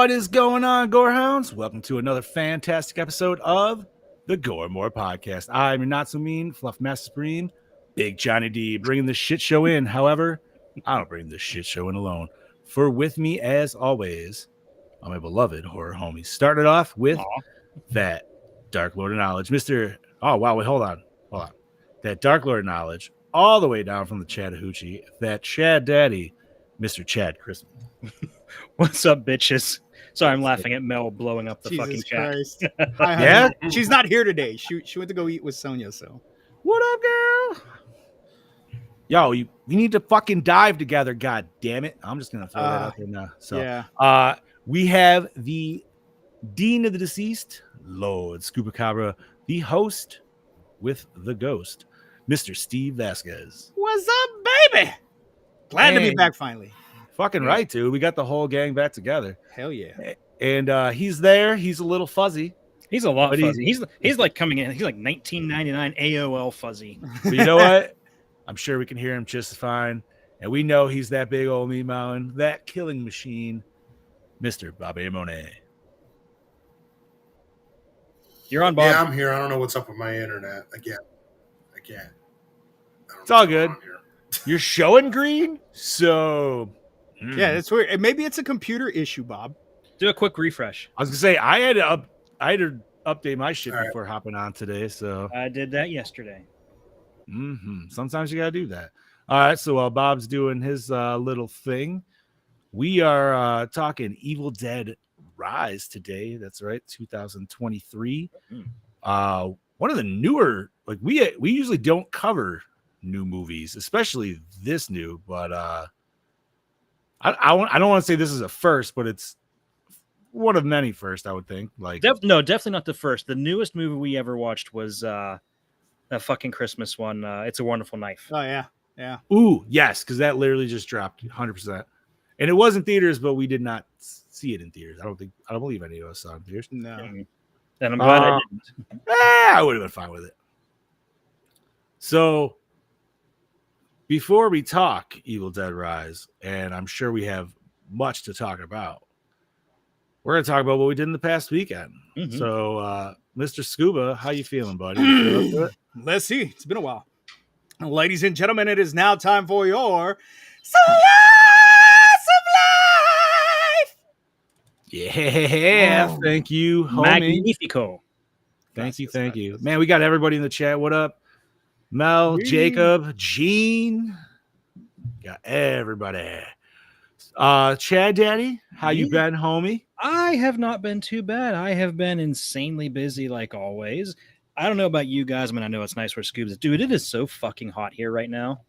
What is going on, Gorehounds? Welcome to another fantastic episode of the Gore More Podcast. I'm your not so mean Fluff Master Supreme, Big Johnny D, bringing the shit show in. However, I don't bring this shit show in alone. For with me, as always, are my beloved horror homies. Started off with that Dark Lord of Knowledge, Mr. Oh, wow, wait, hold on. That Dark Lord of Knowledge, all the way down from the Chattahoochee, that Chad Daddy, Mr. Chad Christmas. What's up, bitches? Sorry, I'm laughing at Mel blowing up the Jesus fucking chat. Christ. Hi, Yeah? she's not here today. She went to go eat with Sonia, so. What up, girl? Yo, we need to fucking dive together, god damn it. I'm just gonna throw that out there now. So yeah. We have the Dean of the Deceased, Lord Scoopacabra, the host with the ghost, Mr. Steve Vasquez. What's up, baby? Glad to be back finally. Fucking right, dude. We got the whole gang back together. Hell yeah. And he's there. He's a little fuzzy. He's a lot fuzzy. He's like coming in. He's like 1999 AOL fuzzy. But you know what? I'm sure we can hear him just fine. And we know he's that big old meat mountain, that killing machine, Mr. Bobby Monet. You're on, Bob. Yeah, I'm here. I don't know what's up with my internet again. It's all good. You're showing green? So... Yeah, that's weird. Maybe it's a computer issue, Bob. Do a quick refresh. I was gonna say I had to update my shit before hopping on today. So I did that yesterday. Sometimes you gotta do that. All right. So while Bob's doing his little thing, we are talking Evil Dead Rise today. That's right, 2023. One of the newer, like we usually don't cover new movies, especially this new, but I don't want to say this is a first, but it's one of many first, I would think. Like no, definitely not the first. The newest movie we ever watched was that fucking Christmas one. It's a Wonderful Knife. Oh yeah. Ooh, yes, because that literally just dropped 100%, and it was in theaters, but we did not see it in theaters. I don't believe any of us saw it in theaters. No. And I'm glad I didn't. I would have been fine with it. So before we talk Evil Dead Rise, and I'm sure we have much to talk about, we're going to talk about what we did in the past weekend. So, Mr. Scuba, how you feeling, buddy? You feel Let's see. It's been a while. Ladies and gentlemen, it is now time for your Slice of Life! Yeah, thank you, homie. Magnifico. Thank you. Man, we got everybody in the chat. What up? Mel, Jacob, Gene, got everybody. Chad Daddy, how you been, homie? I have not been too bad. I have been insanely busy like always. I don't know about you guys. I mean, I know it's nice where Scoob's. Dude, it is so fucking hot here right now.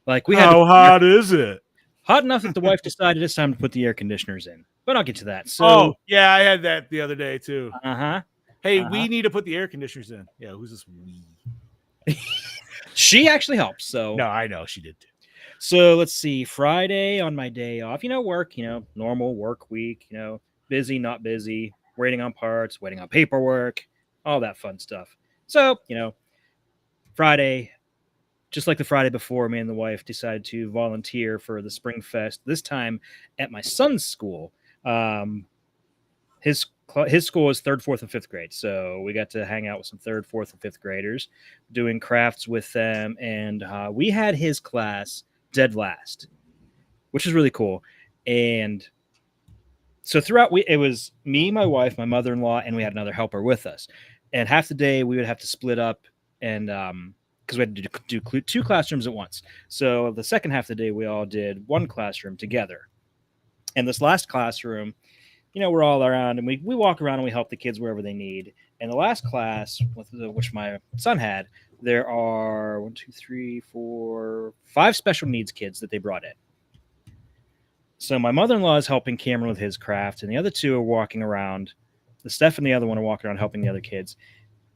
Like how hot is it? Hot enough that the wife decided it's time to put the air conditioners in. But I'll get to that. So, yeah, I had that the other day too. Hey, Uh-huh. we need to put the air conditioners in. Yeah, who's this we? She actually helps. So no, I know she did too. So let's see. Friday on my day off, work, normal work week, busy, not busy, waiting on parts, waiting on paperwork, all that fun stuff. So, Friday, just like the Friday before, me and the wife decided to volunteer for the Spring Fest, this time at my son's school. His school is 3rd, 4th, and 5th grade. So we got to hang out with some 3rd, 4th, and 5th graders, doing crafts with them. And we had his class dead last, which is really cool. And so throughout, it was me, my wife, my mother-in-law, and we had another helper with us. And half the day we would have to split up, and because we had to do 2 classrooms at once. So the second half of the day we all did 1 classroom together. And this last classroom, we're all around, and we walk around and we help the kids wherever they need. And the last class, which my son had, there are 1, 2, 3, 4, 5 special needs kids that they brought in. So my mother-in-law is helping Cameron with his craft, and the other 2 are walking around. The Steph and the other one are walking around helping the other kids.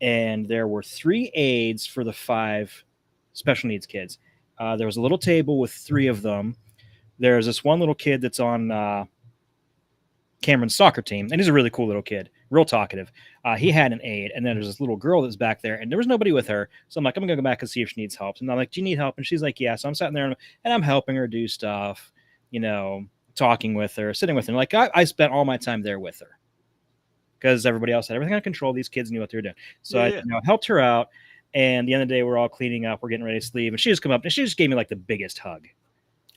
And there were 3 aides for the 5 special needs kids. There was a little table with 3 of them. There's this one little kid that's on Cameron's soccer team, and he's a really cool little kid, real talkative. He had an aide, and then there's this little girl that's back there, and there was nobody with her. So I'm like, I'm gonna go back and see if she needs help. And I'm like, do you need help? And she's like, yeah. So I'm sitting there and I'm helping her do stuff, talking with her, sitting with her. Like I spent all my time there with her because everybody else had everything under control. These kids knew what they were doing. So I helped her out. And at the end of the day, we're all cleaning up. We're getting ready to leave. And she just come up and she just gave me like the biggest hug.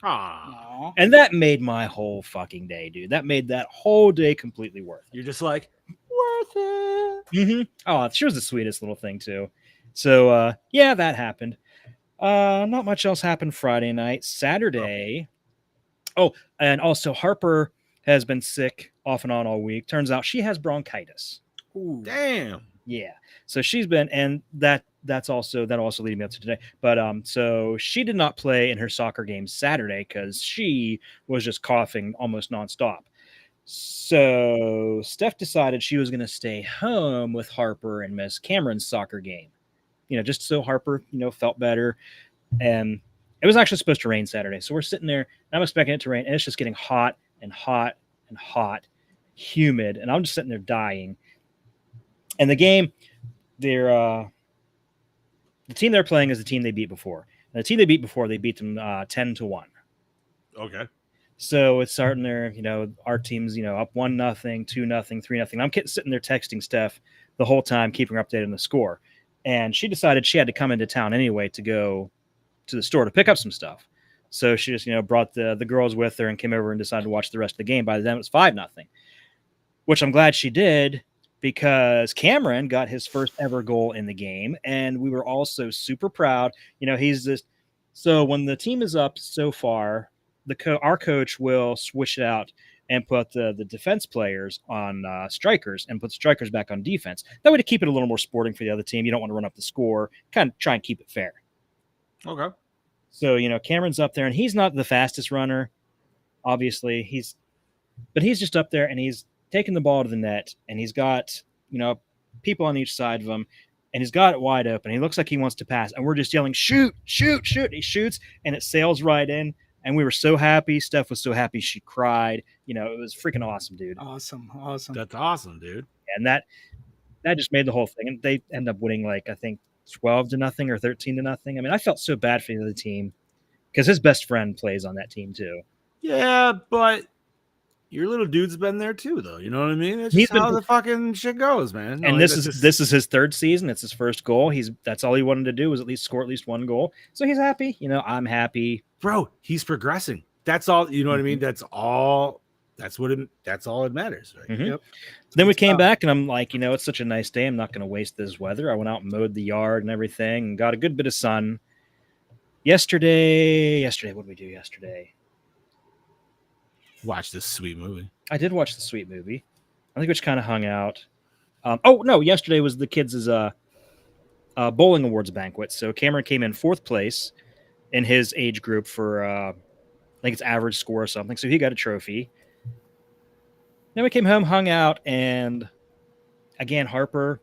Aww. And that made my whole fucking day, dude. That made that whole day completely worth it. You're just like, worth it. Mm-hmm. Oh, she was the sweetest little thing, too. So, yeah, that happened. Not much else happened Friday night. Saturday. Oh, and also Harper has been sick off and on all week. Turns out she has bronchitis. Ooh. Damn. Yeah. So she's been, and that'll also leading me up to today. But so she did not play in her soccer game Saturday because she was just coughing almost nonstop. So Steph decided she was going to stay home with Harper and miss Cameron's soccer game. Just so Harper, felt better. And it was actually supposed to rain Saturday. So we're sitting there, and I'm expecting it to rain, and it's just getting hot and hot and hot, humid, and I'm just sitting there dying. And the game, the team they're playing is the team they beat before. And the team they beat before, they beat them 10-1. Okay. So it's starting there, our team's, up 1-0, 2-0, 3-0. I'm sitting there texting Steph the whole time, keeping her updated on the score. And she decided she had to come into town anyway to go to the store to pick up some stuff. So she just, brought the girls with her and came over and decided to watch the rest of the game. By then it was 5-0, which I'm glad she did because Cameron got his first ever goal in the game. And we were also super proud. He's just, so when the team is up so far, our coach will switch it out and put the defense players on strikers and put strikers back on defense. That way to keep it a little more sporting for the other team. You don't want to run up the score, kind of try and keep it fair. Okay. So, Cameron's up there and he's not the fastest runner, obviously. But he's just up there and he's taking the ball to the net and he's got, people on each side of him and he's got it wide open. He looks like he wants to pass and we're just yelling, shoot, shoot, shoot. He shoots and it sails right in. And we were so happy. Steph was so happy she cried. It was freaking awesome, dude. Awesome. That's awesome, dude. And that just made the whole thing. And they end up winning, I think 12-0 or 13-0. I mean, I felt so bad for the other team because his best friend plays on that team too. Yeah, but your little dude's been there too, though. You know what I mean? That's just how the fucking shit goes, man. And this is his third season. It's his first goal. That's all he wanted to do was at least score at least one goal. So he's happy. I'm happy. Bro, he's progressing. That's all. You know what I mean? That's all. That's all that matters. Right? Mm-hmm. Yep. Then we came back, and I'm like, it's such a nice day. I'm not going to waste this weather. I went out and mowed the yard and everything, and got a good bit of sun. Yesterday, what did we do yesterday? Watch this sweet movie. I did watch the sweet movie. I think we just kind of hung out. Yesterday was the kids' bowling awards banquet. So Cameron came in 4th place in his age group for I think it's average score or something. So he got a trophy. Then we came home, hung out, and again, Harper,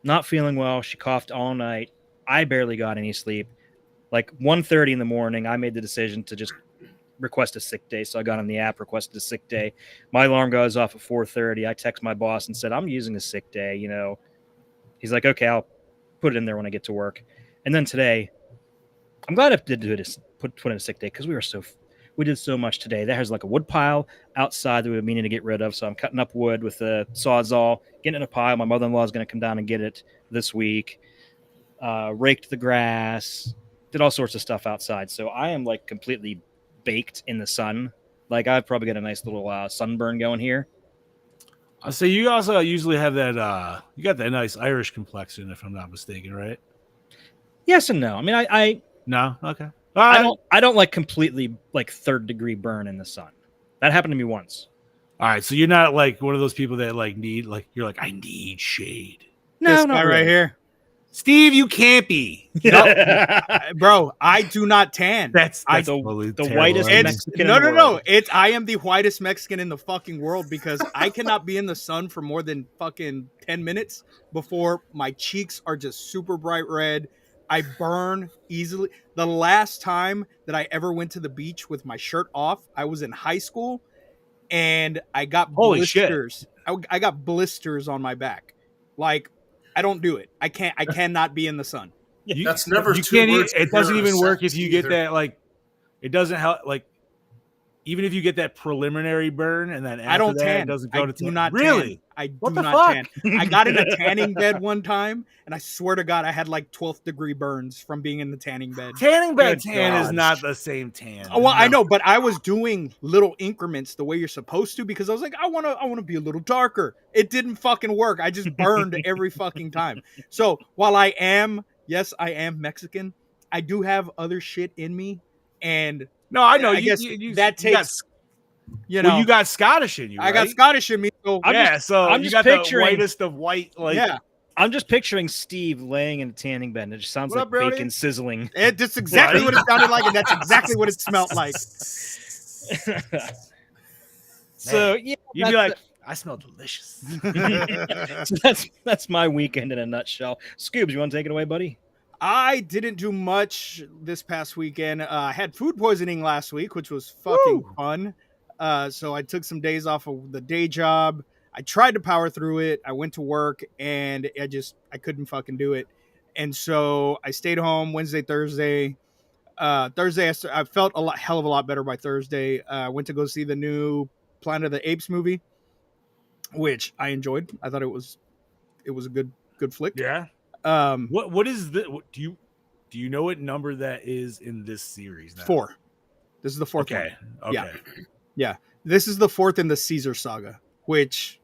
not feeling well. She coughed all night. I barely got any sleep. 1:30 in the morning, I made the decision to just request a sick day. So I got on the app, requested a sick day. My alarm goes off at 4:30. I text my boss and said, I'm using a sick day. He's like, okay, I'll put it in there when I get to work. And then today, I'm glad I did put in a sick day because we did so much today. There's a wood pile outside that we were meaning to get rid of. So I'm cutting up wood with the Sawzall, getting it in a pile. My mother-in-law is going to come down and get it this week. Raked the grass, did all sorts of stuff outside. So I am completely baked in the sun. I've probably got a nice little sunburn going here. So you also usually have that, you got that nice Irish complexion, if I'm not mistaken, right? Yes and no. I mean, I no, okay. I don't completely 3rd degree burn in the sun. That happened to me once. All right, so you're not one of those people that need you're I need shade. No, this not guy really. right here. Steve, you can't be. Bro, I do not tan. That's the whitest Mexican. No. I am the whitest Mexican in the fucking world because I cannot be in the sun for more than fucking 10 minutes before my cheeks are just super bright red. I burn easily. The last time that I ever went to the beach with my shirt off, I was in high school and I got blisters. I got blisters on my back. I don't do it. I cannot be in the sun. That's never you two can't words. It doesn't even work if you either. get that it doesn't help even if you get that preliminary burn and then I after don't that tan. it doesn't I go to do tan. not Really? tan. I What do the not fuck? tan. I got in a tanning bed one time, and I swear to God, I had like 12th degree burns from being in the tanning bed. Tanning bed Good tan is God. not the same tan. Well, I No. know, but I was doing little increments the way you're supposed to because I was like, I want to be a little darker. It didn't fucking work. I just burned every fucking time. So while I am Mexican, I do have other shit in me, and No, I know I guess you that got takes, you well, know, you got Scottish in you, I got right? Scottish in me, so Yeah, so I'm you just got picturing- the whitest of white, like yeah, I'm just picturing Steve laying in a tanning bed, and it just sounds What like up, Brody? bacon sizzling. that's exactly Right? what it sounded like, and that's exactly what it smelled like. So yeah, You'd be like, I smell delicious. so that's my weekend in a nutshell. Scoobs, you want to take it away, buddy? I didn't do much this past weekend. I had food poisoning last week, which was fucking Woo! fun. So I took some days off of the day job. I tried to power through it. I went to work and I couldn't fucking do it. And so I stayed home Wednesday, Thursday. Thursday, I felt hell of a lot better by Thursday. I went to go see the new Planet of the Apes movie, which I enjoyed. I thought it was a good flick. Yeah. Um, What is the do you know what number that is in this series now? 4. This is the fourth one. Okay. Okay. Yeah. This is the fourth in the Caesar saga, which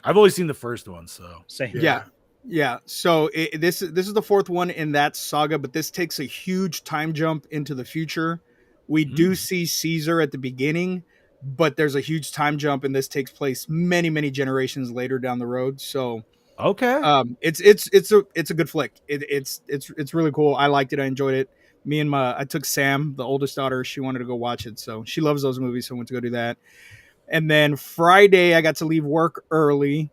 I've only seen the first one, so Same. yeah. So this is the fourth one in that saga, but this takes a huge time jump into the future. We do see Caesar at the beginning, but there's a huge time jump, and this takes place many generations later down the road. So okay. it's a good flick. It's really cool. I liked it. I enjoyed it. I took Sam, the oldest daughter. She wanted to go watch it, so she loves those movies. So I went to go do that. And then Friday, I got to leave work early,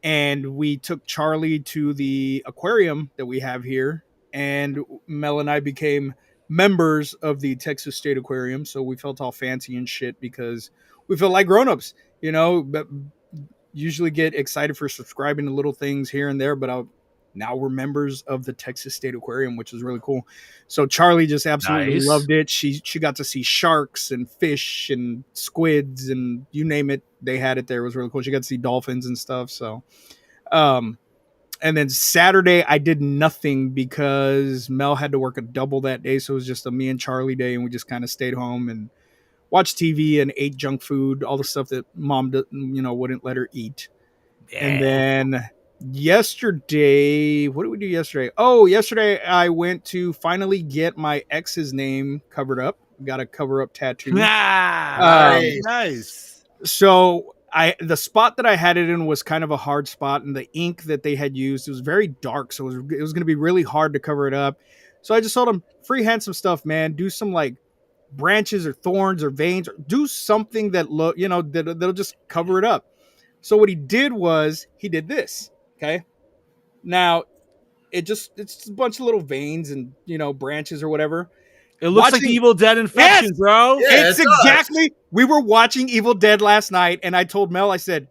and we took Charlie to the aquarium that we have here. And Mel and I became members of the Texas State Aquarium, so we felt all fancy and shit because we felt like grown-ups, but usually get excited for subscribing to little things here and there, but now we're members of the Texas State Aquarium, which is really cool. So Charlie just absolutely Nice. loved it. She got to see sharks and fish and squids and you name it. They had it there. It was really cool. She got to see dolphins and stuff. So, and then Saturday I did nothing because Mel had to work a double that day. So it was just a me and Charlie day. And we just kind of stayed home and watched TV and ate junk food, all the stuff that mom, wouldn't let her eat. Yeah. And then yesterday, what did we do yesterday? Oh, yesterday I went to finally get my ex's name covered up. Got a cover up tattoo. Nice. So the spot that I had it in was kind of a hard spot, and the ink that they had used, it was very dark, so it was going to be really hard to cover it up. So I just told him, freehand some stuff, man. Do some like branches or thorns or veins, or do something that that'll just cover it up. So what he did was he did this. Okay. Now it's just a bunch of little veins and branches or whatever. It looks like Evil Dead infection, Yes! bro. Yeah, It's it does. exactly. We were watching Evil Dead last night, and I told Mel, I said,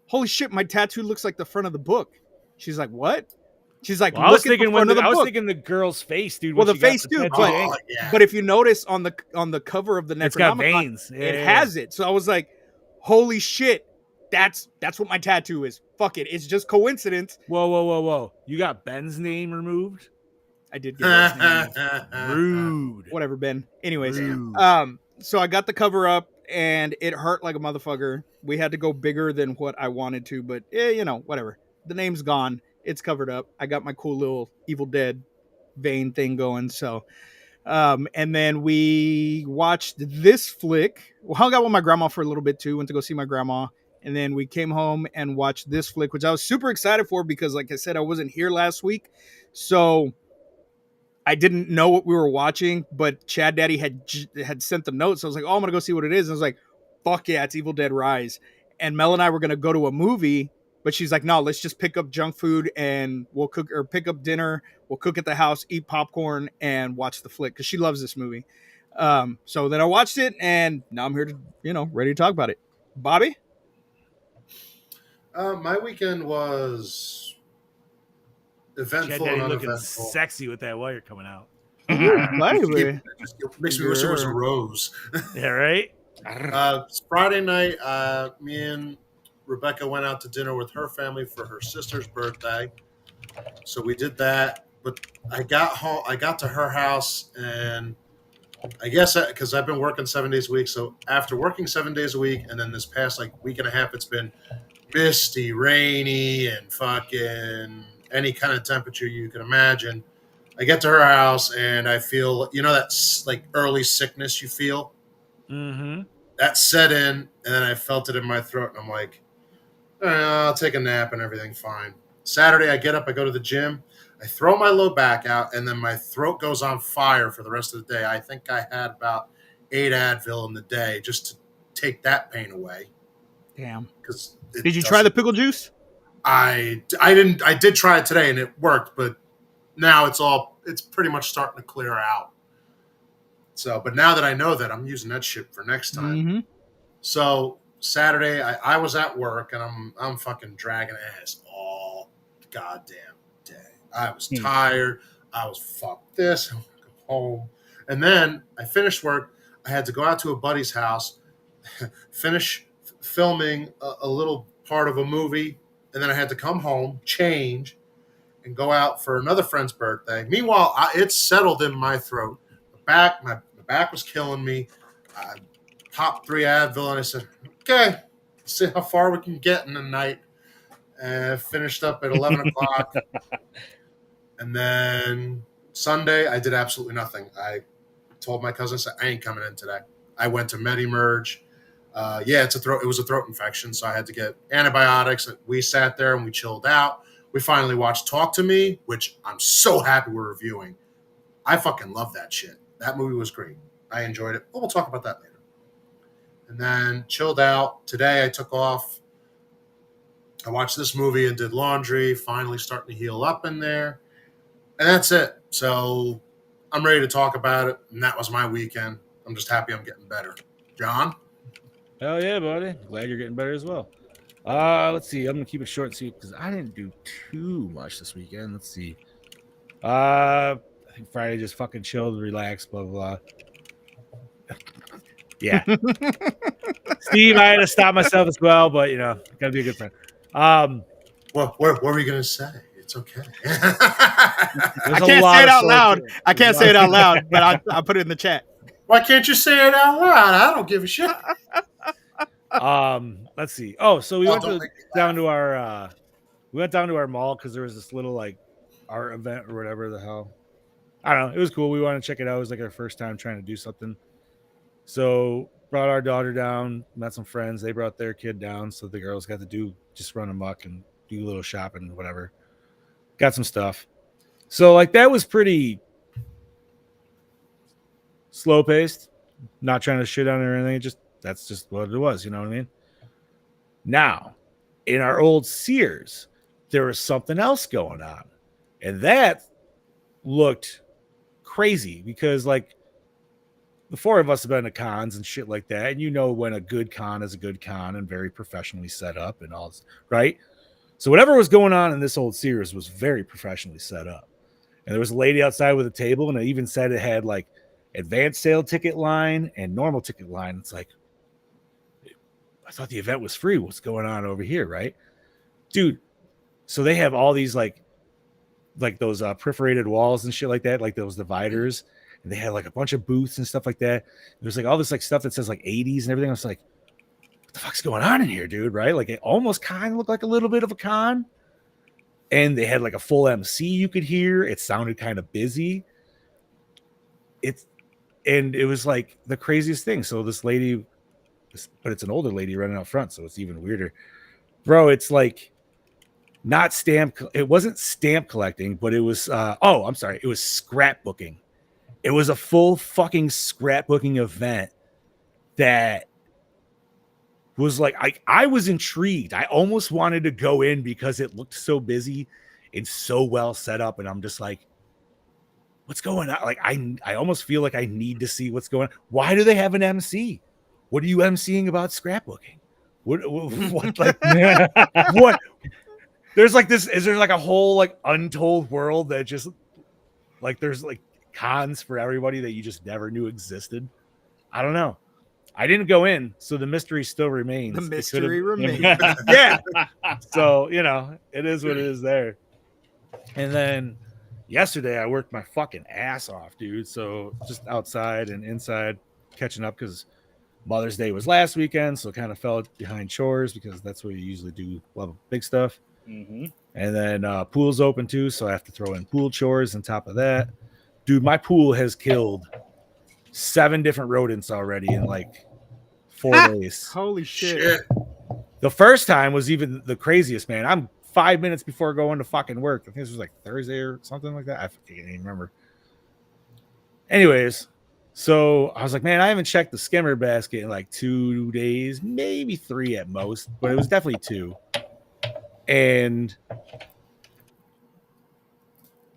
"Holy shit, my tattoo looks like the front of the book." She's like, "What?" She's like, Well, I was "Look at the thinking front of the I was book." thinking the girl's face, dude. Well, when the she got face too, tattoo but- ink. yeah. But if you notice on the cover of the Necronomicon, It's got veins. it has it. So I was like, "Holy shit, that's what my tattoo is." Fuck it, it's just coincidence. Whoa. You got Ben's name removed? I did get his name. Rude. Whatever, Ben. Anyways, Rude. so I got the cover up and it hurt like a motherfucker. We had to go bigger than what I wanted to, but whatever. The name's gone. It's covered up. I got my cool little Evil Dead vein thing going. So, and then we watched this flick. We hung out with my grandma for a little bit too. Went to go see my grandma. And then we came home and watched this flick, which I was super excited for because, like I said, I wasn't here last week. So I didn't know what we were watching, but Chad Daddy had sent the note. So I was like, oh, I'm going to go see what it is. And I was like, fuck yeah, it's Evil Dead Rise. And Mel and I were going to go to a movie, but she's like, no, let's just pick up junk food and we'll cook or pick up dinner. We'll cook at the house, eat popcorn and watch the flick because she loves this movie. So then I watched it and now I'm here to, ready to talk about it. Bobby? My weekend was Chad eventful Daddy and looking uneventful. sexy with that wire coming out. Baby. It makes me wish it was a rose. Yeah, right? Friday night, me and Rebecca went out to dinner with her family for her sister's birthday. So we did that. But I got home. I got to her house, and I guess because I've been working 7 days a week. So after working 7 days a week, and then this past like week and a half, it's been misty, rainy, and fucking any kind of temperature you can imagine. I get to her house, and I feel that like early sickness you feel. Mm-hmm. That set in, and then I felt it in my throat, and I'm like, I'll take a nap and everything fine. Saturday, I get up, I go to the gym, I throw my low back out, and then my throat goes on fire for the rest of the day. I think I had about 8 Advil in the day just to take that pain away. Damn. Because did you try the pickle juice? I didn't. I did try it today, and it worked, but now it's pretty much starting to clear out. So, but now that I know that, I'm using that shit for next time. Mm-hmm. So Saturday, I was at work, and I'm fucking dragging ass all goddamn day. I was tired. I was fuck this. I want to go home. And then I finished work. I had to go out to a buddy's house, finish filming a little part of a movie, and then I had to come home, change, and go out for another friend's birthday. Meanwhile, it's settled in my throat. My back was killing me. I popped 3 Advil, and I said, okay, let's see how far we can get in the night. And finished up at 11 o'clock. And then Sunday, I did absolutely nothing. I told my cousin, I ain't coming in today. I went to MediMerge. It was a throat infection, so I had to get antibiotics. We sat there and we chilled out. We finally watched Talk to Me, which I'm so happy we're reviewing. I fucking love that shit. That movie was great. I enjoyed it. But we'll talk about that later. And then chilled out. Today I took off. I watched this movie and did laundry, finally starting to heal up in there. And that's it. So I'm ready to talk about it. And that was my weekend. I'm just happy I'm getting better. John? Hell yeah, buddy. Glad you're getting better as well. Let's see. I'm gonna keep it short and sweet because I didn't do too much this weekend. Let's see. I think Friday just fucking chilled, relaxed, blah blah blah. Yeah. Steve, I had to stop myself as well, but gotta be a good friend. What were you gonna say? It's okay. I can't say it out loud. I can't say it out loud, but I'll put it in the chat. Why can't you say it out loud? I don't give a shit. Let's see. Oh, so we went down to our mall because there was this little like art event or whatever the hell. I don't know. It was cool. We wanted to check it out. It was like our first time trying to do something. So brought our daughter down, met some friends. They brought their kid down, so the girls got to just run amok and do a little shopping, whatever. Got some stuff. So like that was pretty slow paced. Not trying to shit on it or anything. That's just what it was. You know what I mean? Now, in our old Sears, there was something else going on, and that looked crazy because like the four of us have been to cons and shit like that, and you know when a good con is a good con and very professionally set up and all this, right? So whatever was going on in this old Sears was very professionally set up. And there was a lady outside with a table, and it even said it had like advanced sale ticket line and normal ticket line. It's like, I thought the event was free. What's going on over here, right? Dude, so they have all these like those perforated walls and shit like that, like those dividers. And they had like a bunch of booths and stuff like that. There's like all this like stuff that says like 80s and everything. I was like, what the fuck's going on in here, dude? Right? Like it almost kind of looked like a little bit of a con. And they had like a full MC you could hear. It sounded kind of busy. And it was like the craziest thing. So this lady, but it's an older lady running out front, so it's even weirder. Bro, it's like not stamp. It wasn't stamp collecting, but it was, I'm sorry. It was scrapbooking. It was a full fucking scrapbooking event that was like, I was intrigued. I almost wanted to go in because it looked so busy and so well set up. And I'm just like, what's going on? Like, I almost feel like I need to see what's going on. Why do they have an MC? What are you MCing about scrapbooking? What like, what? There's like this, is there like a whole like untold world that just like, there's like cons for everybody that you just never knew existed? I don't know. I didn't go in, so the mystery still remains. The It could've- mystery remains. Yeah. So, it is what it is there. And then yesterday I worked my fucking ass off, dude. So just outside and inside catching up because Mother's Day was last weekend, so kind of fell behind chores because that's what you usually do, a lot of big stuff. Mm-hmm. And then pool's open too, so I have to throw in pool chores on top of that. Dude, my pool has killed 7 different rodents already in like 4 days. Holy shit. Shit. The first time was even the craziest, man. I'm 5 minutes before going to fucking work. I think this was like Thursday or something like that. I can't even remember. Anyways, so I was like, man, I haven't checked the skimmer basket in like 2 days, maybe 3 at most, but it was definitely 2. And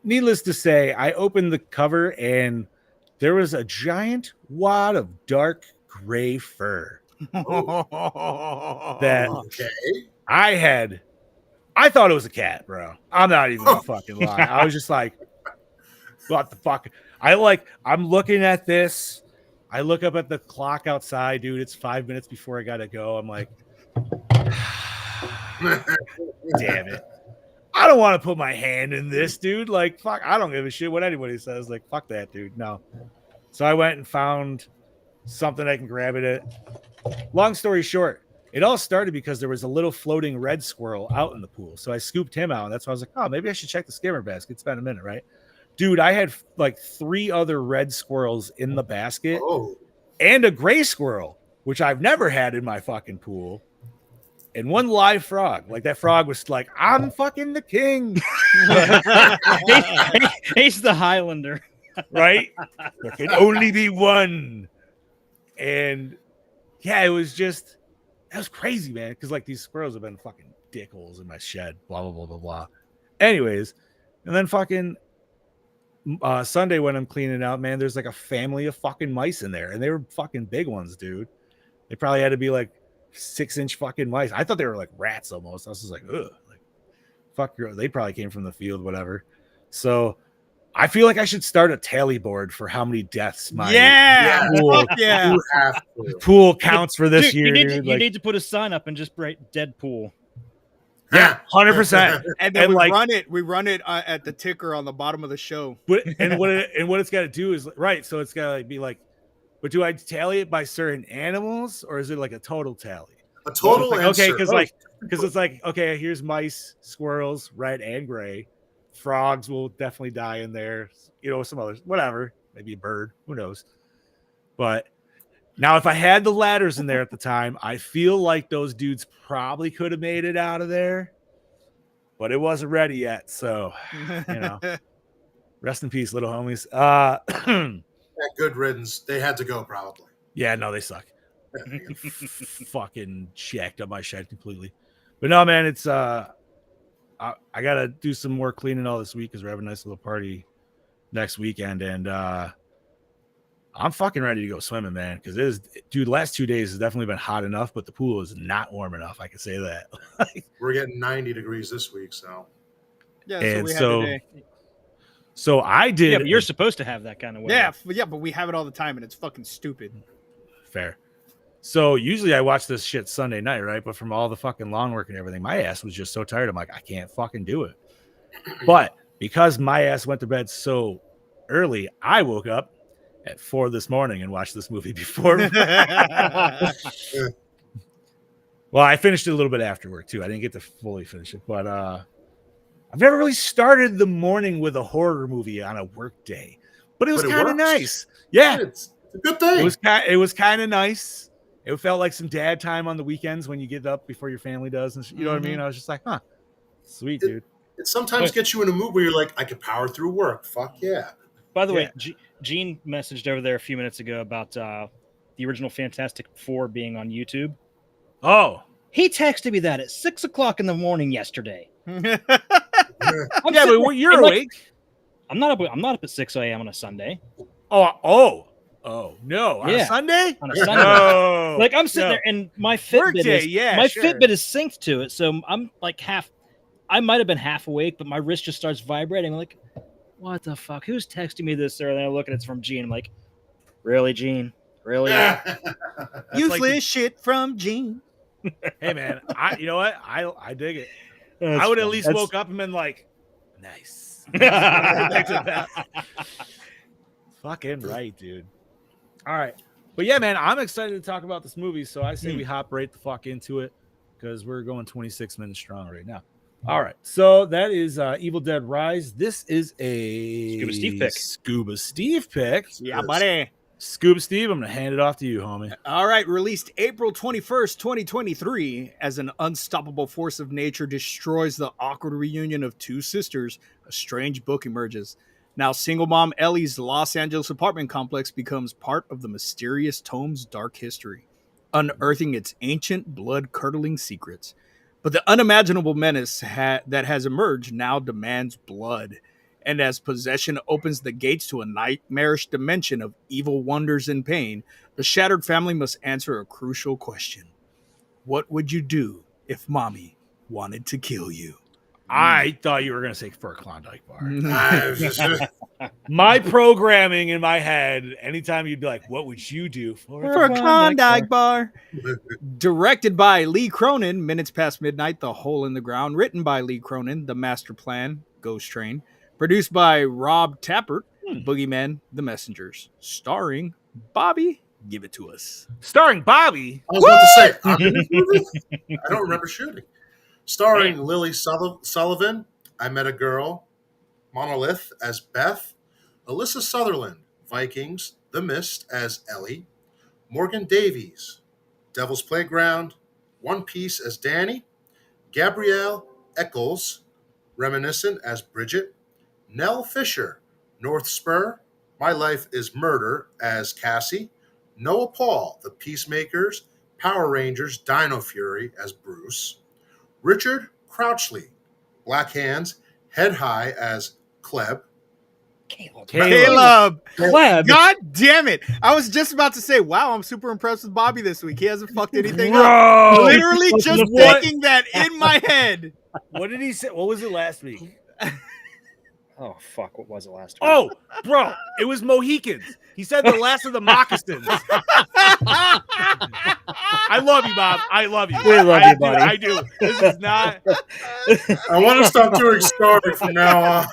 needless to say, I opened the cover and there was a giant wad of dark gray fur that Okay. I thought it was a cat, bro. I'm not even gonna fucking lie. I was just like, what the fuck? I'm looking at this. I look up at the clock outside, dude. It's 5 minutes before I gotta go. I'm like, damn it. I don't want to put my hand in this, dude. Like, fuck, I don't give a shit what anybody says. Like, fuck that, dude. No. So I went and found something I can grab it at. Long story short, it all started because there was a little floating red squirrel out in the pool. So I scooped him out. And that's why I was like, oh, maybe I should check the skimmer basket. It's been a minute, right? Dude, I had like 3 other red squirrels in the basket and a gray squirrel, which I've never had in my fucking pool. And 1 live frog. Like that frog was like, I'm fucking the king. He's the Highlander. Right? There can only be 1. And yeah, it was just, that was crazy, man. Because like these squirrels have been fucking dickholes in my shed, blah, blah, blah, blah, blah. Anyways, and then fucking Sunday when I'm cleaning out, man, there's like a family of fucking mice in there. And they were fucking big ones, dude. They probably had to be like 6-inch fucking mice. I thought they were like rats almost. I was just like, ugh, like fuck your. They probably came from the field, whatever. So I feel like I should start a tally board for how many deaths my pool counts for this year. You need to put a sign up and just write Deadpool. Yeah, 100%. And then we run it at the ticker on the bottom of the show. What it's got to do is right. So it's got to be like. But do I tally it by certain animals or is it like a total tally? A total, so okay, because it's like okay, here's mice, squirrels, red and gray. Frogs will definitely die in there. Some others, whatever, maybe a bird, who knows? But now, if I had the ladders in there at the time, I feel like those dudes probably could have made it out of there, but it wasn't ready yet. So, rest in peace, little homies. Good riddance. They had to go probably. Yeah, no, they suck. Fucking jacked up my shed completely. But no, man, it's I gotta do some more cleaning all this week because we're having a nice little party next weekend, and I'm fucking ready to go swimming, man. Because the last 2 days has definitely been hot enough, but the pool is not warm enough. I can say that. We're getting 90 degrees this week, so yeah. And so we had today. So I did. Yeah, but you're supposed to have that kind of weather. Yeah, but we have it all the time, and it's fucking stupid. Fair. So usually I watch this shit Sunday night, right? But from all the fucking lawn work and everything, my ass was just so tired. I'm like, I can't fucking do it. But because my ass went to bed so early, I woke up at 4 this morning and watched this movie before. Well, I finished it a little bit after work too. I didn't get to fully finish it, but I've never really started the morning with a horror movie on a work day, but it was kind of nice. Yeah, it's a good thing. It was kind of nice. It felt like some dad time on the weekends when you get up before your family does, and you know what I mean. I was just like, huh, sweet, dude. It sometimes gets you in a mood where you're like, I can power through work. Fuck yeah. By the way, Gene messaged over there a few minutes ago about the original Fantastic Four being on YouTube. Oh, he texted me that at 6 o'clock in the morning yesterday. Yeah, but you're awake. I'm not up at 6 a.m. on a Sunday. Oh, no! On a Sunday? On a Sunday, no, like I'm sitting there, and my Fitbit Fitbit is synced to it, so I'm like half. I might have been half awake, but my wrist just starts vibrating. I'm like, what the fuck? Who's texting me this? And I look and it's from Gene. I'm like, really, Gene? Really? That's Useless like shit from Gene. hey man, you know what? I dig it. That's I would at fun. least That's- woke up and been like, nice. Right back to that. Fucking right, dude. All right. But yeah, man, I'm excited to talk about this movie. So I say we hop right the fuck into it because we're going 26 minutes strong right now. All right. So that is Evil Dead Rise. This is a Scuba Steve pick. Scuba Steve pick. Yeah, buddy. Scuba Steve, I'm going to hand it off to you, homie. All right, released April 21st, 2023, as an unstoppable force of nature destroys the awkward reunion of two sisters, a strange book emerges. Now, single mom Ellie's Los Angeles apartment complex becomes part of the mysterious tome's dark history, unearthing its ancient, blood-curdling secrets. But the unimaginable menace that has emerged now demands blood. And as possession opens the gates to a nightmarish dimension of evil wonders and pain, the shattered family must answer a crucial question. What would you do if mommy wanted to kill you? I thought you were going to say for a Klondike bar. I was just- My programming in my head, anytime you'd be like, what would you do For a Klondike bar. Directed by Lee Cronin, Minutes Past Midnight, The Hole in the Ground. Written by Lee Cronin, The Master Plan, Ghost Train. Produced by Rob Tappert, Boogeyman, The Messengers. Starring Bobby. Give it to us. Starring Bobby. I was about to say, I'm in this movie? I don't remember shooting. Starring Lily Sullivan, I Met a Girl, Monolith as Beth, Alyssa Sutherland, Vikings, The Mist as Ellie, Morgan Davies, Devil's Playground, One Piece as Danny, Gabrielle Eccles, Reminiscent as Bridget, Nell Fisher, North Spur, My Life is Murder as Cassie, Noah Paul, The Peacemakers, Power Rangers, Dino Fury as Bruce, Richard Crouchley, Black Hands, Head High as Kleb, Caleb. Kleb. God damn it. I was just about to say, wow, I'm super impressed with Bobby this week. He hasn't fucked anything up. Bro. Literally just What? thinking that in my head. What did he say? What was it last week? Oh fuck! What was it last week? Oh, bro, it was Mohicans. He said the last of the moccasins. I love you, Bob. I love you. We love I you, do, buddy. I do. This is not. I want to stop doing Starry from now on.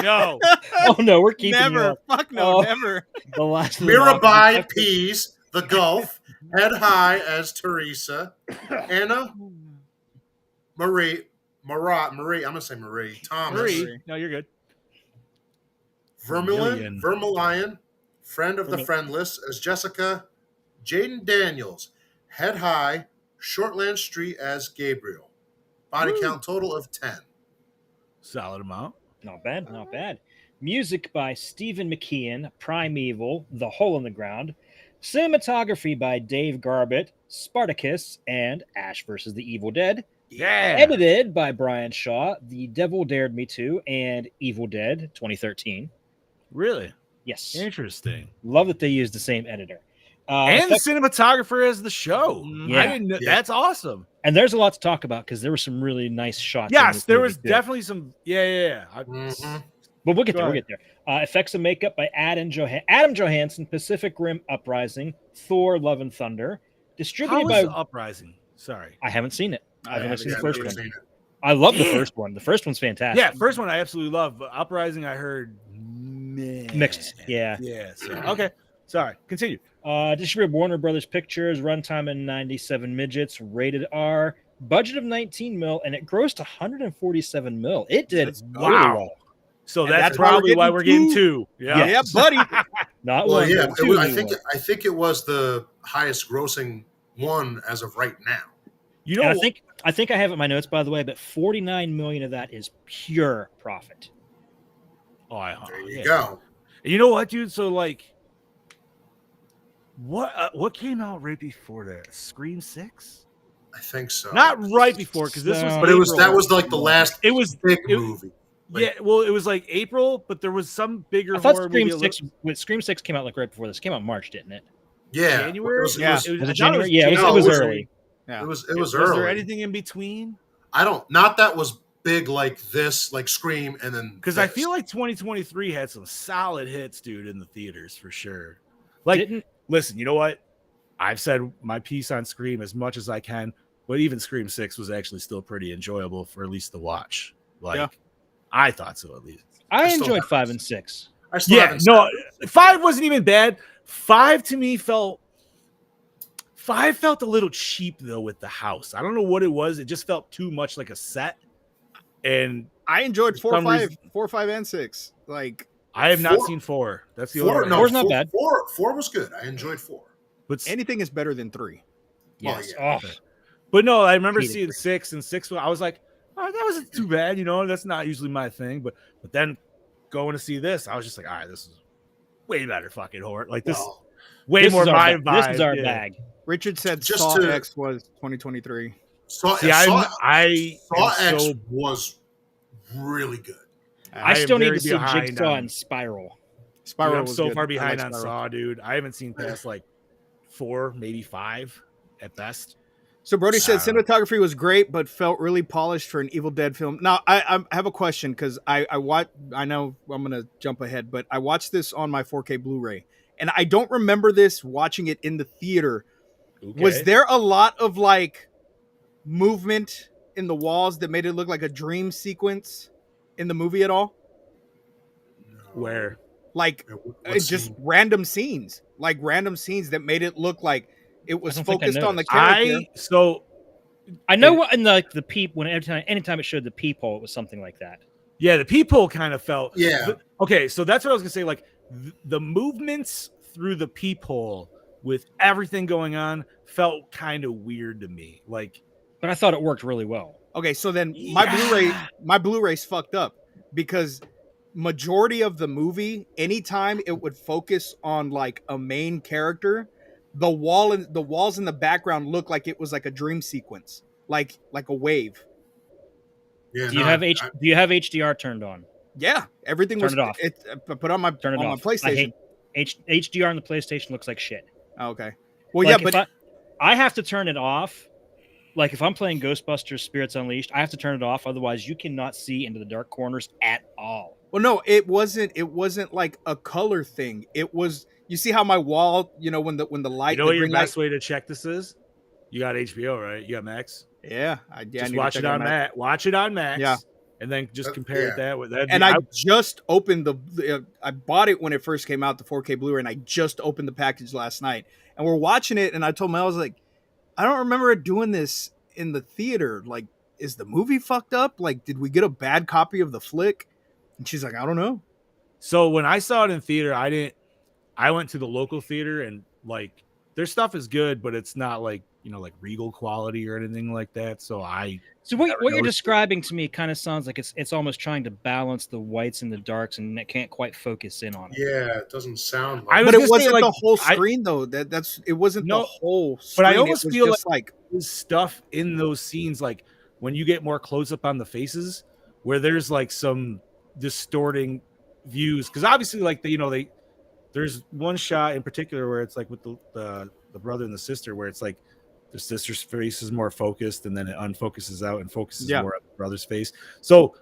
No. Oh no, we're keeping you Never. up. Fuck no, Oh. never. The last of the Mirabai Peas, The Gulf, Head High as Teresa, Anna Marie, I'm going to say Marie, Thomas, Marie. No, you're good. Vermilion, Friend of the Friendless as Jessica, Jaden Daniels, Head High, Shortland Street as Gabriel. Body count total of 10. Solid amount. Not bad, not bad. Music by Stephen McKeon, Primeval, The Hole in the Ground. Cinematography by Dave Garbett, Spartacus, and Ash vs. the Evil Dead. Yeah. Edited by Brian Shaw, The Devil Dared Me To, and Evil Dead 2013. Really? Yes. Interesting. Love that they used the same editor. And the cinematographer as the show. Yeah. I didn't know. Yeah. That's awesome. And there's a lot to talk about because there were some really nice shots. in Yes, this there movie, was too. definitely some. Yeah. Mhm. But we'll get Go there. We'll ahead. get there. Effects and makeup by Adam Johansson, Pacific Rim Uprising, Thor: Love and Thunder. Distributed How by. was Uprising? Sorry. I haven't seen it. I I've only haven't seen the Yeah, first never one. seen it. I love the first one. The first one's fantastic. Yeah, first one I absolutely love, but Uprising I heard Mixed. Yeah. Yeah. So okay. Sorry. Continue. Distributed by Warner Brothers Pictures. Runtime in 97 midgets. Rated R. Budget of 19 mil, and it grossed 147 mil. It did really Wow. well. So And that's that's why we're probably why getting we're getting two. two. Yeah. Yeah, buddy. Not Well, one. yeah, but two I new think ones. it was the highest grossing one as of right now. You know, And I think I have it in my notes, by the way, but 49 million of that is pure profit. There you yeah. go. You know what, dude? So like, what came out right before that? Scream 6? I think so. Not right before, because this was. No. but it was April. that was like the last It was. big it- movie. Yeah, well, it was like April, but there was some bigger I thought horror Scream movie. 6 Scream 6 came out like right before this. It came out in March, didn't it? Yeah, January. It was, Yeah. Was I it thought January? Yeah, No, it was it was- early. Yeah. it was Was early. there anything in between? I don't. Not that was big like this, like Scream, and then Because I this. feel like 2023 had some solid hits, dude, in the theaters for sure. Like, Didn't listen, you know what? I've said my piece on Scream as much as I can, but even Scream 6 was actually still pretty enjoyable for at least the watch. Like, Yeah. I thought so at least. I still enjoyed haven't 5 and 6. I still Yeah, haven't no, seen it. 5 wasn't even bad. 5 to me felt a little cheap though with the house. I don't know what it was. It just felt too much like a set. And I enjoyed For some 4, 5, and 6. Like, I have not 4 seen 4. That's the Four, only no, Four's not 4, bad. 4 was good. I enjoyed 4. but anything is better than 3. Yes. yeah. Oh, But no, I remember Hated seeing 6 and 6. I was like, oh, that wasn't too bad, you know. That's not usually my thing. But then going to see this, I was just like, all right, this is way better fucking horror. Like this, Well, way this more is our my ba- vibe. This is our yeah. bag. Richard said Just Saw to- X was 2023. See, I Saw am X so was really good. I am still need very to see behind Jigsaw on- and Spiral. Spiral Dude, I'm was so good. far I behind like on Spiral. Saw, dude. I haven't seen past like 4, maybe 5 at best. So Brody said I don't know. cinematography was great, but felt really polished for an Evil Dead film. Now I have a question because I know I'm gonna jump ahead, but I watched this on my 4K Blu-ray, and I don't remember this watching it in the theater. Okay. Was there a lot of like movement in the walls that made it look like a dream sequence in the movie at all? Where? Like What just scene? random scenes that made it look like it was don't think I focused on the noticed. character. I know what in the peep when anytime it showed the peephole, it was something like that. Yeah, the peephole kind of felt. Yeah. Okay, so that's what I was gonna say. Like the movements through the peephole with everything going on felt kind of weird to me. Like, But I thought it worked really well. Okay, so then Yeah. my Blu-ray's fucked up because majority of the movie, anytime it would focus on like a main character, the walls in the background look like it was like a dream sequence, like a wave. Yeah, Do you no, have I- Do you have HDR turned on? Yeah, everything Turn was it off. I put on my Turn it on off. my PlayStation. I hate HDR on the PlayStation looks like shit. Oh, okay. Well, Like, yeah, if but I have to turn it off. Like if I'm playing Ghostbusters Spirits Unleashed, I have to turn it off. Otherwise, you cannot see into the dark corners at all. well, no, it wasn't like a color thing. It was. You see how my wall, when the light, you know the what your green light. best way to check this is? You got HBO, right? You got Max. Yeah, I Just need to watch check it on that. Max. Watch it on Max. Yeah. And then just compare it that with that. And I just opened I bought it when it first came out, the 4K Blu-ray, and I just opened the package last night. And we're watching it, and I told Mel, I was like, I don't remember it doing this in the theater. Like, is the movie fucked up? Like, did we get a bad copy of the flick? And she's like, I don't know. So when I saw it in theater, I went to the local theater and like their stuff is good, but it's not like, like Regal quality or anything like that. So So what you're describing to me kind of sounds like it's almost trying to balance the whites and the darks, and it can't quite focus in on it. Yeah, it doesn't sound I like was But it gonna say, wasn't like, the whole screen though. It wasn't the No, whole screen. but I almost it was feel just like there's stuff in those scenes, like when you get more close up on the faces, where there's like some distorting views, because obviously, like there's one shot in particular where it's like with the brother and the sister, where it's like the sister's face is more focused, and then it unfocuses out and focuses more on the brother's face. So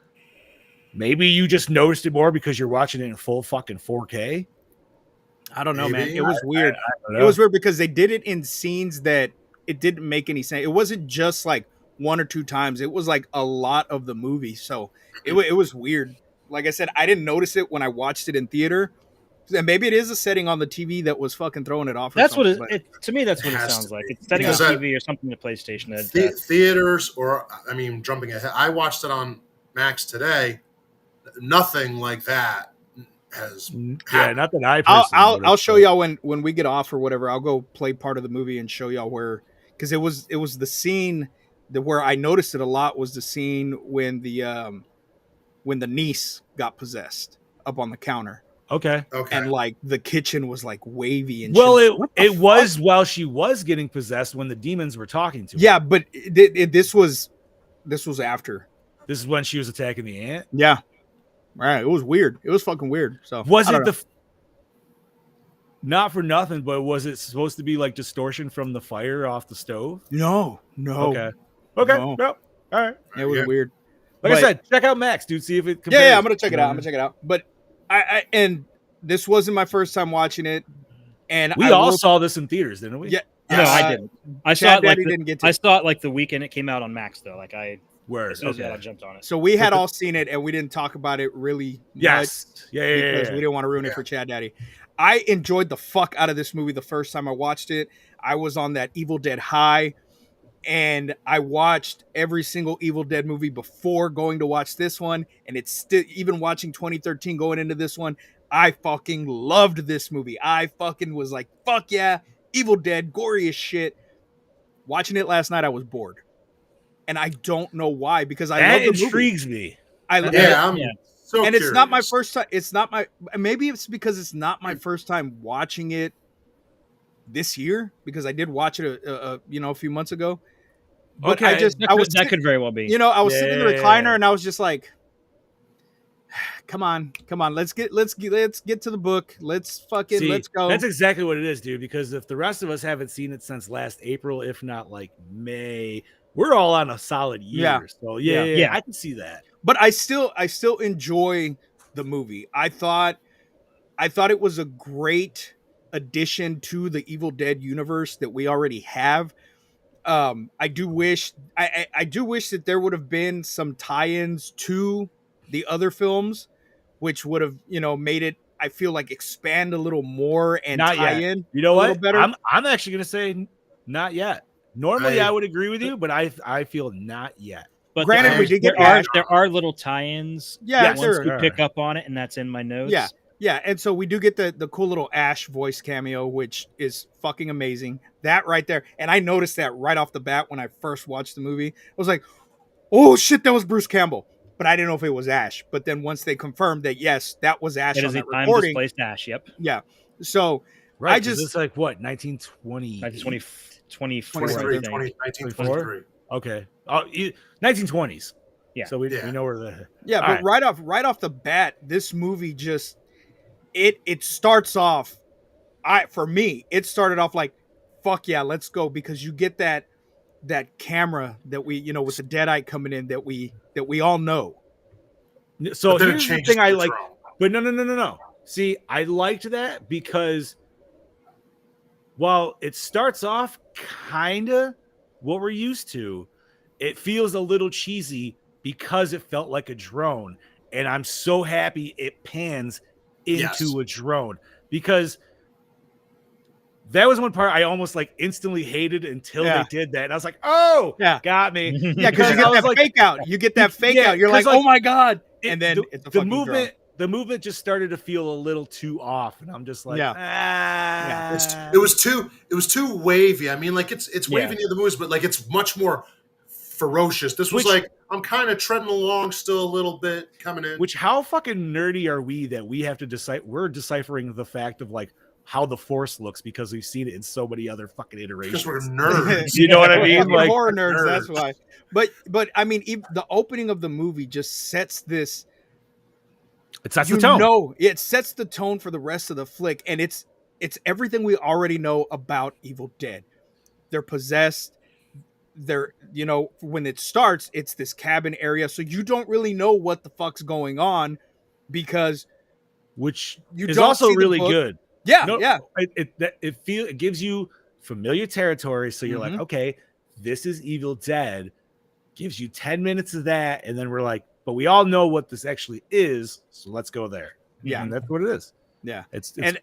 maybe you just noticed it more because you're watching it in full fucking 4K. I don't know, man. Maybe. It was weird. I don't It know. was weird because they did it in scenes that it didn't make any sense. It wasn't just like one or two times. It was like a lot of the movie. So it was weird. Like I said, I didn't notice it when I watched it in theater. And maybe it is a setting on the TV that was fucking throwing it off. That's what it. to me. That's what It it has sounds to like. be. It's setting on Because TV or something to PlayStation. That theaters, or I mean, jumping ahead. I watched it on Max today. Nothing like that has Yeah, happened. not that I. I'll personally show noticed, y'all when we get off or whatever. I'll go play part of the movie and show y'all where, because it was the scene that where I noticed it a lot was the scene when the niece got possessed up on the counter. but- Okay. Okay. And like the kitchen was like wavy and Well, shit. What the it was fuck? while she was getting possessed when the demons were talking to her. Yeah, but this was after. This is when she was attacking the ant. Yeah, right. It was weird. It was fucking weird. So Was I it don't know. not for nothing, but was it supposed to be like distortion from the fire off the stove? No. Okay. No. Well, all right. It was Yeah. weird. Like I But- said, check out Max, dude. See if it compares. Yeah, I'm gonna check it out. But I and this wasn't my first time watching it, And We all saw this in theaters, didn't we? Yeah. No, I didn't. I saw Chad it like Daddy didn't get to. I saw it like the weekend it came out on Max though. Like Word. as soon as Okay. I jumped on it. So we had all seen it, and we didn't talk about it really much Yes. Yeah. because we didn't want to ruin it for Chad Daddy. I enjoyed the fuck out of this movie the first time I watched it. I was on that Evil Dead high, and I watched every single Evil Dead movie before going to watch this one. And it's still, even watching 2013 going into this one, I fucking loved this movie. I fucking was like, fuck yeah, Evil Dead, gory as shit. Watching it last night, I was bored. And I don't know why, because I love the movie. Intrigues me. I'm so and curious. it's not my first time. It's not my. Maybe it's because it's not my first time watching it this year, because I did watch it a few months ago. But Okay. that could very well be. I was sitting in the recliner and I was just like, come on, let's get to the book. Let's go. That's exactly what it is, dude. Because if the rest of us haven't seen it since last April, if not like May, we're all on a solid year. Yeah. So yeah, I can see that. But I still enjoy the movie. I thought it was a great addition to the Evil Dead universe that we already have. I do wish that there would have been some tie-ins to the other films, which would have, made it, I feel like, expand a little more and Not tie yet. in. You know a what? little better. I'm actually gonna say not yet. Normally I would agree with you, but I feel not yet. But granted, we did get there are little tie-ins. Yeah, once you pick up on it, and that's in my notes. Yeah, and so we do get the cool little Ash voice cameo, which is fucking amazing. That right there. And I noticed that right off the bat when I first watched the movie. I was like, oh shit, that was Bruce Campbell. But I didn't know if it was Ash. But then once they confirmed that, yes, that was Ash on that recording. Displaced Ash, yep. Yeah. So right, I just... It's like what, 1920? 1923. Okay. 1920s. Yeah. So we know where the... Yeah, but right off the bat, this movie just... It starts off... For me, it started off like, fuck yeah, let's go, because you get that camera that we, with the Deadite coming in that we all know. So here's the thing I like, but no. See, I liked that because while it starts off kind of what we're used to, it feels a little cheesy because it felt like a drone, and I'm so happy it pans into a drone, because that was one part I almost like instantly hated until they did that. And I was like, oh, got me. Yeah, because you get that fake out. You get that fake out. You're like, oh my God. And then the movement just started to feel a little too off. And I'm just like, It was too wavy. I mean, like it's wavy near the movies, but like it's much more ferocious. This was like, I'm kind of treading along still a little bit coming in. Which, how fucking nerdy are we that we have to decide? We're deciphering the fact of like how the Force looks because we've seen it in so many other fucking iterations. Because we're nerds. You know what I mean? Like horror nerds. That's why. But I mean, the opening of the movie just sets this. It sets the tone. It sets the tone for the rest of the flick, and it's everything we already know about Evil Dead. They're possessed. They're, when it starts, it's this cabin area, so you don't really know what the fuck's going on, because is also really good. Yeah, It gives you familiar territory, so you're like, okay, this is Evil Dead. Gives you 10 minutes of that, and then we're like, but we all know what this actually is, so let's go there. Yeah, and that's what it is. Yeah, it's and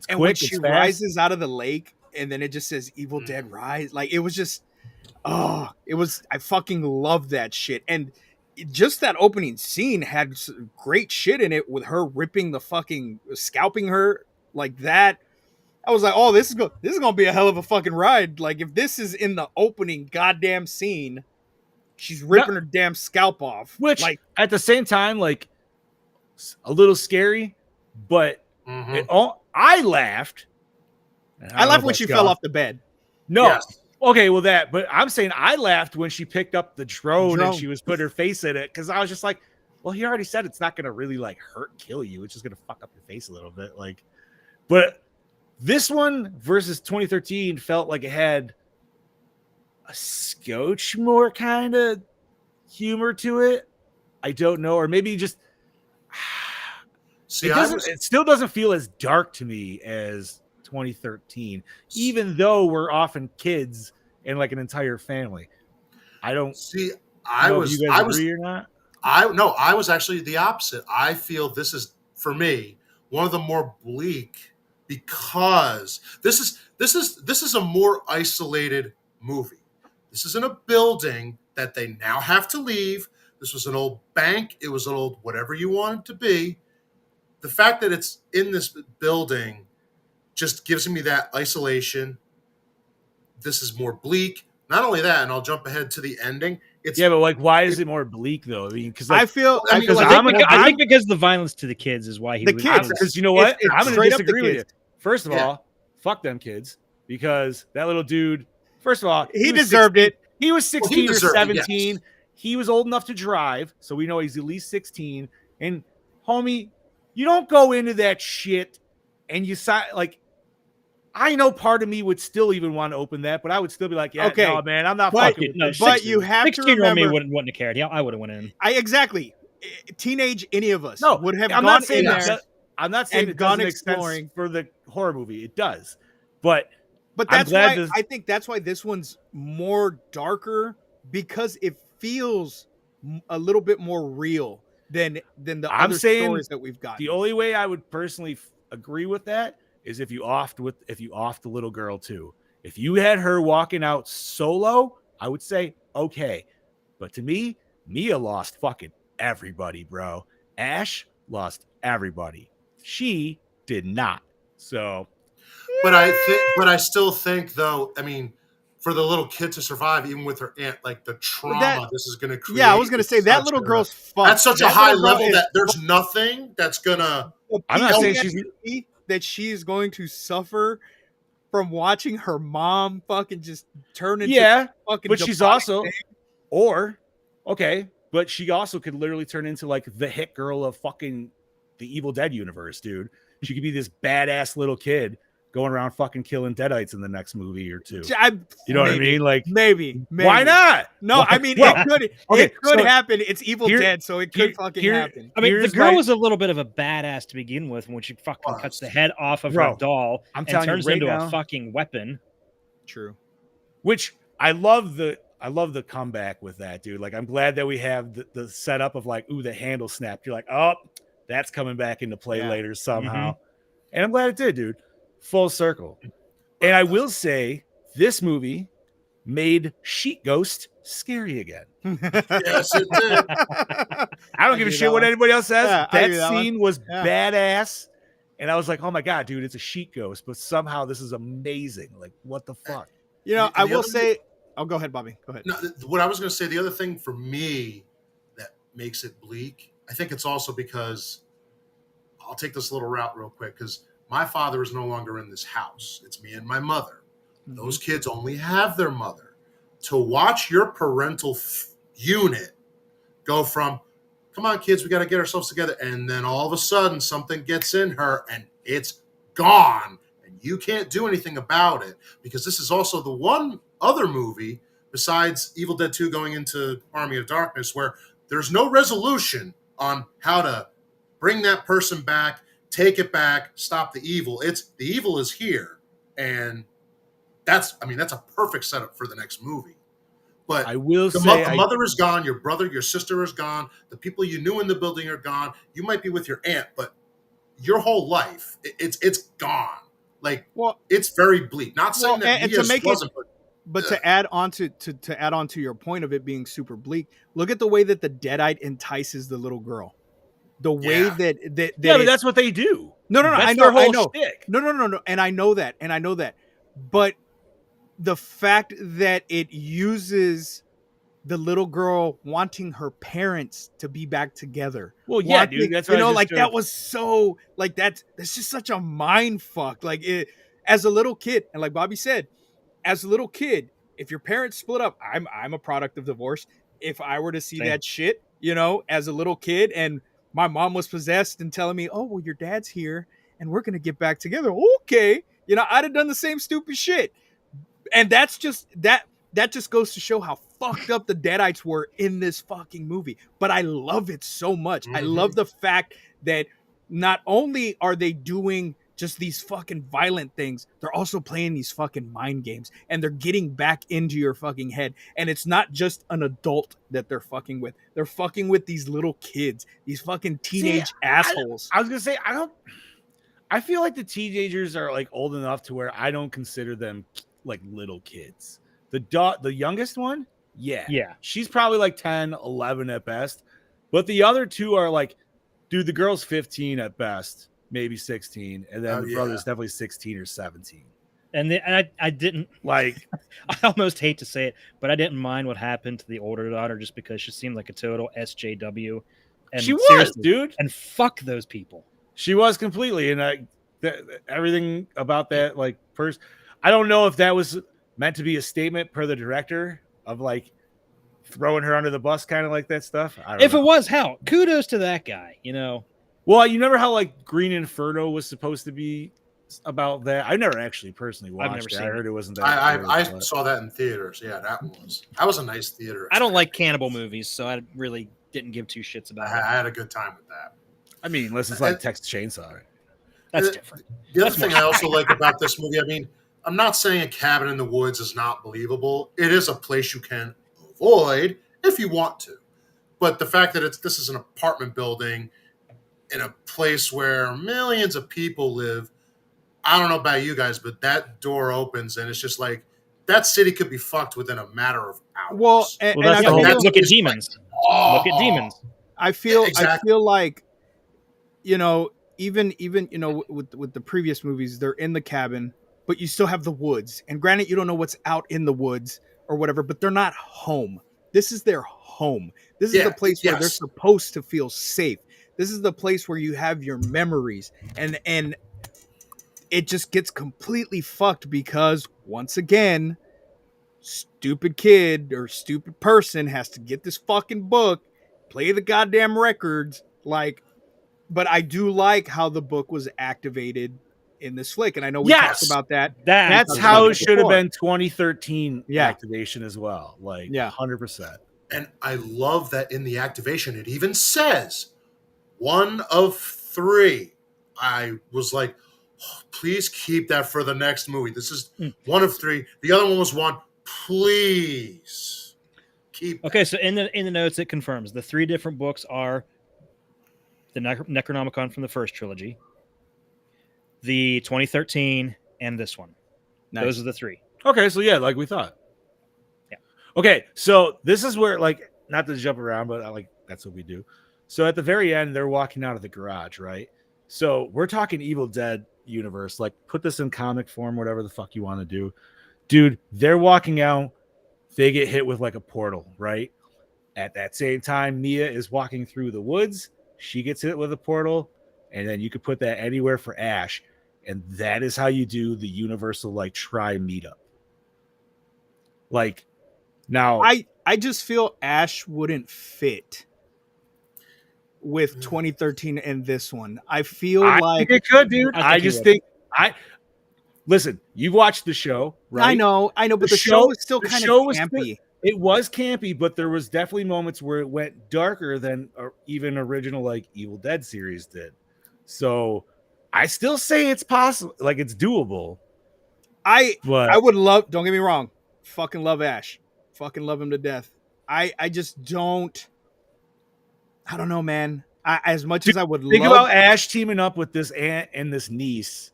quick. When she rises out of the lake, and then it just says Evil Dead Rise, like it was just, I fucking love that shit. And just that opening scene had great shit in it, with her scalping her like that. I was like, oh, this is gonna be a hell of a fucking ride. Like, if this is in the opening goddamn scene, she's ripping her damn scalp off. Which, like, at the same time, like, a little scary, but I laughed. I laughed when she fell off the bed. No. Yes. Okay, well but I'm saying I laughed when she picked up the drone and she was putting her face in it, because I was just like, well, he already said it's not going to really like hurt, kill you. It's just going to fuck up your face a little bit. Like, but this one versus 2013 felt like it had a scotch more kind of humor to it. I don't know, or maybe just it still doesn't feel as dark to me as 2013, even though we're often kids and like an entire family. I don't See, know if you guys agree or not. I was actually the opposite. I feel this is, for me, one of the more bleak, because this is a more isolated movie. This is in a building that they now have to leave. This was an old bank. It was an old whatever you want it to be. The fact that it's in this building just gives me that isolation. This is more bleak. Not only that, and I'll jump ahead to the ending. It's Yeah, but like, why is it more bleak though? I mean, because I like, feel I mean, feel like, I think because the violence to the kids is why he The was. kids. because you know what, It's I'm going to straight up the disagree with you. kids. First of Yeah. all, fuck them kids, because that little dude. First of all, he was deserved 16 it. He was 16 or deserved it, 17. yes. He was old enough to drive, so we know he's at least 16. And homie, you don't go into that shit and you like. I know part of me would still even want to open that, but I would still be like, yeah, Okay, no, man, I'm not but- fucking with no, this But shit, you dude. have to 16-year-old me remember. wouldn't have cared. I would have went in. Exactly. Teenage, any of us No, would have I'm gone not saying in it there. does- I'm not saying and it gone doesn't make exploring. sense for the horror movie. It does, but But I'm that's glad why this- I think that's why this one's more darker, because it feels a little bit more real than the I'm other saying stories that we've got. the only way I would personally agree with that is if you offed the little girl too. If you had her walking out solo, I would say okay. But to me, Mia lost fucking everybody, bro. Ash lost everybody. She did not. So But I still think, though, I mean, for the little kid to survive, even with her aunt, like the trauma this is going to create. Yeah, I was gonna is say that such little a- girl's fucked. That's such a That high little girl level is that there's nothing that's gonna. I'm not saying she's PTSD that she is going to suffer from watching her mom fucking just turn into fucking. but she's demonic also thing. but she also could literally turn into like the hit girl of fucking the Evil Dead universe, dude. She could be this badass little kid going around fucking killing deadites in the next movie or two. You know what I mean? Like, maybe. why not? No, I mean Well, it okay, could so happen. It's Evil here- Dead, so it could here- fucking here- happen. I mean, the Here's girl my- was a little bit of a badass to begin with when she fucking cuts the head off of Bro, her doll I'm and telling you turns right into now- a fucking weapon. True. Which I love the comeback with that, dude. Like, I'm glad that we have the setup of like, ooh, the handle snapped. You're like, oh, that's coming back into play Yeah. later somehow. And I'm glad it did, dude. Full circle. And I will say, this movie made Sheet Ghost scary again. Yes, it did. I don't give a shit what anybody else says. Yeah, I that agree that one. scene was Yeah. badass. And I was like, oh my God, dude, it's a sheet ghost, but somehow this is amazing. Like, what the fuck? You know, And I the will other say. Oh, go ahead, Bobby. Go ahead. No, what I was going to say, the other thing for me that makes it bleak, I think it's also because I'll take this little route real quick, because my father is no longer in this house. It's me and my mother. Those kids only have their mother. To watch your parental unit go from, come on, kids, we got to get ourselves together, and then all of a sudden something gets in her and it's gone, and you can't do anything about it, because this is also the one other movie besides Evil Dead 2 going into Army of Darkness where there's no resolution on how to bring that person back, take it back, stop the evil. The evil is here, and that's a perfect setup for the next movie. But I will the say, mother is gone, your brother, your sister is gone, the people you knew in the building are gone. You might be with your aunt, but your whole life, it's gone. Like, Well, it's very bleak. Not saying that and to Mia's make it- wasn't, But to add on to add on to your point of it being super bleak, look at the way that the Deadite entices the little girl. The way Yeah. that yeah, but that's what they do. no, That's I their know, I whole know. shtick. No, and I know that, but the fact that it uses the little girl wanting her parents to be back together. Well, yeah, dude, that's what I just like showed. that was so like that's just such a mind fuck. Like as a little kid, and like Bobby said, as a little kid, if your parents split up, I'm a product of divorce. If I were to see Same. that shit, as a little kid, and my mom was possessed and telling me, "Oh, well, your dad's here, and we're gonna get back together." Okay, I'd have done the same stupid shit, and that's just that. That just goes to show how fucked up the Deadites were in this fucking movie. But I love it so much. I love the fact that not only are they doing just these fucking violent things. They're also playing these fucking mind games, and they're getting back into your fucking head. And it's not just an adult that they're fucking with. They're fucking with these little kids, these fucking teenage assholes. I was gonna say I feel like the teenagers are like old enough to where I don't consider them like little kids. The youngest one, yeah, she's probably like 10, 11 at best, but the other two are like, dude, the girl's 15 at best, maybe 16, and then the brother's definitely 16 or 17. And I didn't like. I almost hate to say it, but I didn't mind what happened to the older daughter just because she seemed like a total SJW. And she was, dude. And fuck those people. She was completely, and everything about that, like, first, I don't know if that was meant to be a statement per the director of like throwing her under the bus, kind of like that stuff. I don't know. It was, hell, kudos to that guy, you know. Well, you remember how like Green Inferno was supposed to be about that? I never actually personally watched it. I heard it wasn't that. I saw that in theaters. Yeah, that was a nice theater. I don't like cannibal movies, so I really didn't give two shits about it. I had a good time with that. I mean, unless it's like Texas Chainsaw. That's different. The other thing I also like about this movie, I mean, I'm not saying a cabin in the woods is not believable. It is a place you can avoid if you want to. But the fact that this is an apartment building in a place where millions of people live, I don't know about you guys, but that door opens and it's just like that city could be fucked within a matter of hours. Well, look at Demons. Look at Demons. I feel like, you know, even you know, with the previous movies, they're in the cabin, but you still have the woods. And granted, you don't know what's out in the woods or whatever, but they're not home. This is their home. This is the place where they're supposed to feel safe. This is the place where you have your memories, and it just gets completely fucked because once again, stupid kid or stupid person has to get this fucking book, play the goddamn records, like. But I do like how the book was activated in this flick, and I know we talked about that. That's how it should have been 2013 activation as well. Like, 100%. And I love that in the activation, it even says 1 of 3. I was like, oh, please keep that for the next movie. This is 1 of 3. The other one was 1. Please keep. Okay, so in the notes, it confirms the 3 different books are the Necronomicon from the first trilogy, the 2013, and this one. Nice. Those are the 3. Okay, so yeah, like we thought. Yeah. Okay, so this is where, like, not to jump around, but like that's what we do. So at the very end, they're walking out of the garage, right? So we're talking Evil Dead universe. Like, put this in comic form, whatever the fuck you want to do. Dude, they're walking out. They get hit with like a portal, right? At that same time, Mia is walking through the woods. She gets hit with a portal, and then you could put that anywhere for Ash, and that is how you do the universal like try meetup. Like, now I just feel Ash wouldn't fit with 2013 and this one. I think it could, dude. Listen, you've watched the show, right? I know, but the show was still kind of campy. It was campy, but there was definitely moments where it went darker than even original like Evil Dead series did. So I still say it's possible, like it's doable. I would love. Don't get me wrong. Fucking love Ash. Fucking love him to death. I just don't. I don't know, man. As much as I would think about Ash teaming up with this aunt and this niece.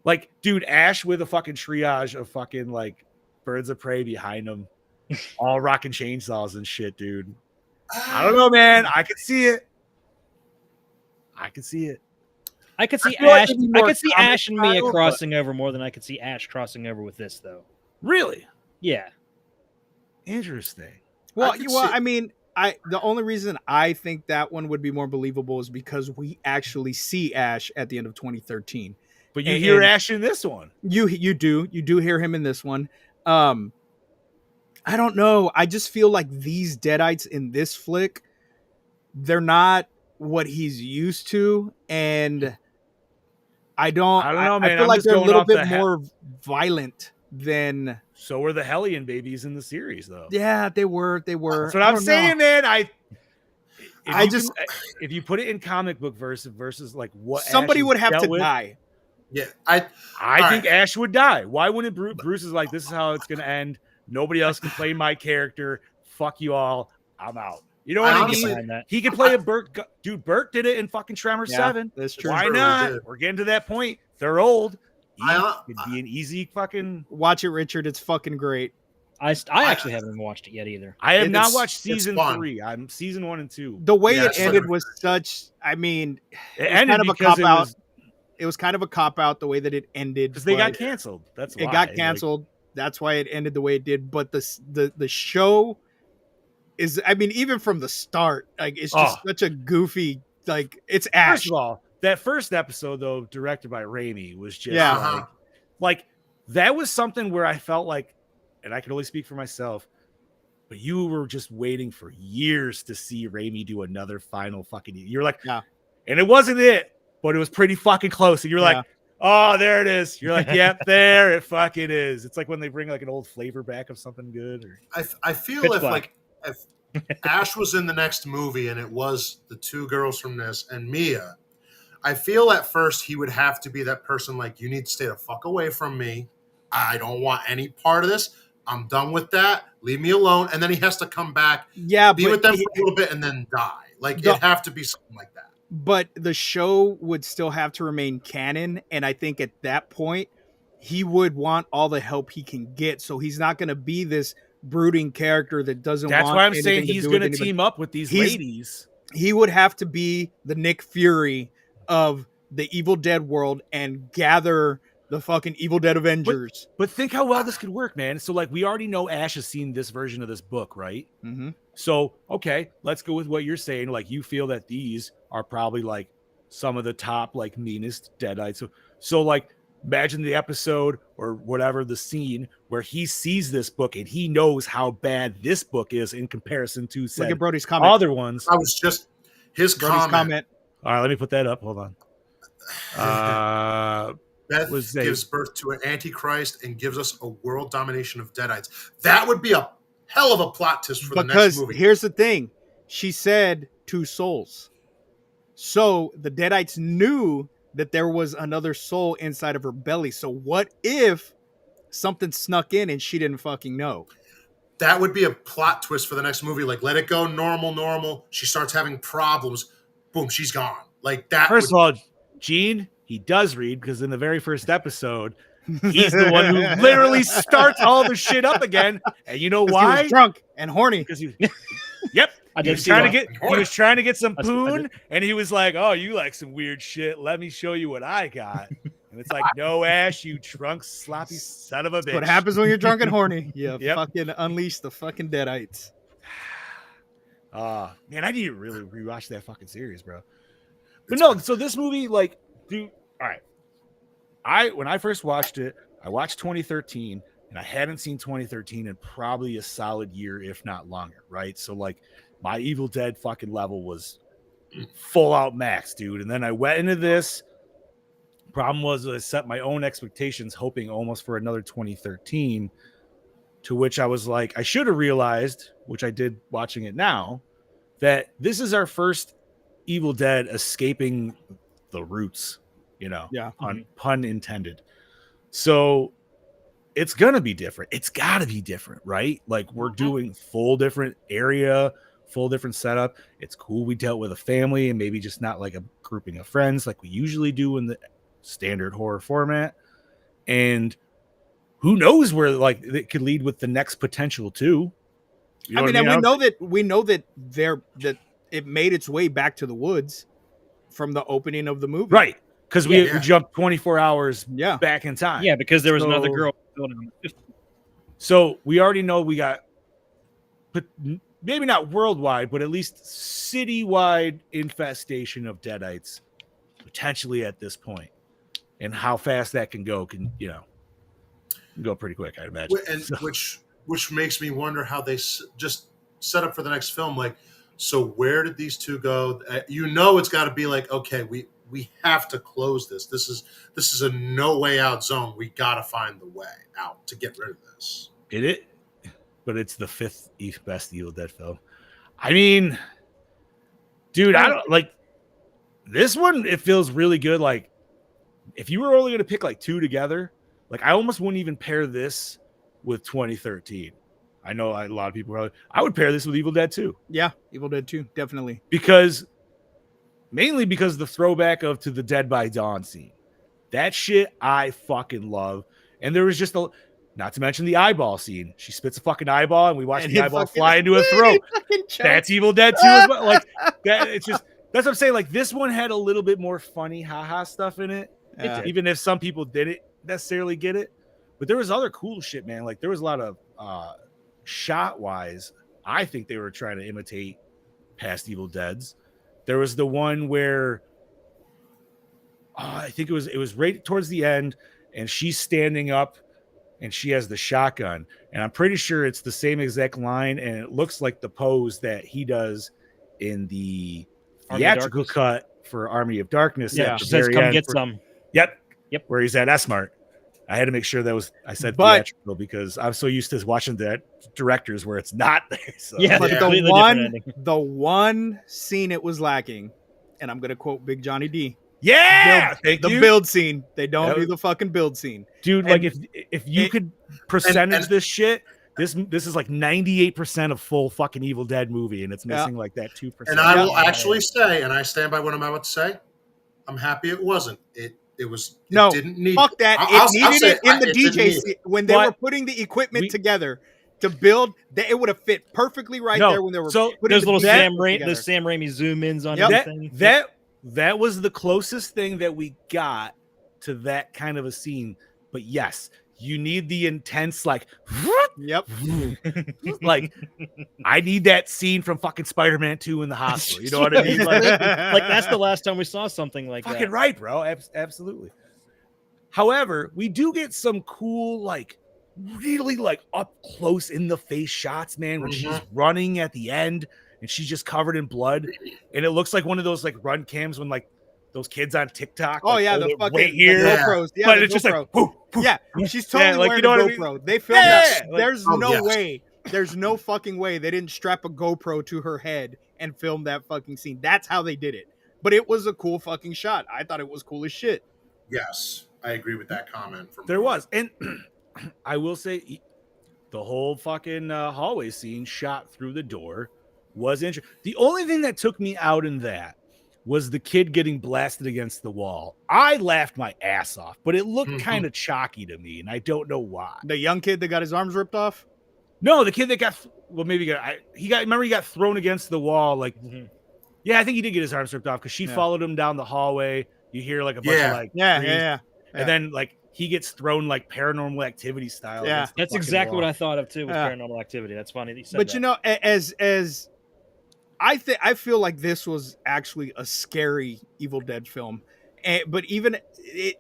Like, dude, Ash with a fucking triage of fucking like birds of prey behind him. All rocking chainsaws and shit, dude. I don't know, man. I could see it. I could see Ash. I could see Ash and Mia crossing over more than I could see Ash crossing over with this, though. Really? Yeah. Interesting. Well, I mean, the only reason I think that one would be more believable is because we actually see Ash at the end of 2013. But you hear Ash in this one. You do hear him in this one. I don't know. I just feel like these Deadites in this flick, they're not what he's used to, and I don't know, man. I feel like they're a little bit more violent than. So were the Hellion babies in the series, though. Yeah, they were. That's what I'm saying, man. If you put it in comic book versus like what somebody would have to die. Yeah, I all think right. Ash would die. Why wouldn't Bruce? Bruce is like, this is how it's going to end. Nobody else can play my character. Fuck you all. I'm out. You know I what I honestly, mean? behind that. He could play a Burt. Dude, Burt did it in fucking Tremor Yeah, 7. that's true. Why True, he not? did. We're getting to that point. They're old. He I- could be an easy fucking. Watch it, Richard. It's fucking great. I actually haven't even watched it yet either. I have not It's- watched it's season fun. 3. I'm season 1 and 2. The way Yeah, it it's ended like- was such. I mean, It was ended kind of a because cop-out. It was kind of a cop out the way that it ended because they got but canceled. That's why It got canceled. That's why it ended the way it did. But the show is. I mean, even from the start, like it's just such a goofy. Like it's Ash. First of all, that first episode though, directed by Raimi, was just Yeah. like that was something where I felt like, and I can only speak for myself, but you were just waiting for years to see Raimi do another final fucking. You're like, Yeah. And it wasn't it, but it was pretty fucking close. And you're Yeah. like, oh, there it is. You're like, yep, there it fucking is. It's like when they bring like an old flavor back of something good. Or I feel Pitch if Black. like if Ash was in the next movie and it was the two girls from this and Mia, I feel at first he would have to be that person like, you need to stay the fuck away from me. I don't want any part of this. I'm done with that. Leave me alone. And then he has to come back, Yeah, be with them for a little bit, and then die. Like it'd have to be something like that. but the show would still have to remain canon, and I think at that point he would want all the help he can get. So he's not going to be this brooding character that doesn't. that's want why I'm saying anything to he's do with going to anybody. team up with these He's- ladies. He would have to be the Nick Fury of the Evil Dead world and gather the fucking Evil Dead Avengers. But think how well this could work, man. So like we already know Ash has seen this version of this book, right? Mm-hmm. So, okay, let's go with what you're saying. Like, you feel that these are probably like some of the top, like, meanest Deadites. So like, imagine the episode or whatever, the scene where he sees this book and he knows how bad this book is in comparison to Look said at Brody's comment. other ones. I was just his Brody's comment. All right, let me put that up. Hold on. Beth was gives birth to an antichrist and gives us a world domination of Deadites. That would be a hell of a plot twist for the next Because movie. here's the thing. She said 2 souls. So the Deadites knew that there was another soul inside of her belly. So what if something snuck in and she didn't fucking know? That would be a plot twist for the next movie. Like, let it go normal. She starts having problems. Boom, she's gone. Like that. First of all, Gene, he does read because in the very first episode, he's the one who literally starts all the shit up again. And you know 'Cause he why? was drunk and horny. Because he, yep, I he did was see trying to that. get, he was trying to get some I poon, did. and he was like, "Oh, you like some weird shit? Let me show you what I got." And it's like, "No, Ash, you drunk, sloppy son of a bitch." That's what happens when you're drunk and horny. You Yep. fucking unleash the fucking Deadites. Man, I need to really rewatch that fucking series, bro. But no, so this movie, like, dude, all right. When I first watched it, I watched 2013, and I hadn't seen 2013 in probably a solid year, if not longer, right? So, like, my Evil Dead fucking level was full out max, dude. And then I went into this. Problem was I set my own expectations, hoping almost for another 2013, to which I was like, I should have realized, which I did watching it now, that this is our first Evil Dead escaping the roots, you know, Yeah. pun intended. So it's gonna be different. It's gotta be different, right? Like we're doing full different area, full different setup. It's cool we dealt with a family and maybe just not like a grouping of friends like we usually do in the standard horror format. And who knows where like it could lead with the next potential too. You know I what mean, and we know that it made its way back to the woods from the opening of the movie. right? Because we Yeah. jumped 24 hours Yeah. back in time. Yeah, because there was another So- girl building. So we already know we got, but maybe not worldwide, but at least citywide infestation of Deadites potentially at this point, and how fast that can go can go pretty quick, I'd imagine. And So- which makes me wonder how they just set up for the next film. Like, so where did these two go? It's got to be like, okay, we have to close this. This is a no way out zone. We got to find the way out to get rid of this. but it's the 5th best Evil Dead film. I mean, dude, I don't like this one. It feels really good. Like if you were only going to pick like two together, like I almost wouldn't even pair this with 2013. I know a lot of people are. I would pair this with Evil Dead 2. Yeah, Evil Dead 2, definitely. Mainly because the throwback of to the Dead by Dawn scene. That shit I fucking love. And there was just not to mention the eyeball scene. She spits a fucking eyeball and we watch And the it eyeball fucking- fly into her throat. fucking choked. That's Evil Dead 2 as well. Like that, it's just that's what I'm saying. Like this one had a little bit more funny haha stuff in it. Yeah. Even if some people didn't necessarily get it. But there was other cool shit, man. Like there was a lot of shot wise. I think they were trying to imitate past Evil Deads. There was the one where I think it was right towards the end, and she's standing up and she has the shotgun. And I'm pretty sure it's the same exact line, and it looks like the pose that he does in the theatrical cut for Army of Darkness. Yeah, at she the says, very "Come end get for- some." Yep. Yep. Where he's at S-Mart. I had to make sure I said But- theatrical because I'm so used to watching that directors where it's not there. So. Yeah, But Yeah. the Completely different one, ending. the one scene it was lacking, and I'm gonna quote Big Johnny D. Yeah. Thank The you. build scene. They don't That do was- the fucking build scene. Dude, And like if you could percentage this shit, this is like 98% of full fucking Evil Dead movie, and it's Yeah. missing like that 2%. And I will actually say, and I stand by what I'm about to say, I'm happy it wasn't. It was. It No, didn't need. Fuck that. I'll It needed say it in the it didn't DJ need scene. it. When they But were putting the equipment we- together to build, that it would have fit perfectly right No, there when they were so putting There's the little DJ the together. Sam Raimi zoom ins on Yep. everything. that was the closest thing that we got to that kind of a scene. But yes, you need the intense like Yep. like I need that scene from fucking Spider-Man 2 in the hospital. You know what I mean? Like, Like that's the last time we saw something like fucking that. right, bro. Absolutely. However, we do get some cool, like, really like up close in the face shots, man, when she's running at the end and she's just covered in blood, and it looks like one of those like run cams when like those kids on TikTok. Oh like, yeah, hold the it fucking right here, the GoPros. Yeah, but the it's just GoPro. like, poof, poof. Yeah, she's totally like, wearing you know a what I mean? GoPro. They filmed Yeah, that. like- There's Oh, no yes. way. There's no fucking way they didn't strap a GoPro to her head and film that fucking scene. That's how they did it. But it was a cool fucking shot. I thought it was cool as shit. Yes, I agree with that comment. From There was, and I will say, the whole fucking hallway scene shot through the door was interesting. The only thing that took me out in that was the kid getting blasted against the wall. I laughed my ass off, but it looked kind of chalky to me, and I don't know why. The young kid that got his arms ripped off. No, the kid that got he got thrown against the wall. Like, yeah, I think he did get his arms ripped off because she followed him down the hallway. You hear like a bunch of like screams, and then like he gets thrown like Paranormal Activity style. Yeah. against the That's fucking exactly wall. what I thought of too with Yeah. Paranormal Activity. That's funny that you said But that. you know, as I feel like this was actually a scary Evil Dead film. But even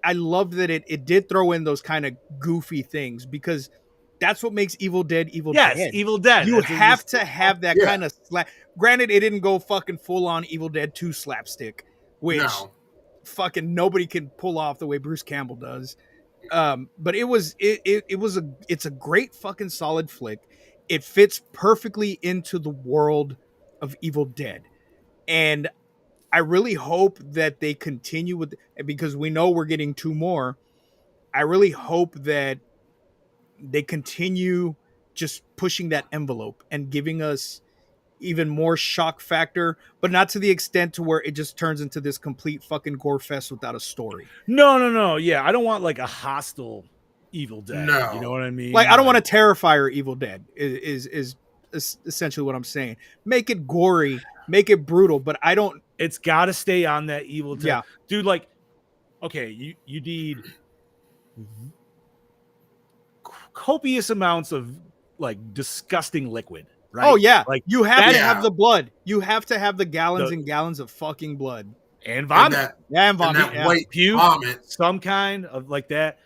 I love that it did throw in those kind of goofy things because that's what makes Evil Dead Evil Yes, Dead. Evil Dead. You That's what have to have that Yeah. kind of slap. Granted, it didn't go fucking full on Evil Dead 2 slapstick, which No. fucking nobody can pull off the way Bruce Campbell does. But it's a great fucking solid flick. It fits perfectly into the world of Evil Dead. And I really hope that they continue with, because we know we're getting 2 more. I really hope that they continue just pushing that envelope and giving us even more shock factor, but not to the extent to where it just turns into this complete fucking gore fest without a story. No. Yeah, I don't want like a hostile Evil Dead. No. You know what I mean? Like I don't want a Terrifier Evil Dead is essentially what I'm saying. Make it gory, make it brutal, but I don't. It's got to stay on that Evil Dead. Yeah. Dude, like, okay, you need copious amounts of like disgusting liquid, right? Oh yeah, like you have to Yeah. have the blood. You have to have the gallons and gallons of fucking blood. and And vomit, that, Yeah, and and vomit. that Yeah. white puke, vomit. some kind of like that.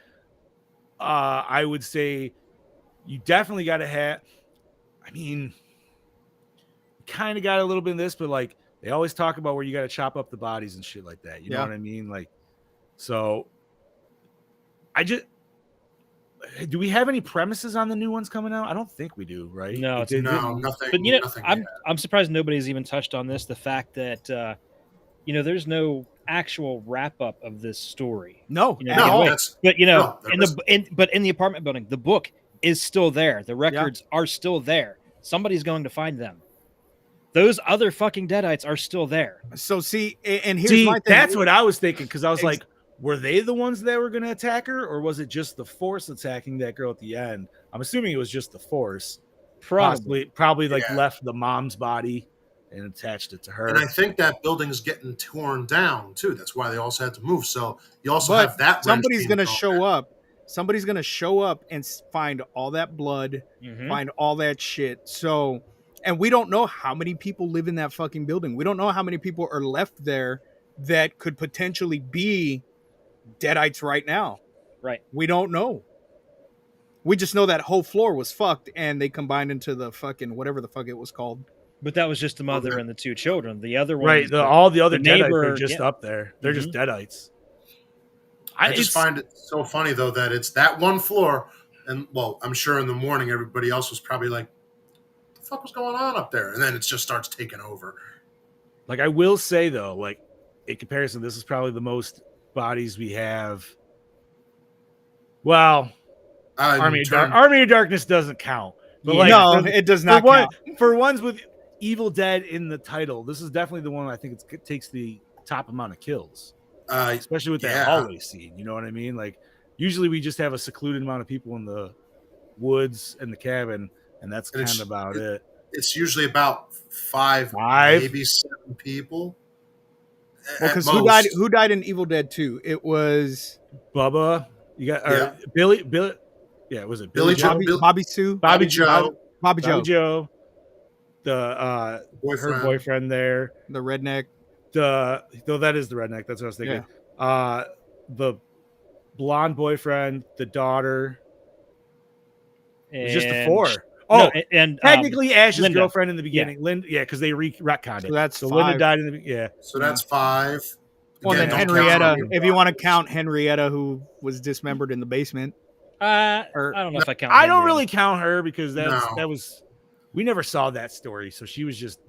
I would say you definitely got to have. I mean, kind of got a little bit of this, but like they always talk about where you got to chop up the bodies and shit like that. You know Yeah. what I mean? Like, so do we have any premises on the new ones coming out? I don't think we do, right? No, It it's did- No, nothing. But you know, nothing I'm yet. I'm surprised nobody's even touched on this. The fact that there's no actual wrap up of this story. No, You know, at to get all. away. But you know, there in is- the apartment building, the book is still there. The records are still there. Somebody's going to find them. Those other fucking deadites are still there. So see, and here's my thing. That's what I was thinking, because I was Ex- like, were they the ones that were going to attack her, or was it just the Force attacking that girl at the end? I'm assuming it was just the Force. Probably like Yeah. left the mom's body and attached it to her. And I think that building's getting torn down too. That's why they also had to move. So you also But have that. somebody's gonna show up. Somebody's gonna show up and find all that blood, Mhm. find all that shit. So, and we don't know how many people live in that fucking building. We don't know how many people are left there that could potentially be deadites right now. Right. We don't know. We just know that whole floor was fucked, and they combined into the fucking whatever the fuck it was called. But that was just the mother and the two children. The other ones, Right. All the other the deadites neighbor- are just yeah. up there. They're just deadites. I just find it so funny though that it's that one floor, and well, I'm sure in the morning everybody else was probably like, "What the fuck was going on up there?" And then it just starts taking over. Like, I will say though, like in comparison, this is probably the most bodies we have. Well, Army of Darkness doesn't count. But like, no, it does not count. For ones with Evil Dead in the title, this is definitely the one I think it takes the top amount of kills, especially with that hallway scene. You know what I mean? Like, usually we just have a secluded amount of people in the woods and the cabin, and that's kind of about it. It's usually about five, maybe 7 people. Well, because who died in Evil Dead 2? It was Bubba. You got Billy. Yeah, was it Billy Joe? Bobby Sue? Bobby Joe. Bobby Joe. The boyfriend. her boyfriend there. The redneck. Though that is the redneck. That's what I was thinking. Yeah. The blonde boyfriend, the daughter. It's just the 4. Oh, no, and technically Ash's Linda. girlfriend in the beginning. Linda, because they retconned it. So Linda died in the So that's 5. Well, Again, then don't count Henrietta, Army of if you want to Darkness. count Henrietta, who was dismembered in the basement. I don't know if I count. I don't Henry. really count her because that was we never saw that story, so she was just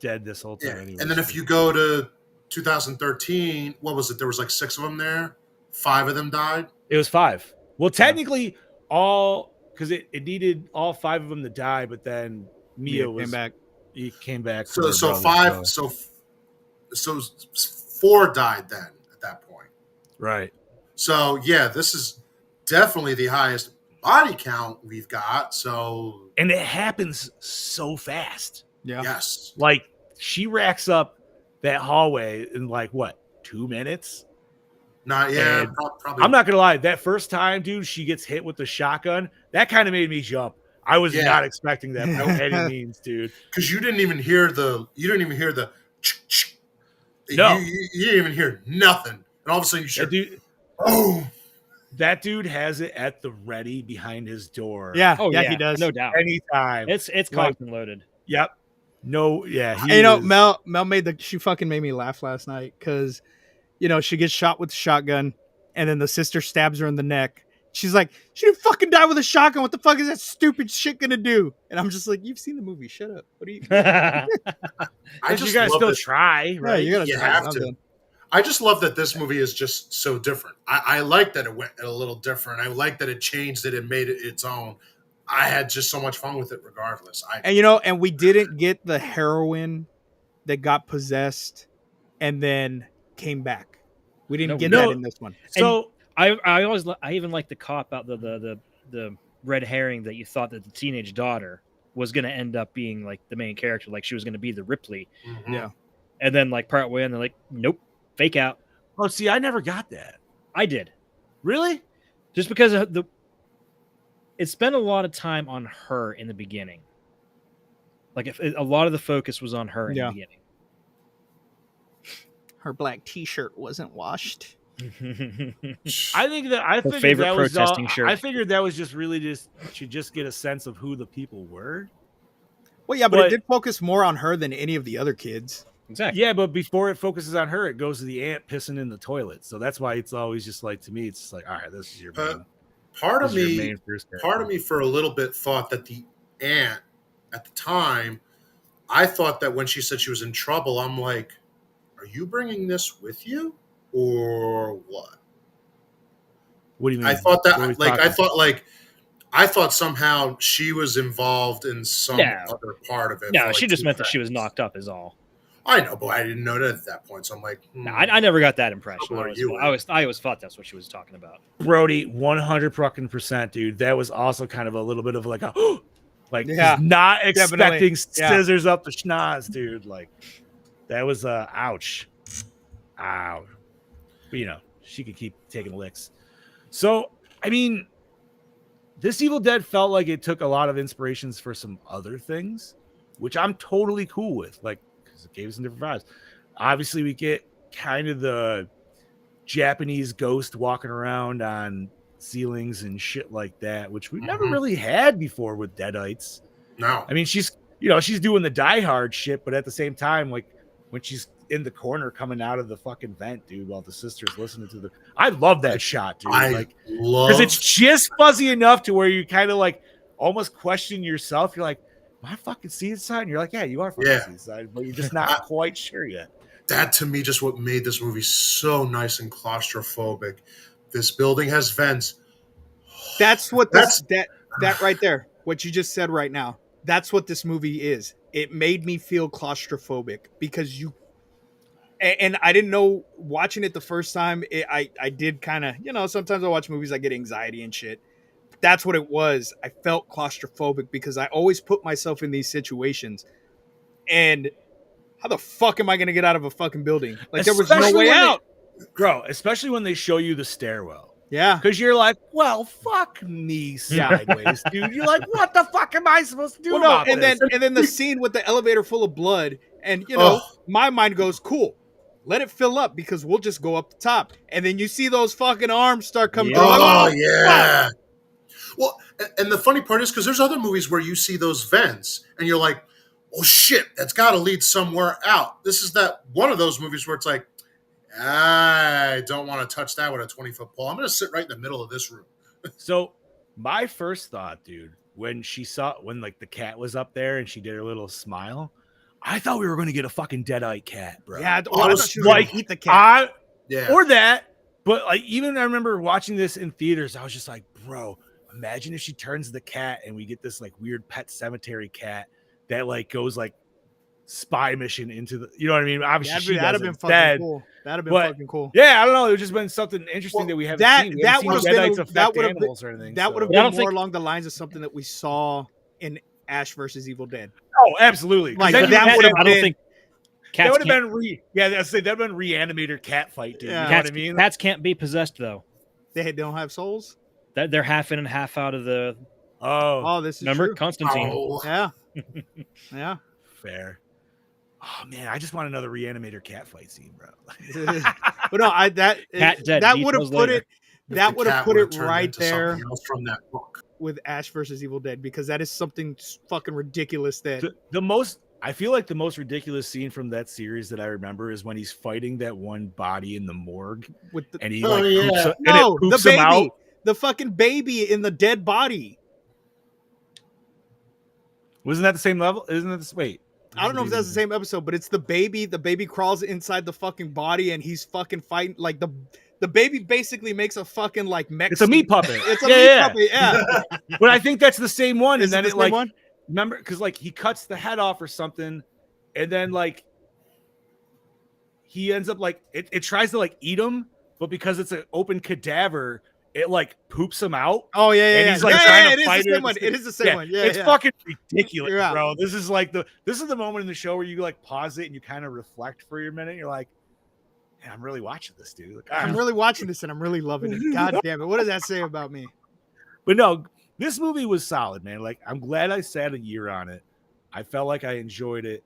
dead this whole time. Anyway. And then if you go to 2013, what was it? There was like 6 of them there. 5 of them died. It was 5. Well, technically, because it needed all 5 of them to die, but then Mia came back. He came back. So 5. So 4 died then at that point. Right. So yeah, this is definitely the highest body count we've got. So and it happens so fast. Yeah. Yes. Like she racks up that hallway in like what 2 minutes. Probably. I'm not gonna lie. That first time, dude, she gets hit with the shotgun. That kind of made me jump. I was not expecting that by any means, dude. Because you didn't even hear the. No, you didn't even hear nothing, and all of a sudden you hear, that dude has it at the ready behind his door. Yeah, he does. No doubt. Anytime. It's cocked and loaded. Yep. No, yeah. Mel she fucking made me laugh last night because, she gets shot with the shotgun and then the sister stabs her in the neck. She's like, she didn't fucking die with a shotgun. What the fuck is that stupid shit gonna do? And I'm just like, you've seen the movie. Shut up. What are you? I just you gotta still try, right? Yeah, you have to. I just love that this movie is just so different. I like that it went a little different. I like that it changed it and made it its own. I had just so much fun with it regardless. And we didn't get the heroine that got possessed and then came back. We didn't get that in this one. So I even like the cop out the red herring that you thought that the teenage daughter was going to end up being like the main character, like she was going to be the Ripley. Mm-hmm. Yeah. And then like part way, and they're like, nope, fake out. Oh, see, I never got that. I did. Really? Just because of it spent a lot of time on her in the beginning. Like a lot of the focus was on her in the beginning. Her black T-shirt wasn't washed. I figured that was shirt. I figured that was just really to just get a sense of who the people were. Well, yeah, but it did focus more on her than any of the other kids. Exactly. Yeah, but before it focuses on her, it goes to the ant pissing in the toilet. So that's why it's always just like, to me, it's just like, all right, this is your main. Part of me for a little bit thought that the aunt at the time, I thought that when she said she was in trouble, I'm like, are you bringing this with you? or what? What do you mean? I thought What are we that, like, talking? I thought somehow she was involved in some No. other part of it. No, for she like just 2 meant that she was seconds. knocked up is all. I know, but I didn't know that at that point. So I'm like, No, I never got that impression. Trouble I are you always thought that's what she was talking about. Brody, 100%, dude. That was also kind of a little bit of like a like Yeah, just not definitely. expecting scissors up the schnoz, dude. Like that was ouch. Ow. But you know, she could keep taking licks. So I mean, this Evil Dead felt like it took a lot of inspirations for some other things, which I'm totally cool with. Like, because it gave us some different vibes. Obviously, we get kind of the Japanese ghost walking around on ceilings and shit like that, which we've never really had before with Deadites. no. I mean, she's doing the Die Hard shit, but at the same time, like when she's in the corner coming out of the fucking vent, dude, while the sister's listening to the. I love that shot, dude. Like, because it's just fuzzy enough to where you kind of like almost question yourself. You're like, am I fucking seeing inside? And you're like, yeah, you are fucking seeing inside, but you're just not quite sure yet. That to me just what made this movie so nice and claustrophobic. This building has vents. That's what that right there, what you just said right now. That's what this movie is. It made me feel claustrophobic because and I didn't know watching it the first time. I did kind of, sometimes I watch movies, I get anxiety and shit. That's what it was. I felt claustrophobic because I always put myself in these situations. And how the fuck am I going to get out of a fucking building? Like, there was no way out. Bro, especially when they show you the stairwell. Yeah. Because you're like, well, fuck me sideways, dude. You're like, what the fuck am I supposed to do about this? And then the scene with the elevator full of blood. And, my mind goes, cool. Let it fill up because we'll just go up the top. And then you see those fucking arms start coming through. Oh, yeah. Fuck. Well, and the funny part is because there's other movies where you see those vents and you're like, oh, shit, that's got to lead somewhere out. This is that one of those movies where it's like, I don't want to touch that with a 20-foot pole. I'm going to sit right in the middle of this room. So my first thought, dude, when like the cat was up there and she did her little smile, I thought we were going to get a fucking deadite cat, bro. Yeah, I thought she was like, gonna eat the cat. Or that. But like, even I remember watching this in theaters, I was just like, bro, imagine if she turns the cat and we get this like weird pet cemetery cat that like goes like spy mission into the, you know what I mean? Obviously, that'd have been fucking cool. That'd have been fucking cool. Yeah, I don't know. It would just been something interesting that we haven't seen. That would have been animals or anything. That would have been more along the lines of something that we saw in Ash versus Evil Dead. Oh, absolutely. Like that would have been. I don't think that would have been that'd been reanimator cat fight, dude. Yeah. You know what I mean? Cats can't be possessed though. They don't have souls. They're half in and half out of the. Oh, this is remember true. Constantine? Oh. Yeah, yeah. Fair. Oh man, I just want another reanimator cat fight scene, bro. But no, that would have put it. That would have put it right there from that book with Ash versus Evil Dead because that is something fucking ridiculous. That I feel like the most ridiculous scene from that series that I remember is when he's fighting that one body in the morgue and he poops him out. The fucking baby in the dead body. Wasn't that the same level? Isn't that this? Wait. I don't know if that's the same episode, but it's the baby. The baby crawls inside the fucking body and he's fucking fighting. Like the baby basically makes a fucking like Mexican. It's a meat puppet. It's a meat puppet. Yeah. But I think that's the same one. Is and then it like one? Remember, because like he cuts the head off or something, and then like he ends up like it tries to like eat him, but because it's an open cadaver, it like poops him out. Oh yeah, and he's like trying to fight it. It is the same one. Yeah, it's fucking ridiculous, bro. This is the moment in the show where you like pause it and you kind of reflect for a minute. You're like, yeah, I'm really watching this, dude. Like, I'm really watching this and I'm really loving it. God damn it. What does that say about me? But no, this movie was solid, man. Like, I'm glad I sat a year on it. I felt like I enjoyed it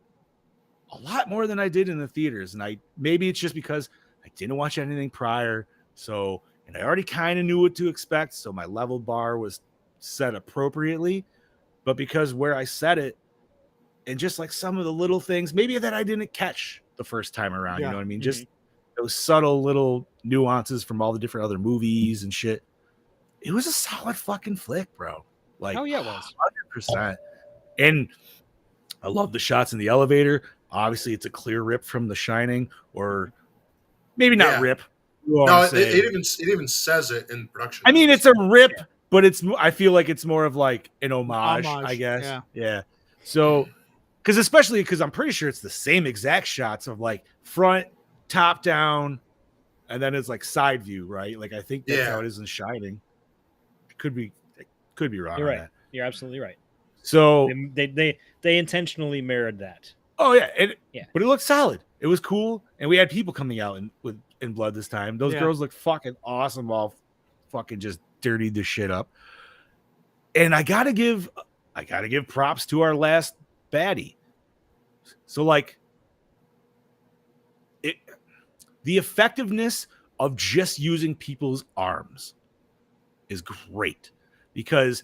a lot more than I did in the theaters. And maybe it's just because I didn't watch anything prior. And I already kind of knew what to expect. So my level bar was set appropriately. But because where I set it and just like some of the little things, maybe that I didn't catch the first time around, you know what I mean? Just those subtle little nuances from all the different other movies and shit. It was a solid fucking flick, bro. Like, oh yeah, it was 100%. And I love the shots in the elevator. Obviously, it's a clear rip from The Shining, or maybe not rip, You know what No, I'm it saying? even says it in production. I mean, notes. it's a rip, but I feel like it's more of like an homage, I Homage, guess. Yeah. So, because I'm pretty sure it's the same exact shots of like front, top down, and then it's like side view, right? Like I think that's how it is in Shining. Could be wrong You're on right. that. You're absolutely right. So, They intentionally mirrored that. oh yeah, Yeah. but it looked solid. It was cool, and we had people coming out in blood this time. Those girls look fucking awesome, all fucking just dirtied the shit up. And I gotta give props to our last baddie. So like the effectiveness of just using people's arms is great because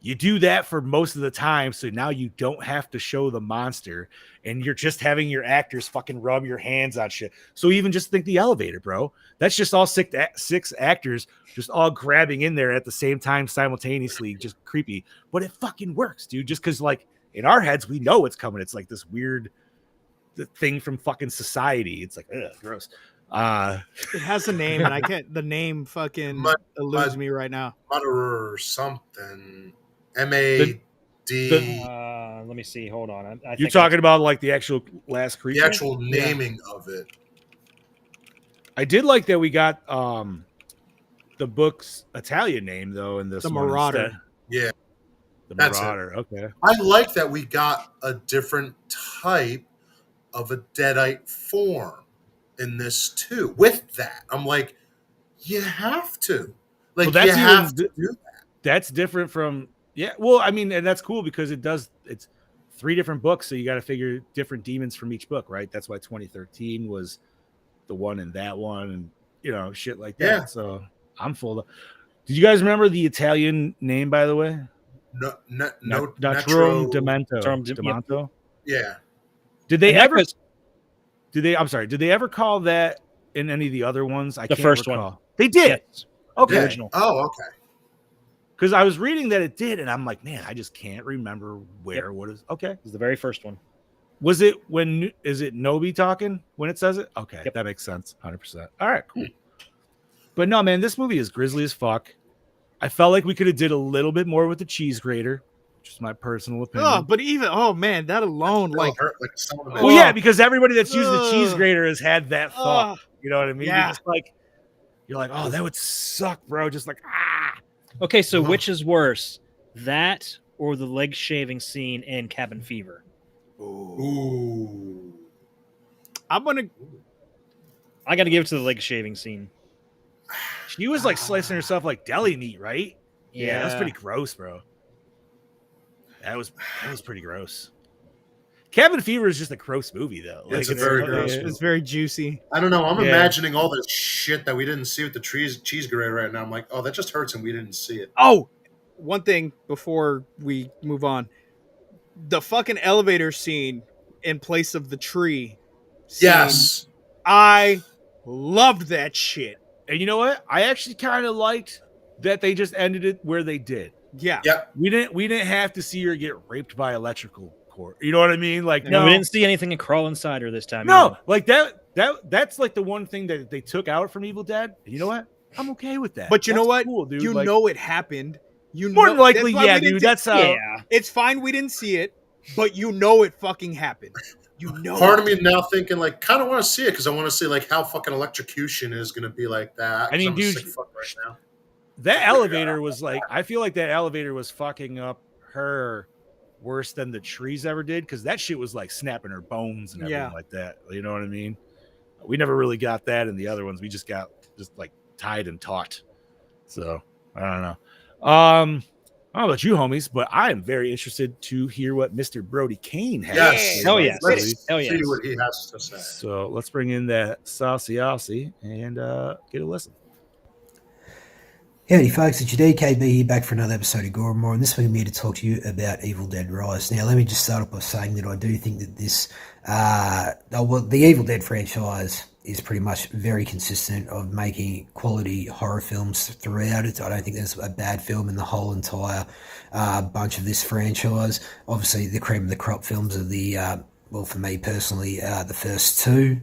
you do that for most of the time, so now you don't have to show the monster, and you're just having your actors fucking rub your hands on shit. So even just think the elevator, bro. That's just all six actors just all grabbing in there at the same time simultaneously, just creepy. But it fucking works, dude. Just because, like, in our heads, we know it's coming. It's like this weird thing from fucking society. It's like, ugh, gross. It has a name, and I can't. The name fucking eludes me right now. Mutterer something. MAD. Let me see. Hold on. You're talking about like the actual last creature? The actual naming of it. I did like that we got the book's Italian name though in this The one Marauder. instead. Yeah. The That's Marauder. Okay. I like that we got a different type of a deadite form in this too. With that, I'm like, you have to. Like, well, that's you have to do that. That's different from well, I mean, and that's cool because it's 3 different books, so you got to figure different demons from each book, right? That's why 2013 was the one and that one, and shit like that. Yeah. So I'm full of. Did you guys remember the Italian name, by the way? Natrum Demento. Yeah. Did they ever? I'm sorry. Did they ever call that in any of the other ones? I the can't first recall. one. They did. Yes. Okay. The original. Oh, okay. Because I was reading that it did, and I'm like, man, I just can't remember where. What is? Okay. It was the very first one. Was it is it Nobi talking when it says it? Okay, Yep. That makes sense. 100%. All right, cool. But no, man, this movie is grisly as fuck. I felt like we could have did a little bit more with the cheese grater, which is my personal opinion. Oh, but man, that alone, like, hurt, like some of it. Well, yeah, because everybody that's using the cheese grater has had that thought. You know what I mean? Yeah. You're just like, oh, that would suck, bro. Just like, ah. Okay, so which is worse, that or the leg shaving scene in Cabin Fever? Ooh. I got to give it to the leg shaving scene. She was like slicing herself like deli meat, right? Yeah, that was pretty gross, bro. That was pretty gross. Cabin Fever is just a gross movie, though. It's a very gross movie. It's very juicy. I don't know. I'm imagining all the shit that we didn't see with the cheese grater right now. I'm like, oh, that just hurts, and we didn't see it. Oh, one thing before we move on. The fucking elevator scene in place of the tree scene, Yes. I loved that shit. And you know what? I actually kind of liked that they just ended it where they did. Yeah. Yep. We didn't have to see her get raped by electrical cord. You know what I mean? Like, No, we didn't see anything crawl inside her this time. No, either. like that's like the one thing that they took out from Evil Dead. And you know what? I'm okay with that. But you know what? Cool, dude. You like, know it happened. You more know, than likely, that's why yeah, we didn't dude. see- That's how. Yeah. It's fine we didn't see it, but you know it fucking happened. You know. Part of me now thinking, like, kind of want to see it because I want to see, like, how fucking electrocution is going to be like that. I mean, I'm a dude, sick fuck right now. That elevator was like, I feel like that elevator was fucking up her worse than the trees ever did because that shit was like snapping her bones and everything like that. You know what I mean? We never really got that in the other ones. We just got like tied and taut. So I don't know. I don't know about you, homies, but I am very interested to hear what Mr. Brody Kane has. Yes. Hell yes. Let's Hell yes. see what he has to say. So let's bring in that saucy Aussie and get a listen. Howdy folks, it's your DKB here back for another episode of Gore and More, and this week I'm here to talk to you about Evil Dead Rise. Now let me just start off by saying that I do think that this, the Evil Dead franchise is pretty much very consistent of making quality horror films throughout it. I don't think there's a bad film in the whole entire bunch of this franchise. Obviously the cream of the crop films are the, well for me personally, the first two.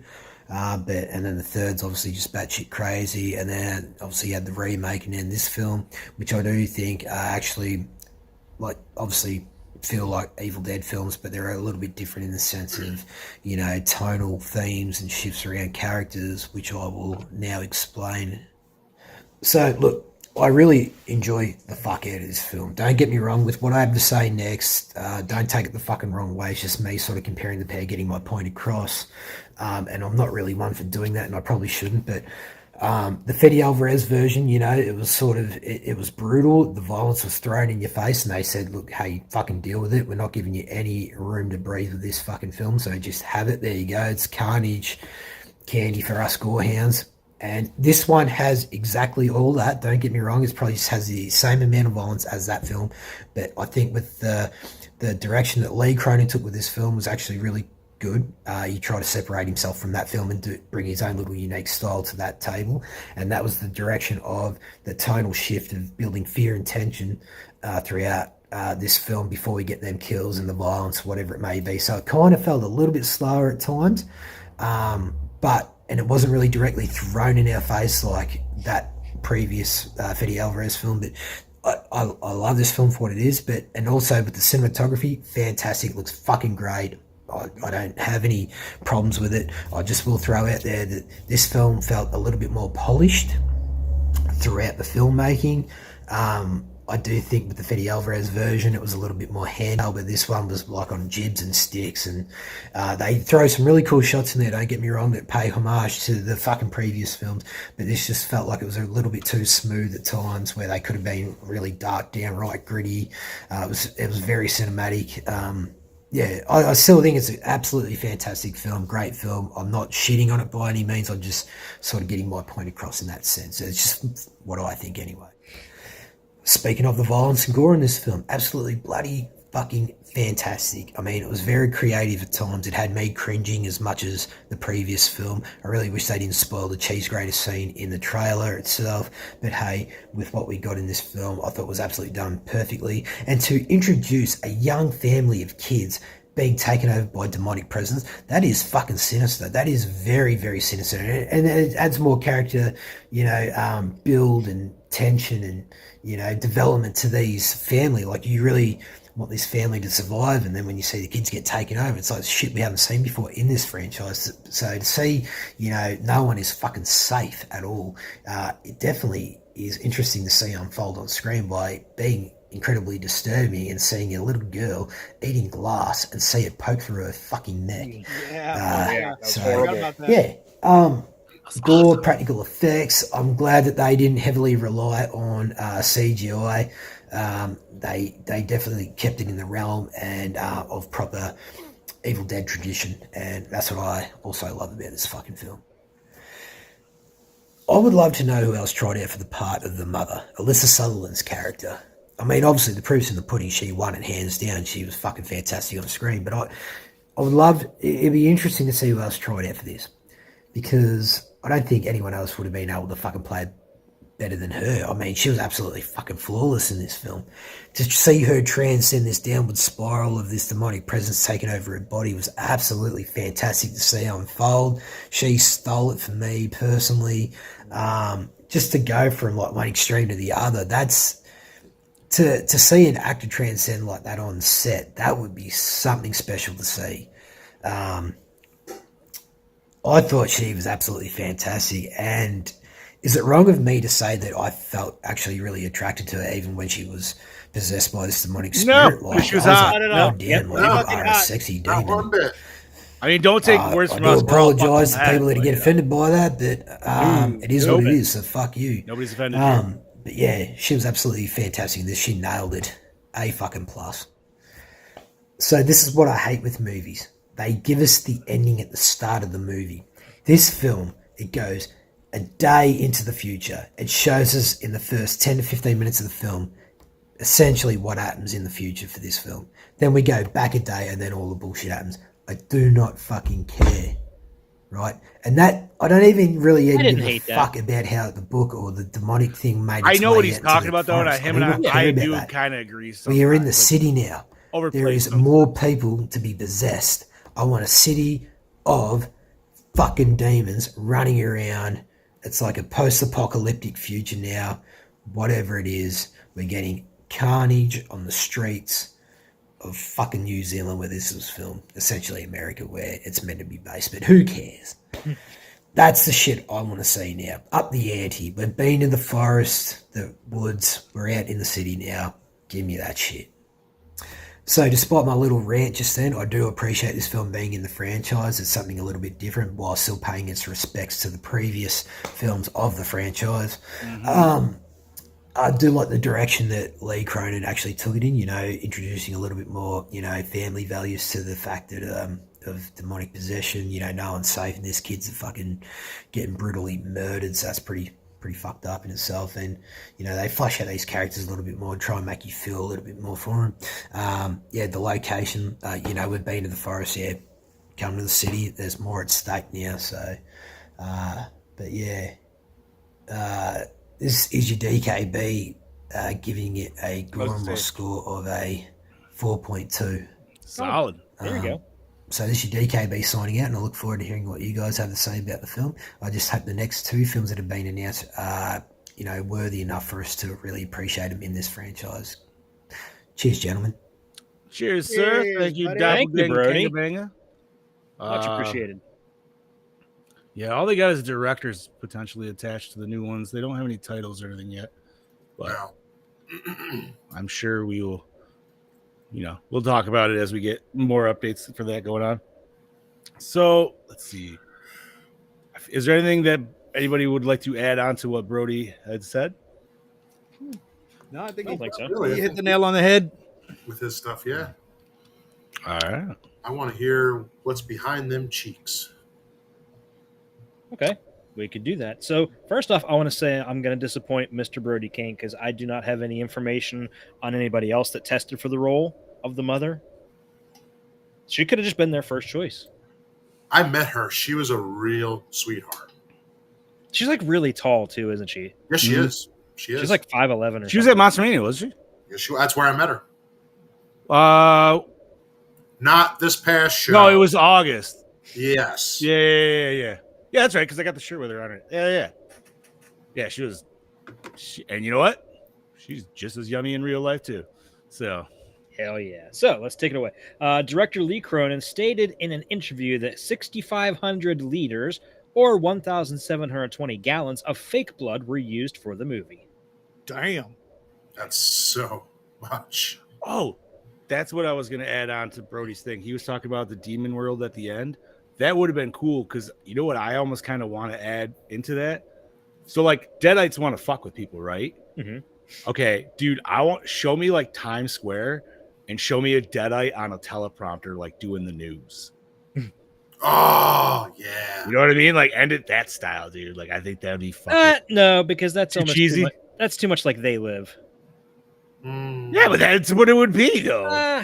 And then the third's obviously just batshit crazy. And then obviously you had the remake and then this film, which I do think actually, like, obviously feel like Evil Dead films, but they're a little bit different in the sense of, you know, tonal themes and shifts around characters, which I will now explain. So, look, I really enjoy the fuck out of this film. Don't get me wrong with what I have to say next. Don't take it the fucking wrong way. It's just me sort of comparing the pair, getting my point across. And I'm not really one for doing that, and I probably shouldn't, but the Fede Alvarez version, you know, it was sort of, it was brutal. The violence was thrown in your face, and they said, look, hey, fucking deal with it. We're not giving you any room to breathe with this fucking film, so just have it. There you go. It's carnage candy for us gorehounds. And this one has exactly all that. Don't get me wrong. It probably just has the same amount of violence as that film. But I think with the direction that Lee Cronin took with this film was actually really good. He tried to separate himself from that film and bring his own little unique style to that table. And that was the direction of the tonal shift of building fear and tension throughout this film before we get them kills and the violence, whatever it may be. So it kind of felt a little bit slower at times. And it wasn't really directly thrown in our face like that previous Fede Alvarez film. But I love this film for what it is. And also with the cinematography, fantastic. It looks fucking great. I don't have any problems with it. I just will throw out there that this film felt a little bit more polished throughout the filmmaking. I do think with the Fede Alvarez version, it was a little bit more handheld, but this one was like on jibs and sticks, and they throw some really cool shots in there, don't get me wrong, that pay homage to the fucking previous films, but this just felt like it was a little bit too smooth at times, where they could have been really dark, downright gritty. It was very cinematic. I still think it's an absolutely fantastic film, great film. I'm not shitting on it by any means. I'm just sort of getting my point across in that sense. It's just what I think anyway. Speaking of the violence and gore in this film, absolutely bloody fucking fantastic. I mean, it was very creative at times. It had me cringing as much as the previous film. I really wish they didn't spoil the cheese grater scene in the trailer itself. But hey, with what we got in this film, I thought it was absolutely done perfectly. And to introduce a young family of kids being taken over by demonic presence, that is fucking sinister. That is very, very sinister. And it adds more character, build and tension and, development to these family. Like, you really want this family to survive, and then when you see the kids get taken over, it's like shit we haven't seen before in this franchise. So to see, no one is fucking safe at all, it definitely is interesting to see unfold on screen by being incredibly disturbing and seeing a little girl eating glass and see it poke through her fucking neck. Gore, practical effects. I'm glad that they didn't heavily rely on CGI. They definitely kept it in the realm and of proper Evil Dead tradition, and that's what I also love about this fucking film. I would love to know who else tried out for the part of the mother, Alyssa Sutherland's character. I mean, obviously the proof's in the pudding. She won it hands down. She was fucking fantastic on screen. But I would love, it'd be interesting to see who else tried out for this, because I don't think anyone else would have been able to fucking play better than her. I mean, she was absolutely fucking flawless in this film. To see her transcend this downward spiral of this demonic presence taking over her body was absolutely fantastic to see unfold. She stole it for me personally. Just to go from like one extreme to the other, that's to see an actor transcend like that on set. That would be something special to see. I thought she was absolutely fantastic, and is it wrong of me to say that I felt actually really attracted to her even when she was possessed by this demonic spirit? No, she was hot. Damn, you are a sexy demon. Not one bit. I mean, don't take words from us. I do apologise to people that get offended by that, but it is what it is, so fuck you. Nobody's offended here. But yeah, she was absolutely fantastic in this. She nailed it. A fucking plus. So this is what I hate with movies. They give us the ending at the start of the movie. This film, it goes a day into the future. It shows us in the first 10 to 15 minutes of the film essentially what happens in the future for this film. Then we go back a day and then all the bullshit happens. I do not fucking care, right? And that, I don't even really give a fuck about how the book or the demonic thing made its way. I know what he's out talking to the about, though, forest. and I do kind of agree. We are in the city now. There is more people to be possessed. I want a city of fucking demons running around. It's like a post-apocalyptic future now. Whatever it is, we're getting carnage on the streets of fucking New Zealand where this was filmed. Essentially America where it's meant to be based, but who cares? That's the shit I want to see now. Up the ante. We've been in the forest, the woods. We're out in the city now. Give me that shit. So despite my little rant just then, I do appreciate this film being in the franchise. It's something a little bit different while still paying its respects to the previous films of the franchise. I do like the direction that Lee Cronin actually took it in, introducing a little bit more, family values to the fact that of demonic possession, no one's safe and this kid's fucking getting brutally murdered. So that's pretty fucked up in itself. And, they flesh out these characters a little bit more and try and make you feel a little bit more for them. The location, we've been to the forest, come to the city. There's more at stake now. So, this is your DKB giving it a Gore score of a 4.2. Solid. There you go. So this is your DKB signing out, and I look forward to hearing what you guys have to say about the film. I just hope the next two films that have been announced are, worthy enough for us to really appreciate them in this franchise. Cheers, gentlemen. Cheers, sir. Cheers, Thank you, buddy. Thank you, Brody. Banga. Much appreciated. Yeah, all they got is directors potentially attached to the new ones. They don't have any titles or anything yet, but No. I'm sure we will. We'll talk about it as we get more updates for that going on. So let's see. Is there anything that anybody would like to add on to what Brody had said? No, I think I don't think so. you hit the nail on the head. With his stuff, yeah. All right. I want to hear what's behind them cheeks. Okay, we could do that. So first off, I want to say I'm going to disappoint Mr. Brody King because I do not have any information on anybody else that tested for the role of the mother. She could have just been their first choice. I met her. She was a real sweetheart. She's like really tall too, isn't she? Yes, she is. She is. She's like 5'11" or She was something. at Monster Mania, was she? Yes, that's where I met her. Not this past show. No, it was August. Yes. Yeah. Yeah, that's right, because I got the shirt with her on it. Yeah. Yeah, she was. And you know what? She's just as yummy in real life, too. So. Hell yeah. So let's take it away. Director Lee Cronin stated in an interview that 6,500 liters or 1,720 gallons of fake blood were used for the movie. Damn. That's so much. Oh, that's what I was going to add on to Brody's thing. He was talking about the demon world at the end. That would have been cool because you know what I almost kind of want to add into that? So, like, Deadites want to fuck with people, right? Mm-hmm. Okay, dude, show me like Times Square and show me a Deadite on a teleprompter, like doing the news. Oh, yeah. You know what I mean? Like, end it that style, dude. Like, I think that would be fucking No, because that's too almost cheesy. That's too much like They Live. Yeah, but that's what it would be, though.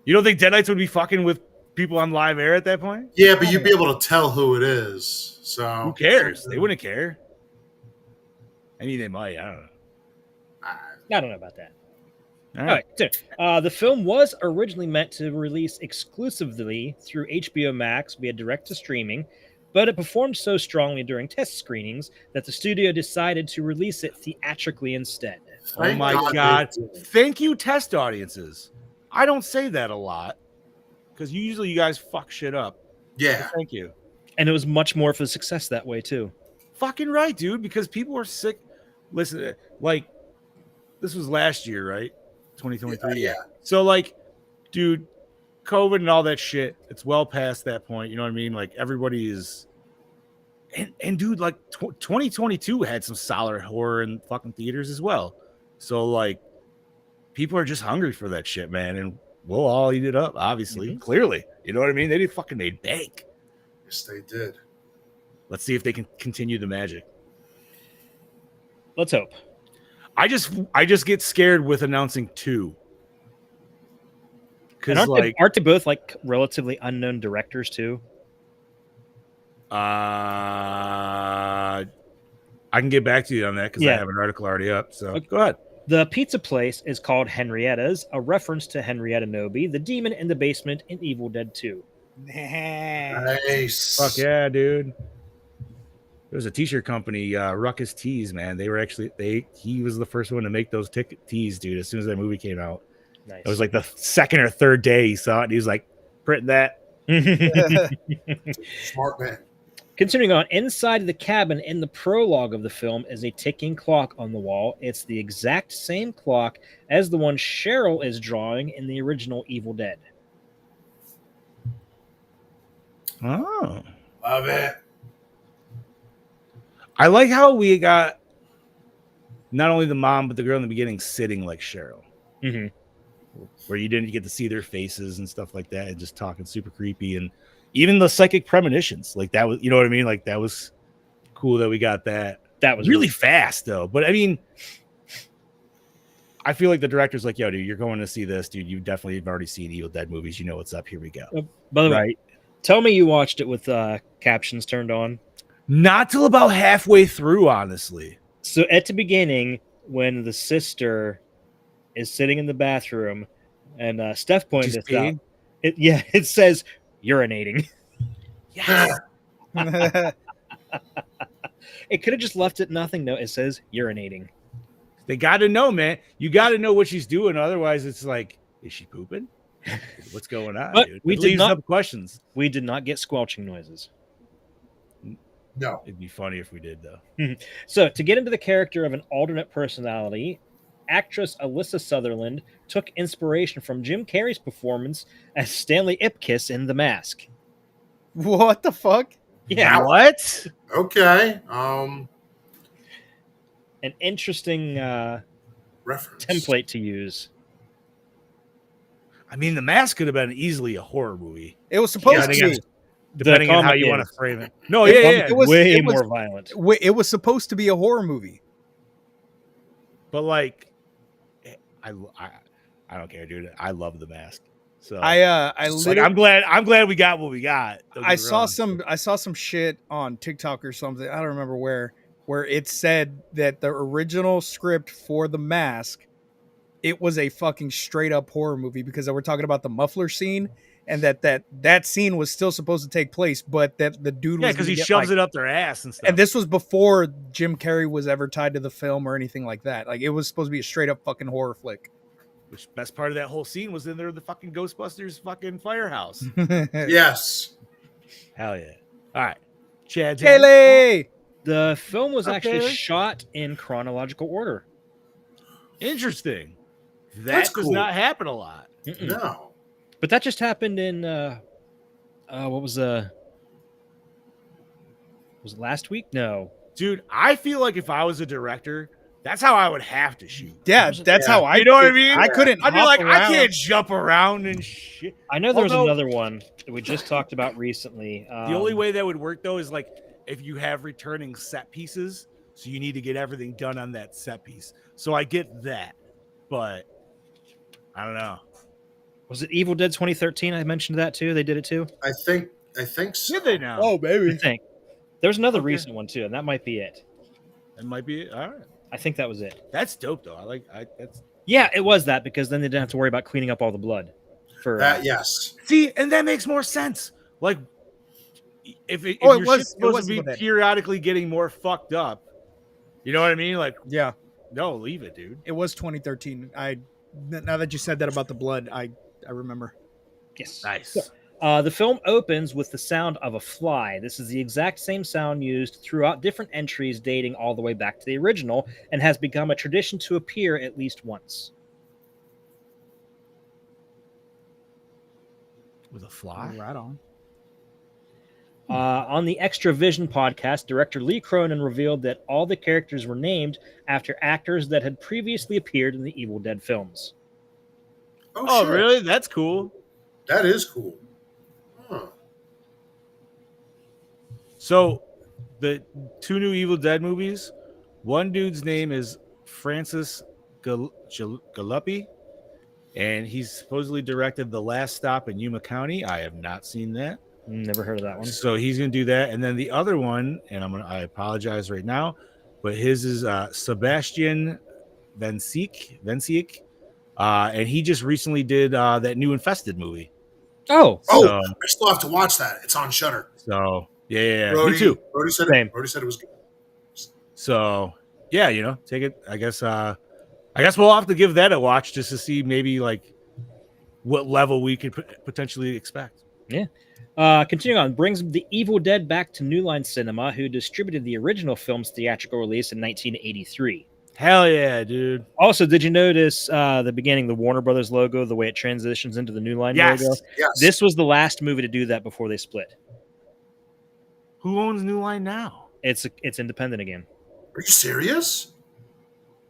You don't think Deadites would be fucking with people on live air at that point? Yeah, but you'd be able to tell who it is. So Who cares? They wouldn't care. I mean, they might. I don't know. I don't know about that. All All right. So, the film was originally meant to release exclusively through HBO Max via direct-to-streaming, but it performed so strongly during test screenings that the studio decided to release it theatrically instead. Oh my God. Thank you, test audiences. I don't say that a lot because usually you guys fuck shit up. Yeah. So thank you. And it was much more of a success that way, too. Fucking right, dude, because people are sick. Listen, like, this was last year, right? 2023. Yeah. So, like, dude, COVID and all that shit, it's well past that point. You know what I mean? Like, everybody is. And dude, like, 2022 had some solid horror in fucking theaters as well. So, like, people are just hungry for that shit, man. And we'll all eat it up, obviously. Clearly. You know what I mean? They fucking made bank. Yes, they did. Let's see if they can continue the magic. Let's hope. I just get scared with announcing 2. And aren't they both like relatively unknown directors too? I can get back to you on that because I have an article already up. So Okay. Go ahead. The pizza place is called Henrietta's, a reference to Henrietta Noby, the demon in the basement in Evil Dead 2. Nice. Fuck yeah, dude. There was a t-shirt company, Ruckus Tees, man. They were actually he was the first one to make those tees, dude, as soon as that movie came out. Nice. It was like the second or third day he saw it, and he was like, print that. Smart man. Continuing on, inside the cabin in the prologue of the film is a ticking clock on the wall. It's the exact same clock as the one Cheryl is drawing in the original Evil Dead. Oh. Love it. I like how we got not only the mom, but the girl in the beginning sitting like Cheryl. Mm-hmm. Where you didn't get to see their faces and stuff like that, and just talking super creepy, and even the psychic premonitions, like that was, you know what I mean? Like that was cool that we got that. That was really fast though. But I mean, I feel like the director's like, yo, dude, you're going to see this, dude. You definitely have already seen Evil Dead movies. You know what's up. Here we go. By the way, Right? tell me you watched it with captions turned on. Not till about halfway through, honestly. So at the beginning, when the sister is sitting in the bathroom, and Steph pointed Just this out. peeing? It says urinating. Yes. It could have just left it nothing. No, it says urinating. They got to know, man. You got to know what she's doing. Otherwise, it's like, is she pooping? What's going on, But dude? we It did leaves not- up questions. We did not get squelching noises. No. It'd be funny if we did, though. So to get into the character of an alternate personality, actress Alyssa Sutherland took inspiration from Jim Carrey's performance as Stanley Ipkiss in The Mask. What the fuck? Yeah, What? Okay. an interesting Reference. template to use. I mean, The Mask could have been easily a horror movie, It was supposed Yeah, I to think be. depending on how comic you want is. to frame it. No, The yeah, comic yeah. is was- way it was- more violent. It was supposed to be a horror movie. But like, I don't care, dude. I love The Mask. So I it's like, literally, I'm glad we got what we got. Don't get I me saw wrong. some shit on TikTok or something. I don't remember where it said that the original script for The Mask, it was a fucking straight up horror movie because they were talking about the muffler scene and that scene was still supposed to take place, but that the dude Yeah, was because gonna he get, shoves like- it up their ass and stuff. And this was before Jim Carrey was ever tied to the film or anything like that. Like it was supposed to be a straight up fucking horror flick. Which best part of that whole scene was in there the fucking Ghostbusters fucking firehouse. Yes. Hell yeah! All right, Chad. Kaylee! The film was Okay. actually shot in chronological order. Interesting. That That's does cool. not happen a lot. Mm-mm. No. But that just happened in what was it last week? No. Dude, I feel like if I was a director, that's how I would have to shoot. Yeah, that's how I. You know what I mean? I couldn't. I'd be hop like, I around. can't jump around and shit. I know there was Although- another one that we just talked about recently. The only way that would work though is like if you have returning set pieces, so you need to get everything done on that set piece. So I get that, but I don't know. was it Evil Dead 2013? I mentioned that too. They did it too. I think so. Did they now? Oh, I baby. think there was another Okay. recent one too, and that might be it. That might be it. All right, I think that was it. that's dope though. That's Yeah, it was that because then they didn't have to worry about cleaning up all the blood. For Yes. see, and that makes more sense. Like if Oh, it your was- shit's it supposed was to be Evil Dead. periodically getting more fucked up, you know what I mean? Like, Yeah, no, leave it, dude. it was 2013. Now that you said that about the blood, I remember. yes, Nice. The film opens with the sound of a fly. This is the exact same sound used throughout different entries dating all the way back to the original and has become a tradition to appear at least once. With a fly. Right on. On the Extra Vision podcast, director Lee Cronin revealed that all the characters were named after actors that had previously appeared in the Evil Dead films. Oh, shit. really? That's cool. That is cool. Huh. So, the two new Evil Dead movies, one dude's name is Francis Galuppi, and he's supposedly directed The Last Stop in Yuma County. I have not seen that. Never heard of that one. So he's going to do that. And then the other one, and I apologize right now, but his is Sebastian Vencic. And he just recently did that new Infested movie. Oh, Oh, So, I still have to watch that. It's on Shudder. yeah, me Brody, too. Brody said Same. it. Brody said it was good. So, yeah, take it. I guess we'll have to give that a watch just to see maybe like what level we could potentially expect. Yeah. Continuing on, brings The Evil Dead back to New Line Cinema, who distributed the original film's theatrical release in 1983. Hell yeah, dude. Also, did you notice the beginning, the Warner Brothers logo, the way it transitions into the New Line Yes. logo? Yes. This was the last movie to do that before they split. Who owns New Line now? It's independent again. Are you serious?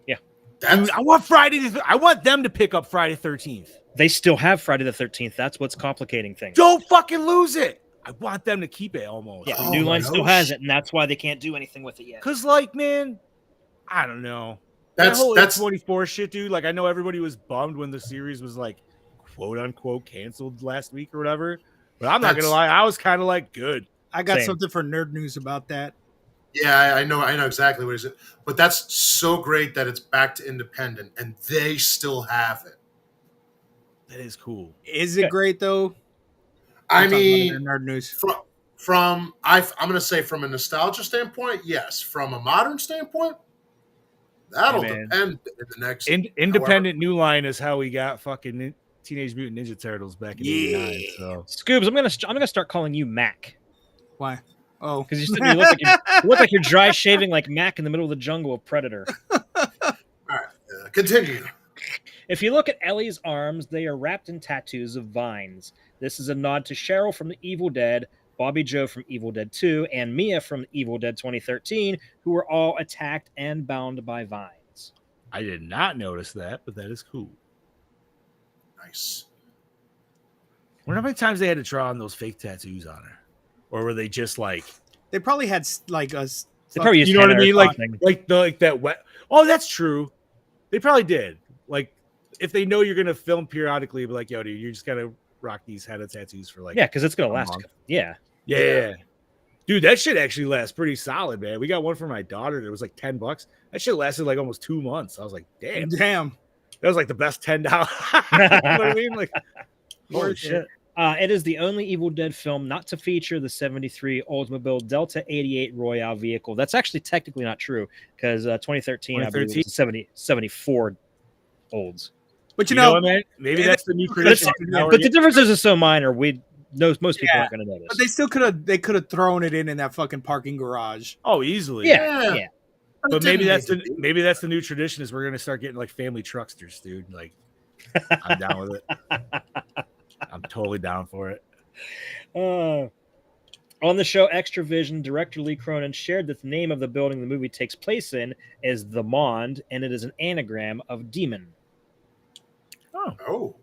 Yeah. That's, Dude, I want them to pick up Friday 13th. They still have Friday the 13th. That's what's complicating things. Don't fucking lose it. I want them to keep it almost. Yeah, Oh, New Line no still has it, and that's why they can't do anything with it yet. Cause like, man, I don't know. That whole that's 24 shit, dude. Like, I know everybody was bummed when the series was like, quote unquote, canceled last week or whatever. But I'm not gonna That's- lie, I was kind of like, good. I got Same. something for nerd news about that. yeah, I know exactly what he said. But that's so great that it's back to independent and they still have it. That is cool. Is it Yeah. great though? I We'll talk about it mean, in nerd news. I'm going to say from a nostalgia standpoint, yes. From a modern standpoint, that'll Hey, man. depend in the next. Independent New Line is how we got fucking Teenage Mutant Ninja Turtles back in '89. So Scoobs, I'm gonna start calling you Mac Why? Oh, because you look like you're dry shaving like Mac in the middle of the jungle of Predator. All right, continue. If you look at Ellie's arms, they are wrapped in tattoos of vines. This is a nod to Cheryl from The Evil Dead, Bobby Joe from Evil Dead 2, and Mia from Evil Dead 2013, who were all attacked and bound by vines. I did not notice that, but that is cool. Nice. I wonder how many times they had to draw on those fake tattoos on her, or were they just like, they probably had like a. They probably used you know what I henna or mean, like something. that wet. Oh, that's true. They probably did. Like, if they know you're gonna film periodically, be like, yo, dude, you're just gonna rock these henna tattoos for like, Yeah, because it's gonna a last. month. Yeah. Yeah. Dude, that shit actually lasts pretty solid, man. We got one for my daughter that was like $10. That shit lasted like almost 2 months. I was like, damn, Damn. that was like the best $10. You know what I mean? Like, holy Worth shit. It is the only Evil Dead film not to feature the 73 Oldsmobile Delta 88 Royale vehicle. That's actually technically not true because 2013, I believe, it was 74 Olds. But You you know know, what, man? Maybe it- that's the new But, tradition. Now but we're the differences are so minor. Most people Yeah, aren't going to notice. but they still could have thrown it in that fucking parking garage. oh, easily. Yeah. But it maybe didn't need to be. maybe that's the new tradition is we're gonna start getting like family trucksters, dude. Like, I'm down with it. I'm totally down for it. On the show Extra Vision, director Lee Cronin shared that the name of the building the movie takes place in is the Monde, and it is an anagram of demon. Oh,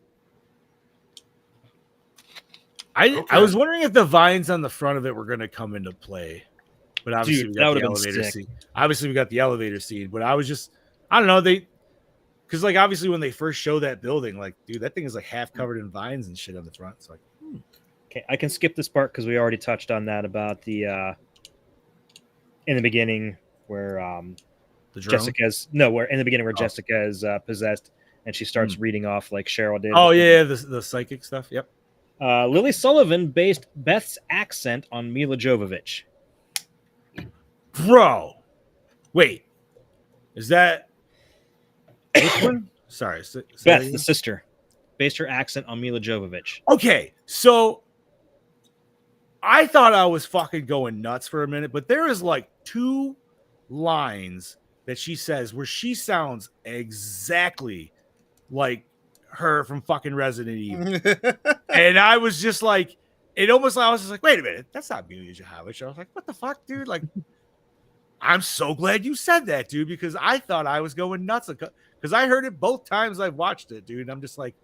I was wondering if the vines on the front of it were gonna come into play, but obviously Dude, we got that the would've been elevator sick. scene. Obviously we got the elevator scene, but I was just, I don't know, because like obviously when they first show that building, like, dude, that thing is like half covered in vines and shit on the front. It's like, Okay, I can skip this part because we already touched on that about the in the beginning where the drone. where in the beginning where Jessica is possessed and she starts reading off like Cheryl did. Oh yeah, the psychic stuff. Yep. Lily Sullivan based Beth's accent on Mila Jovovich. Bro, wait, is that which one? Sorry, say that Beth, again? the sister, based her accent on Mila Jovovich. Okay, so I thought I was fucking going nuts for a minute, but there is like 2 lines that she says where she sounds exactly like her from fucking Resident Evil. And I was just like, I was just like, wait a minute, that's not Mila Jovovich. I was like, what the fuck, dude? Like, I'm so glad you said that, dude, because I thought I was going nuts because I heard it both times I've watched it, dude. And I'm just like,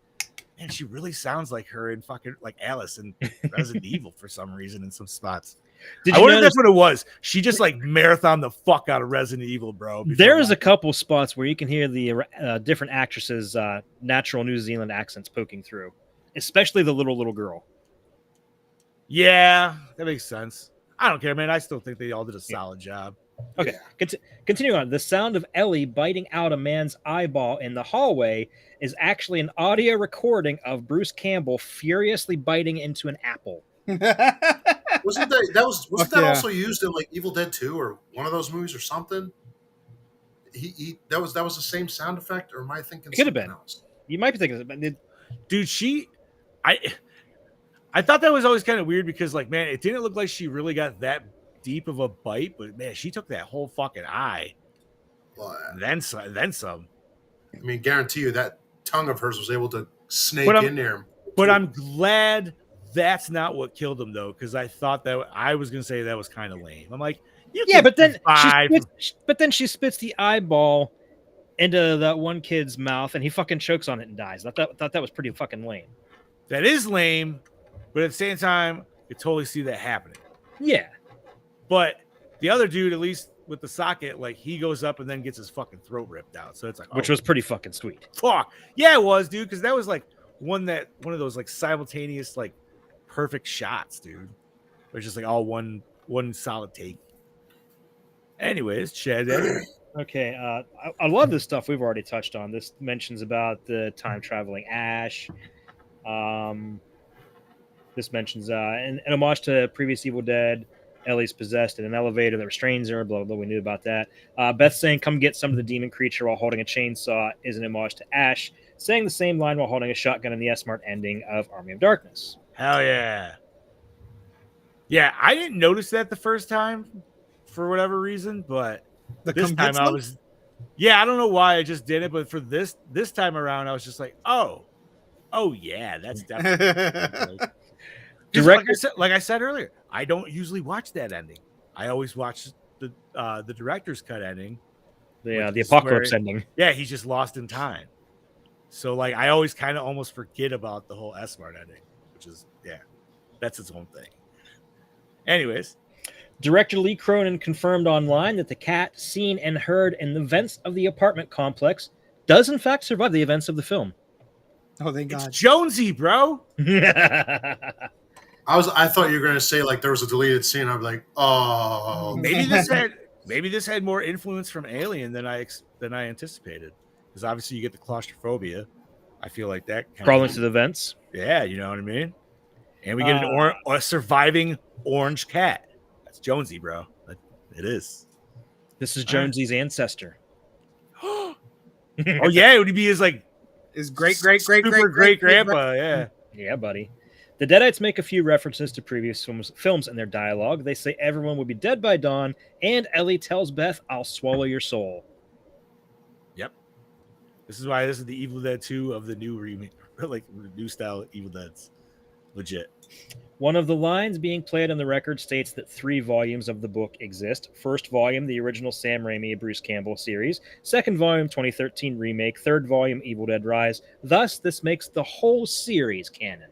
man, she really sounds like her in fucking like Alice in Resident Evil for some reason in some spots. I wonder if that's what it was. She just like marathon the fuck out of Resident Evil, bro. There is a couple spots where you can hear the different actresses' natural New Zealand accents poking through, especially the little girl. Yeah, that makes sense. I don't care, man. I still think they all did a solid job. Okay, continue on. The sound of Ellie biting out a man's eyeball in the hallway is actually an audio recording of Bruce Campbell furiously biting into an apple. Wasn't Fuck that yeah. also used in like Evil Dead 2 or one of those movies or something? That was the same sound effect, or am I thinking It could have something been. else? You might be thinking, but Dude, I thought that was always kind of weird because, like, man, it didn't look like she really got that deep of a bite, but man, she took that whole fucking eye. Well, Then some. I mean, guarantee you that tongue of hers was able to snake But in there. But I'm glad that's not what killed him, though, because I thought that I was gonna say that was kind of lame. I'm like, yeah, but then survive. she spits the eyeball into that one kid's mouth, and he fucking chokes on it and dies. I thought that was pretty fucking lame. That is lame, but at the same time, you totally see that happening. Yeah, but the other dude, at least with the socket, like he goes up and then gets his fucking throat ripped out. So it's like, which was pretty fucking sweet. Fuck yeah, it was, dude, because that was like one of those like simultaneous like perfect shots, dude. It was just like all one solid take. Anyways, Chad. Okay, I love this stuff we've already touched on. This mentions about the time traveling Ash. This mentions an homage to previous Evil Dead. Ellie's possessed in an elevator that restrains her. Blah, blah, blah. We knew about that. Beth saying, "Come get some of the demon creature" while holding a chainsaw is an homage to Ash saying the same line while holding a shotgun in the S-Mart ending of Army of Darkness. Hell yeah. Yeah, I didn't notice that the first time for whatever reason, but this time I was... Yeah, I don't know why I just did it, but for this time around, I was just like, oh yeah, that's definitely... like I said earlier, I don't usually watch that ending. I always watch the director's cut ending. The apocalypse ending. Yeah, he's just lost in time. So like I always kind of almost forget about the whole S-Mart ending, which is that's its own thing. Anyways, Director Lee Cronin confirmed online that the cat seen and heard in the vents of the apartment complex does in fact survive the events of the film. Oh, thank God. It's Jonesy, bro. I thought you were gonna say like there was a deleted scene. I'm like, oh, maybe this had more influence from Alien than I anticipated. Because obviously you get the claustrophobia. I feel like that crawling to the vents. Yeah, you know what I mean. And we get a surviving orange cat. That's Jonesy, bro. It is. This is Jonesy's ancestor. Oh yeah, it would be his like his great grandpa. Yeah. Yeah, buddy. The Deadites make a few references to previous films in their dialogue. They say everyone will be dead by dawn, and Ellie tells Beth, "I'll swallow your soul." Yep. This is why this is the Evil Dead 2 of the new remake, like new style Evil Deads. Legit. One of the lines being played on the record states that 3 volumes of the book exist. First volume, the original Sam Raimi Bruce Campbell series. Second volume, 2013 remake. Third volume, Evil Dead Rise. Thus, this makes the whole series canon.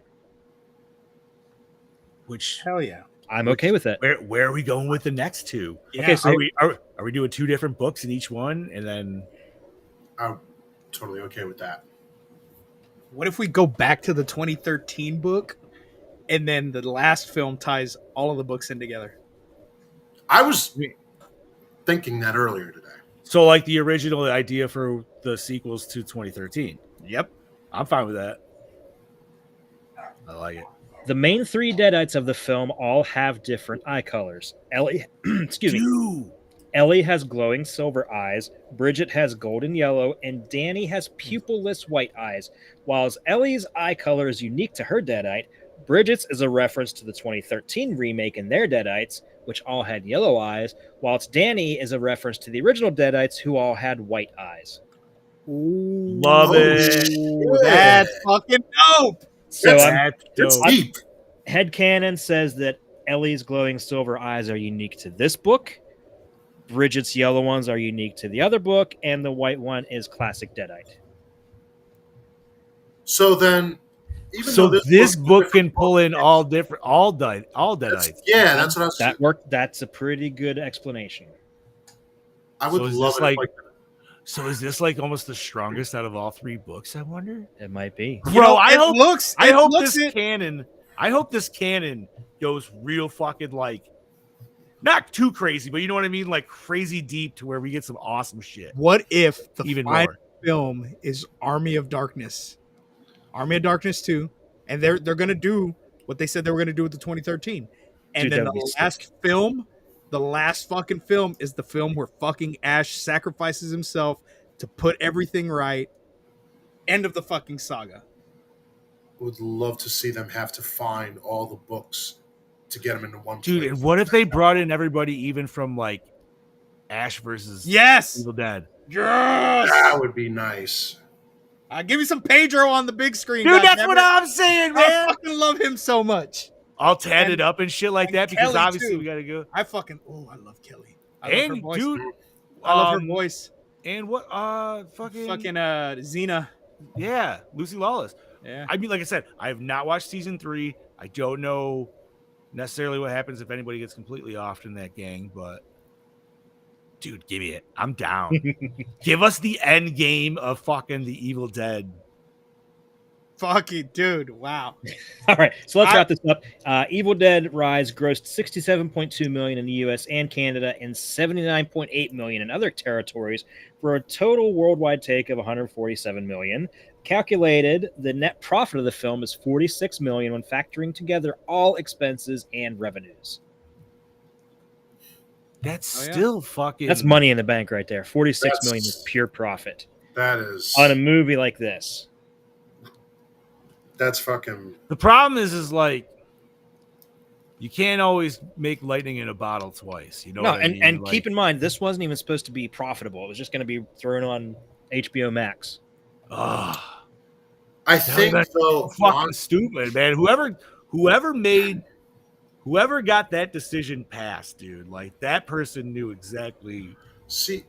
Which hell yeah, I'm okay with it. Where are we going with the next 2? Yeah. Okay, so are we doing 2 different books in each one, and then I'm totally okay with that. What if we go back to the 2013 book, and then the last film ties all of the books in together? I was thinking that earlier today. So like the original idea for the sequels to 2013. Yep, I'm fine with that. I like it. The main 3 Deadites of the film all have different eye colors. Ellie, Ellie has glowing silver eyes, Bridget has golden yellow, and Danny has pupilless white eyes. Whilst Ellie's eye color is unique to her Deadite, Bridget's is a reference to the 2013 remake and their Deadites, which all had yellow eyes, whilst Danny is a reference to the original Deadites, who all had white eyes. Ooh, Love it. That's fucking dope. So it's deep. Headcanon says that Ellie's glowing silver eyes are unique to this book. Bridget's yellow ones are unique to the other book, and the white one is classic Deadite. So then, this book can pull in all Deadites. Yeah, that's what I was. That worked. That's a pretty good explanation. I would love it. So is this like almost the strongest out of all 3 books? I wonder. It might be, bro. I hope this canon goes real fucking like not too crazy, but you know what I mean, like crazy deep to where we get some awesome shit. What if the Even final more. film is Army of Darkness? Army of Darkness 2, and they're gonna do what they said they were gonna do with the 2013. And Dude, then that would be the last fucking film is the film where fucking Ash sacrifices himself to put everything right. End of the fucking saga. Would love to see them have to find all the books to get them into one Dude, place. and what if they brought in everybody even from like Ash versus Yes. Evil Dead? Yes. That would be nice. Give me some Pedro on the big screen. Dude, that's goddammit. what I'm saying, I man. fucking love him so much. I'll tat And- it up and shit like and that because Kelly, obviously too. we gotta go. I love Kelly. I love her And voice. dude, I love her voice. And what fucking Xena. yeah, Lucy Lawless. Yeah. I mean, like I said, I have not watched season 3. I don't know necessarily what happens if anybody gets completely off in that gang, but dude, give me it. I'm down. Give us the end game of fucking the Evil Dead. Fucking dude, wow. All right, so let's wrap this up. Evil Dead Rise grossed $67.2 million in the U.S. and Canada and $79.8 million in other territories for a total worldwide take of $147 million. Calculated, the net profit of the film is $46 million when factoring together all expenses and revenues. That's Oh, yeah. still fucking. That's money in the bank right there. $46 million That's- is pure profit That is. on a movie like this. That's fucking. The problem is like you can't always make lightning in a bottle twice. You know No, what I mean? and Like, keep in mind, this wasn't even supposed to be profitable. It was just going to be thrown on HBO Max. ugh, I think that's though. fucking stupid, man. Whoever got that decision passed, dude. Like that person knew exactly. See,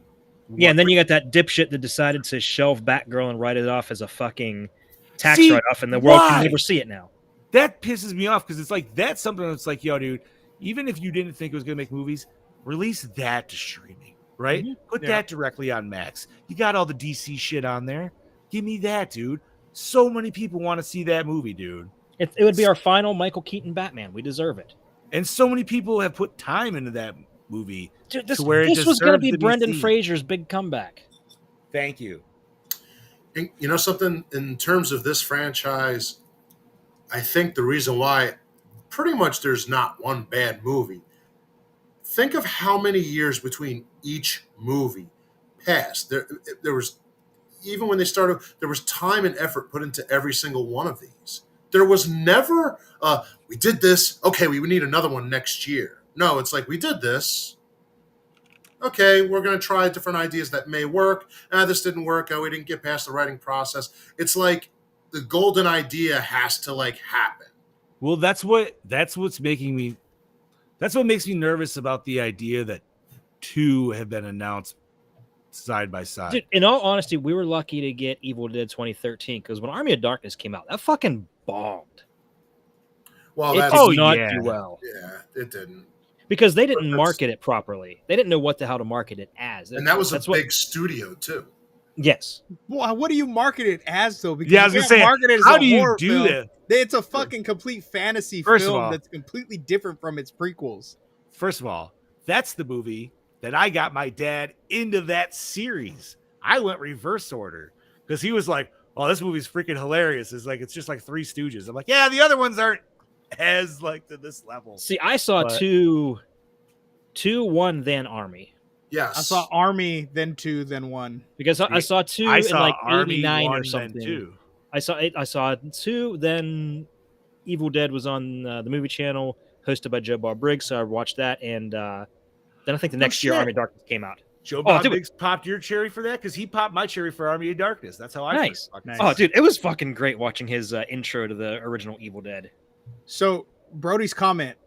Yeah, and then you got that dipshit that decided to shelve Batgirl and write it off as a fucking tax See, write-off, and the world why? can never see it now. That pisses me off because it's like that's something that's like, yo, dude. Even if you didn't think it was gonna make movies, release that to streaming, right? Put Yeah. that directly on Max. You got all the DC shit on there. Give me that, dude. So many people want to see that movie, dude. It would be our final Michael Keaton Batman. We deserve it. And so many people have put time into that movie. Dude, this To where it was going to deserves be to be Brendan seen. Fraser's big comeback. Thank you. and you know something in terms of this franchise, I think the reason why pretty much there's not one bad movie. Think of how many years between each movie passed. There was, even when they started, there was time and effort put into every single one of these. There was never, we did this, okay, we need another one next year. No, it's like, we did this. Okay, we're going to try different ideas that may work. This didn't work. We didn't get past the writing process. It's like the golden idea has to like happen. Well, that's what makes me nervous about the idea that 2 have been announced side by side. Dude, in all honesty, we were lucky to get Evil Dead 2013 because when Army of Darkness came out, that fucking bombed. Well, It that's, did not yeah. do well yeah, it didn't. because they didn't That's- market it properly. They didn't know what the hell to market it as. And that was a That's what- big studio too. Yes. Well, what do you market it as though? Because Yeah, I was you gonna can't say, market it as how a do you horror do film. that? It's a fucking complete fantasy First of film all- that's completely different from its prequels. First of all, that's the movie that I got my dad into that series. I went reverse order because he was like, "Oh, this movie's freaking hilarious." It's just like Three Stooges. I'm like, "Yeah, the other ones aren't as like to this level." See, I saw But- 2, 1, then Army. Yes. I saw Army, then 2, then 1. Because I saw 2 I in saw like Army 89 1 or then something. 2. I saw 2, then Evil Dead was on the movie channel hosted by Joe Bob Briggs, so I watched that, and then I think the next year shit. Army of Darkness came out. Joe Bob dude. Briggs popped your cherry for that because he popped my cherry for Army of Darkness. That's how I Nice. first fucking Nice. saw Oh, it. dude, it was fucking great watching his intro to the original Evil Dead. So Brody's comment,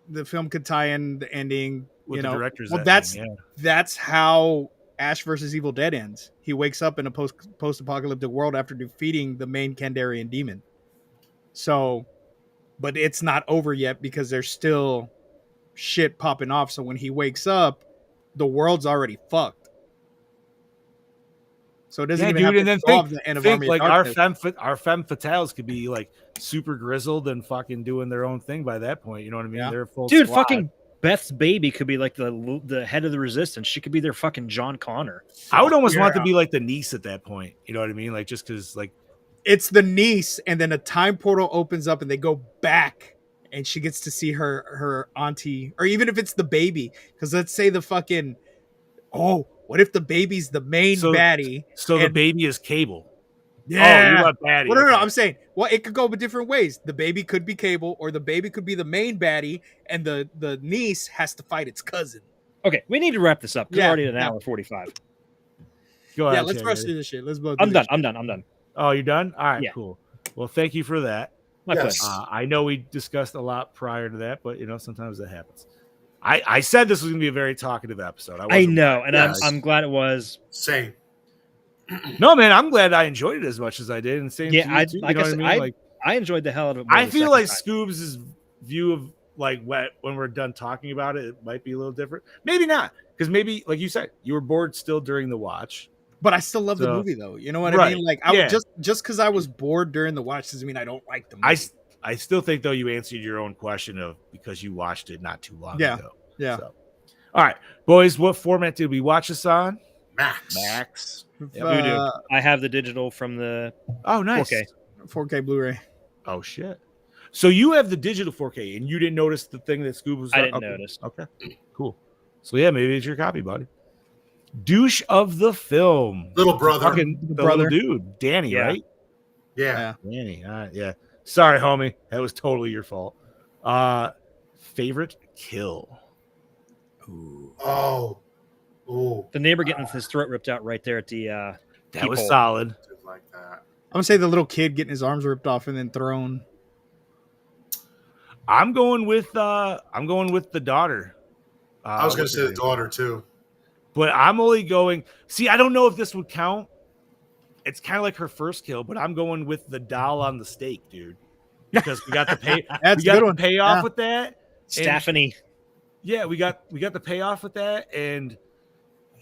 the film could tie in the ending. With you the know, director's well, ending, that's how Ash versus Evil Dead ends. He wakes up in a post-apocalyptic world after defeating the main Kandarian demon. So, but it's not over yet because there's still shit popping off. So when he wakes up, the world's already fucked. So it doesn't Yeah, even dude, have to and then involve the end of think Army like of Darkness. our femme fatales could be like super grizzled and fucking doing their own thing by that point. You know what I mean? Yeah. They're full Dude, squad. fucking Beth's baby could be like the head of the resistance. She could be their fucking John Connor. I would almost want Yeah. to be like the niece at that point. You know what I mean? Like just because like It's the niece, and then a time portal opens up, and they go back, and she gets to see her auntie, or even if it's the baby, because let's say the fucking what if the baby's the main baddie? So the and- baby is Cable. Yeah. Oh, you're not baddie. Well, no, okay. I'm saying, well, it could go different ways. The baby could be Cable, or the baby could be the main baddie, and the niece has to fight its cousin. Okay, we need to wrap this up. We're Yeah, already at an yeah. hour 45. Go ahead. Yeah, let's Chad, rush ready? through this shit. Let's both. I'm done. I'm done. Oh, you're done? All right, Yeah. cool. Well, thank you for that. My Yes. pleasure. I know we discussed a lot prior to that, but sometimes that happens. I said this was going to be a very talkative episode. I wasn't know, lying. and Yes. I'm glad it was. Same. No, man, I'm glad I enjoyed it as much as I did, and same Yeah, to you I too. like You know I what said, I mean? Like, I enjoyed the hell out of it. More I the feel second like time. Scoobs' view of like when we're done talking about it, it might be a little different. Maybe not, because maybe like you said, you were bored still during the watch. But I still love the So- movie, though. You know what I Right. mean? Like, Yeah. just because I was bored during the watch doesn't mean I don't like the movie. I still think though you answered your own question of because you watched it not too long Yeah. ago. Yeah. So. All right, boys, what format did we watch this on? Max. Max. Uh, I have the digital from the. Oh, nice. 4K. 4K Blu-ray. Oh shit. So you have the digital 4K and you didn't notice the thing that Scoob was I on? didn't Okay. notice. Okay. Cool. So yeah, maybe it's your copy, buddy. Douche of the film. Little brother. Fucking the brother. little dude. Danny, Yeah. right? Yeah. Danny. Yeah. Sorry, homie. That was totally your fault. Favorite kill. Ooh. Oh. Ooh. The neighbor getting his throat ripped out right there at the. That was Peephole. solid. Did like that. I'm gonna say the little kid getting his arms ripped off and then thrown. I'm going with the daughter. I was gonna what's say her the name? daughter too. But I'm only going. See, I don't know if this would count. It's kind of like her first kill, but I'm going with the doll on the stake, dude. Because we got the pay. That's we a got good the one. payoff Yeah. with that. Stephanie. Yeah, we got the payoff with that, and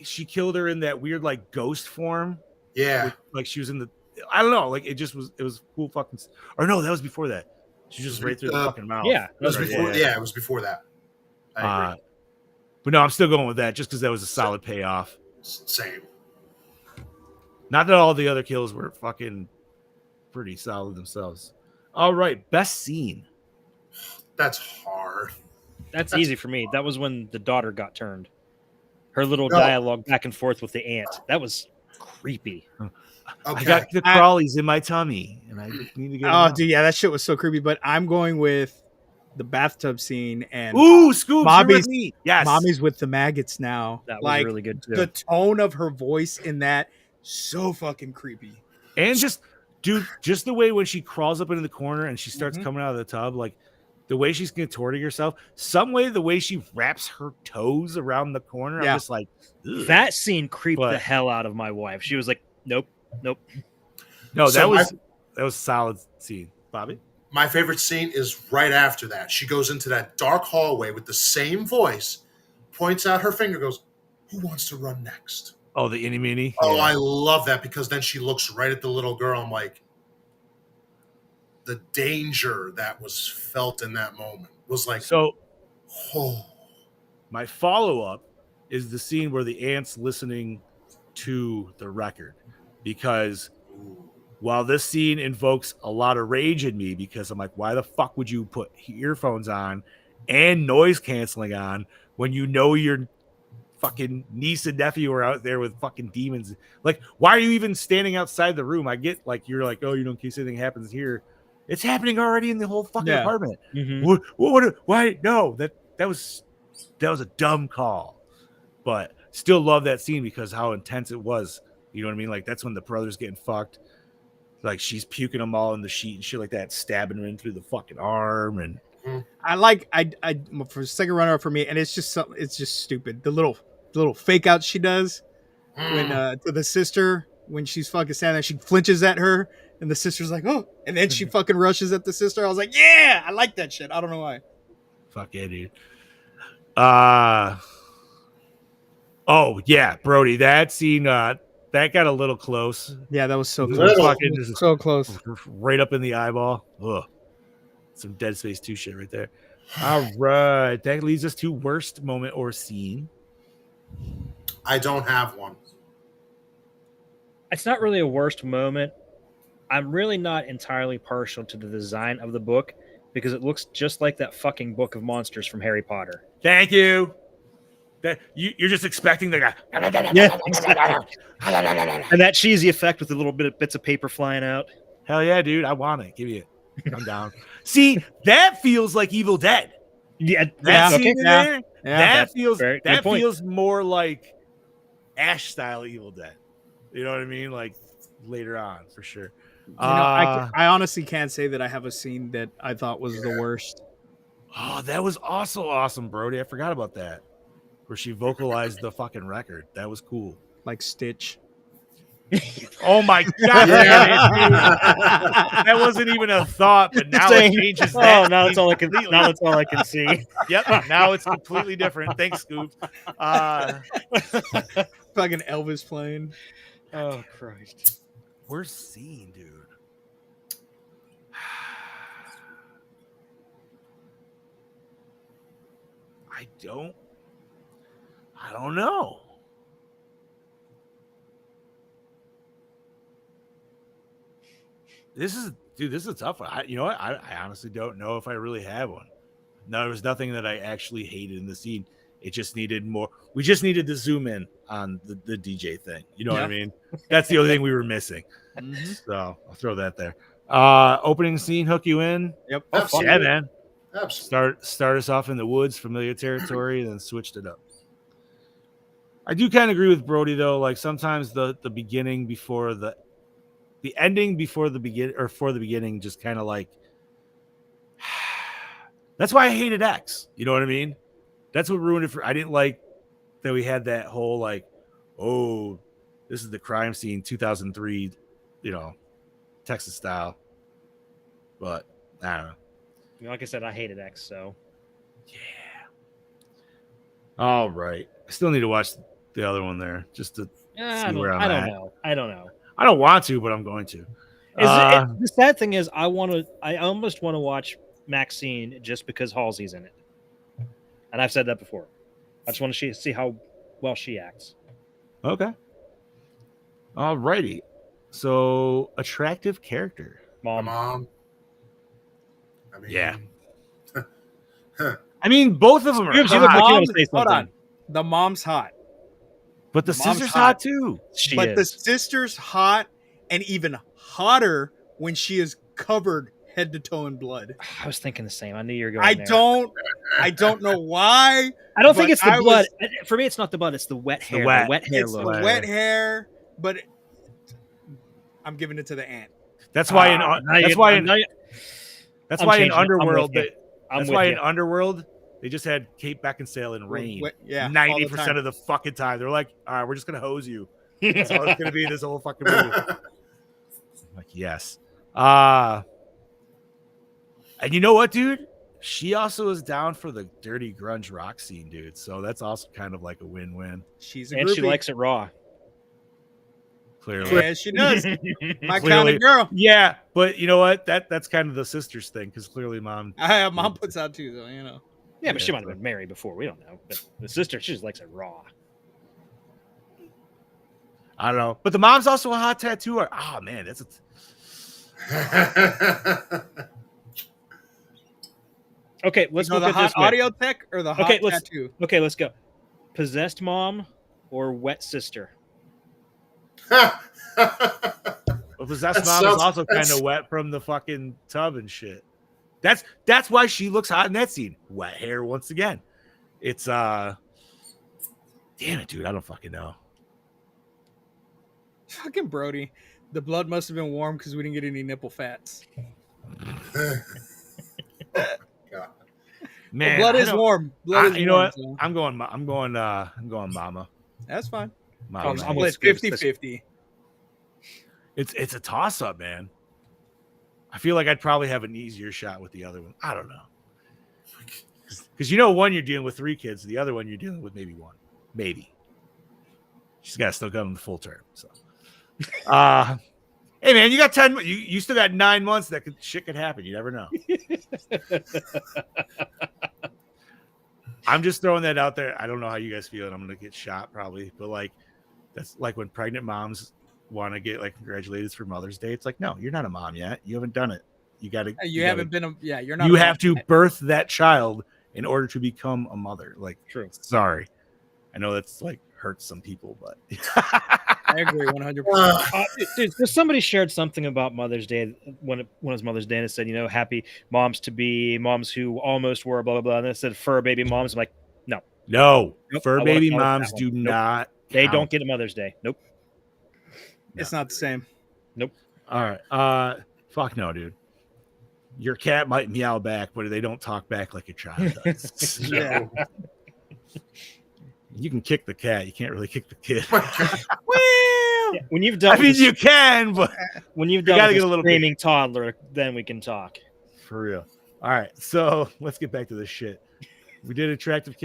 she killed her in that weird like ghost form. Yeah. Like she was in the. I don't know. Like it was cool fucking. Or no, that was before that. She was just right through the fucking mouth. Yeah, It was Right, before. Yeah. It was before that. I agree. But no, I'm still going with that just because that was a solid payoff. Same. Not that all the other kills were fucking pretty solid themselves. All right, best scene. That's hard. That's easy for me. That was when the daughter got turned. Her little No. dialogue back and forth with the aunt. That was creepy. Okay. I got the crawlies in my tummy, and I need to get. Oh, them dude, yeah, that shit was so creepy. But I'm going with the bathtub scene and out. Ooh, Scoops, you're Mommy's- with me. Yes, mommy's with the maggots now. That was like really good too. the tone of her voice in that, so fucking creepy. and just the way when she crawls up into the corner and she starts Mhm. coming out of the tub, like the way she's contorting herself, some way the way she wraps her toes around the corner. Yeah. I'm just like, ugh. That scene creeped But- the hell out of my wife. She was like, "Nope, nope." No, So that was a solid scene, Bobby. My favorite scene is right after that. She goes into that dark hallway with the same voice, points out her finger, goes, "Who wants to run next?" Oh, the innie meanie. Oh, Yeah. I love that because then she looks right at the little girl. I'm like, the danger that was felt in that moment was like, So oh, my follow-up is the scene where the aunt's listening to the record, because ooh. while this scene invokes a lot of rage in me, because I'm like, why the fuck would you put earphones on and noise canceling on when you know your fucking niece and nephew are out there with fucking demons? Like, why are you even standing outside the room? I get like you're like, oh, in case anything happens here. It's happening already in the whole fucking Yeah. apartment. Mhm. Why? No, that was a dumb call, but still love that scene because how intense it was. You know what I mean? Like that's when the brother's getting fucked. Like she's puking them all in the sheet and shit like that, stabbing her in through the fucking arm. And I like I for second runner up for me, and it's just something. It's just stupid. The little fake out she does when to the sister when she's fucking standing there, she flinches at her, and the sister's like, oh, and then she fucking rushes at the sister. I was like, yeah, I like that shit. I don't know why. fuck yeah, dude. Oh yeah, Brody, that scene that got a little close. Yeah, that was so It close. was fucking just So close. right up in the eyeball. Ugh. Some Dead Space 2 shit right there. All right. That leads us to worst moment or scene. I don't have one. It's not really a worst moment. I'm really not entirely partial to the design of the book because it looks just like that fucking book of monsters from Harry Potter. Thank you. That you're just expecting the guy. Yeah, exactly. And that cheesy effect with the little bits of paper flying out. Hell yeah, dude. I want it. Give me it. I'm down. See, that feels like Evil Dead. Yeah, That okay. scene in there, that feels fair. Good point. feels more like Ash style Evil Dead. You know what I mean? Like later on, for sure. I honestly can't say that I have a scene that I thought was the worst. Oh, that was also awesome, Brody. I forgot about that. Where she vocalized the fucking record. That was cool. Like Stitch. Oh my god, that wasn't even a thought, but now it changes that. Oh, now that's all I can. Now that's all I can see. Yep, now it's completely different. Thanks, Scoop. Fucking Elvis playing. Oh Christ! Worst scene, dude. I don't know. This is a tough one. You know what? I honestly don't know if I really have one. No, there was nothing that I actually hated in the scene. It just needed more. We just needed to zoom in on the DJ thing. You know what I mean? That's the only thing we were missing. Mm-hmm. So I'll throw that there. Opening scene, hook you in. Yep. Oh, yeah, man. Absolutely. Start us off in the woods, familiar territory, and then switched it up. I do kind of agree with Brody though. Like sometimes the beginning before the ending before the begin or for the beginning just kind of like that's why I hated X. You know what I mean? That's what ruined it for. I didn't like that we had that whole like, oh, this is the crime scene 2003, you know, Texas style. But I don't know. Like I said, I hated X. So yeah. All right. I still need to watch the other one there just to see where I'm at. I don't know. I don't want to, but I'm going to. The sad thing is, I almost want to watch Maxine just because Halsey's in it, and I've said that before. I just want to see how well she acts. Okay. All righty. So attractive character, Mom. I mean, yeah. I mean, both of them are hot, hold on. The mom's hot. but the sister's hot too. The sister's hot, and even hotter when she is covered head to toe in blood. I was thinking the same. I knew you were going. I don't know why. I don't think it's the blood. For me, it's not the blood. It's the wet hair. The wet hair it's look. The wet hair, but I'm giving it to the aunt. That's why in Underworld in Underworld they just had Kate Beckinsale in Rain. 90% of the fucking time. They're like, all right, we're just gonna hose you. That's all it's gonna be this whole fucking movie. I'm like, yes. And you know what, dude? She also is down for the dirty grunge rock scene, dude. So that's also kind of like a win-win. She's and she likes it raw. Clearly. Yeah, she does. My kind of girl. Yeah, but you know what? That's kind of the sister's thing because clearly mom puts out too, though, you know. Yeah, but she might have been married before. We don't know. But the sister, she just likes it raw. I don't know. But the mom's also a hot tattooer. Oh, man, that's Okay, let's look the at hot this way. audio tech or the hot tattoo. Okay, let's go. Possessed mom or wet sister? Well, possessed mom is also kind of wet from the fucking tub and shit. That's why she looks hot in that scene. Wet hair once again. It's damn it, dude. I don't fucking know. Fucking Brody. The blood must have been warm because we didn't get any nipple fats. God. Man, the blood is warm. You know what? So. I'm going mama. That's fine. Mama. I'm with 50-50. It's a toss up, man. I feel like I'd probably have an easier shot with the other one. I don't know. Because one you're dealing with 3 kids, the other one you're dealing with maybe 1. Maybe. She's got to still come in the full term. So hey man, you got 10 you still got 9 months that shit could happen. You never know. I'm just throwing that out there. I don't know how you guys feel, and I'm gonna get shot probably, but like that's like when pregnant moms want to get like congratulated for Mother's Day. It's like, no, you're not a mom yet. You haven't done it. You gotta. You haven't been a You're not. You have to birth that child in order to become a mother. Like, True. Sorry, I know that's like hurts some people, but I agree 100%. Dude, somebody shared something about Mother's Day when it was Mother's Day, and it said, happy moms to be, moms who almost were, blah blah blah, and it said fur baby moms. I'm like, no, no, Nope, fur I baby wanna count moms that do one. Nope. not. They count. don't get a Mother's Day. Nope. It's not the same. Nope. All right. Fuck no, dude. Your cat might meow back, but they don't talk back like a child does. Yeah. You can kick the cat. You can't really kick the kid. Yeah, when you've done, I mean, you can, but when you've gotta done get a a little screaming toddler, then we can talk. for real. All right, so let's get back to this shit. We did attractive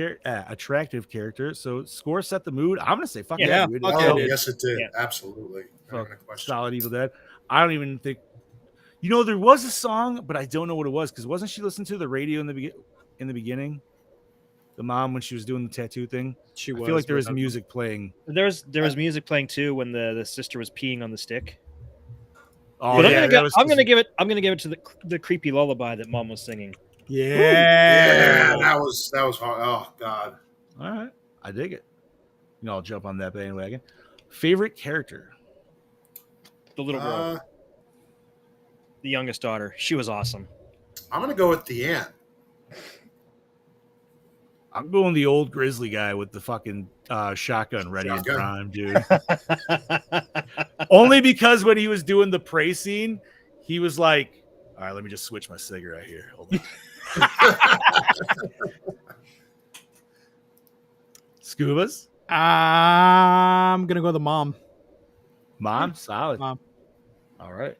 character. So score set the mood. I'm gonna say fuck Yeah, dude. fuck It's yeah, Oh, dude. yes, it did. Yeah. Absolutely. Not even a question. solid Evil Dead. I don't even think. There was a song, but I don't know what it was because wasn't she listening to the radio in the beginning? The mom when she was doing the tattoo thing. She I was. feel like there was music playing. There was music playing too when the sister was peeing on the stick. Oh, But yeah, I'm gonna give it to the creepy lullaby that Mom was singing. Yeah, that was hard. Oh God. All right, I dig it. I'll jump on that bandwagon. Favorite character? The little girl, the youngest daughter. She was awesome. I'm gonna go with the aunt. I'm going the old grizzly guy with the fucking shotgun ready in prime, dude. Only because when he was doing the prey scene, he was like, all right, let me just switch my cigarette here. Hold on. Scubas? I'm gonna go the mom. Mom? Solid. Mom. All right.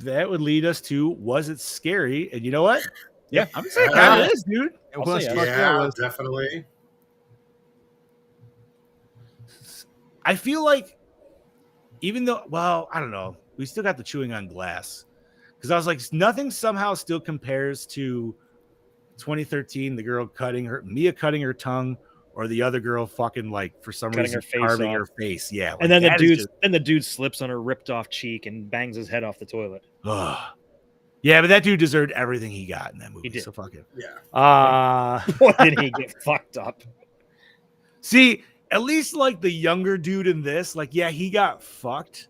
That would lead us to, was it scary? And you know what? Yeah. I'm saying it kind of is, dude. It I'll was. say Fuck Yeah, it was. definitely. I feel like, even though, well, I don't know, we still got the chewing on glass. Because I was like, nothing somehow still compares to 2013, the girl Mia cutting her tongue, or the other girl fucking like for some Cutting reason her face carving off. her face. Yeah. And then that is the dude slips on her ripped off cheek and bangs his head off the toilet. just, yeah, but that dude deserved everything he got in that movie. He did. So fuck it. Yeah. Boy, did he get fucked up. See, at least like the younger dude in this, like, yeah, he got fucked,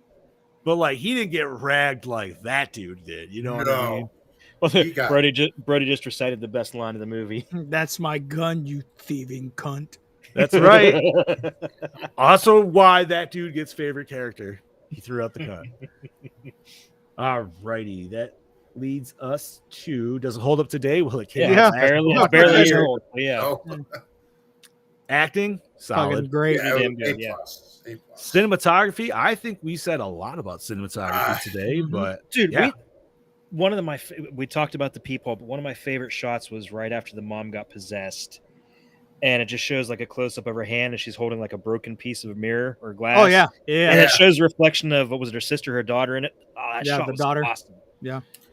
but like he didn't get ragged like that dude did. You know what I mean? Well, He got- Brody just recited the best line of the movie. That's my gun, you thieving cunt. That's right. Also, why that dude gets favorite character. He threw out the cut. All righty, that leads us to, does it hold up today? Will it Yeah, came Yeah. out last- barely a year old. Yeah. Oh, Acting Fucking solid. great. yeah, damn good, A+. yeah. A+. Cinematography, I think we said a lot about cinematography today, mhm. but Dude, yeah. we talked about the peephole, but one of my favorite shots was right after the mom got possessed, and it just shows like a close up of her hand, and she's holding like a broken piece of mirror or glass. Oh yeah, and yeah. it shows a reflection of what was it, her sister, her daughter in it. Oh, that Yeah, shot the was daughter. awesome.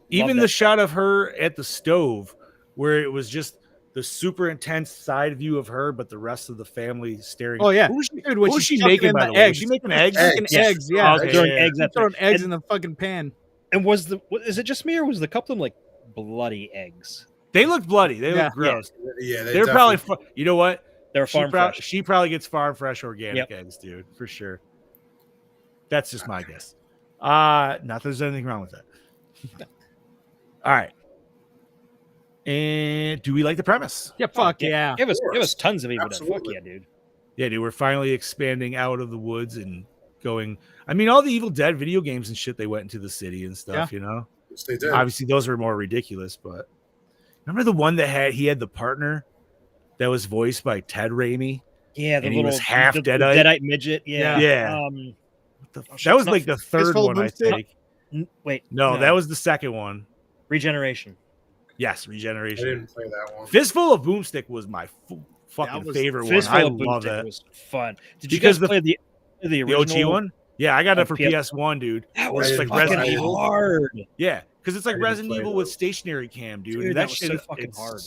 Even that the shot of her at the stove where it was just the super intense side view of her, but the rest of the family staring. Oh yeah, Who was she, dude. When who was she's she fucking making, in by the the way? Was eggs, she making eggs? fucking Yes. eggs. Yeah, Okay, throwing yeah, eggs She's at throwing eggs and, in the fucking pan. and is it just me or was the couple of them like bloody eggs? They look bloody. They Yeah. look gross. Yeah, They're probably, you know what? They were farm fresh. She probably gets farm fresh organic Yep. eggs, dude, for sure. That's just my guess. Not that there's anything wrong with that. All right. And do we like the premise? Yeah, fuck yeah. Give us tons of Evil Dead. Fuck Absolutely. yeah, dude. Yeah, dude, we're finally expanding out of the woods and going. I mean, all the Evil Dead video games and shit, they went into the city and stuff, you know? Yes, they did. Obviously, those were more ridiculous, but remember the one that he had the partner that was voiced by Ted Raimi? Yeah, the And he little was half the Deadite? Deadite midget. Yeah. Yeah. That was like the third Fistful of one, I Boomstick? think. Wait. No, that was the second one. Regeneration. Yes, I Regeneration. didn't play that one. Fistful of Boomstick was my fucking was- favorite one. Fistful I of love Boomstick that. was fun. Did Because you guys play the The original OG one? Yeah, I got it on for PS1. PS1, dude. That Where was it's I like didn't Resident play Evil. hard. Yeah, because it's like I didn't Resident play Evil with those. stationary cam, dude. Dude, and that was shit so is- fucking it's- hard.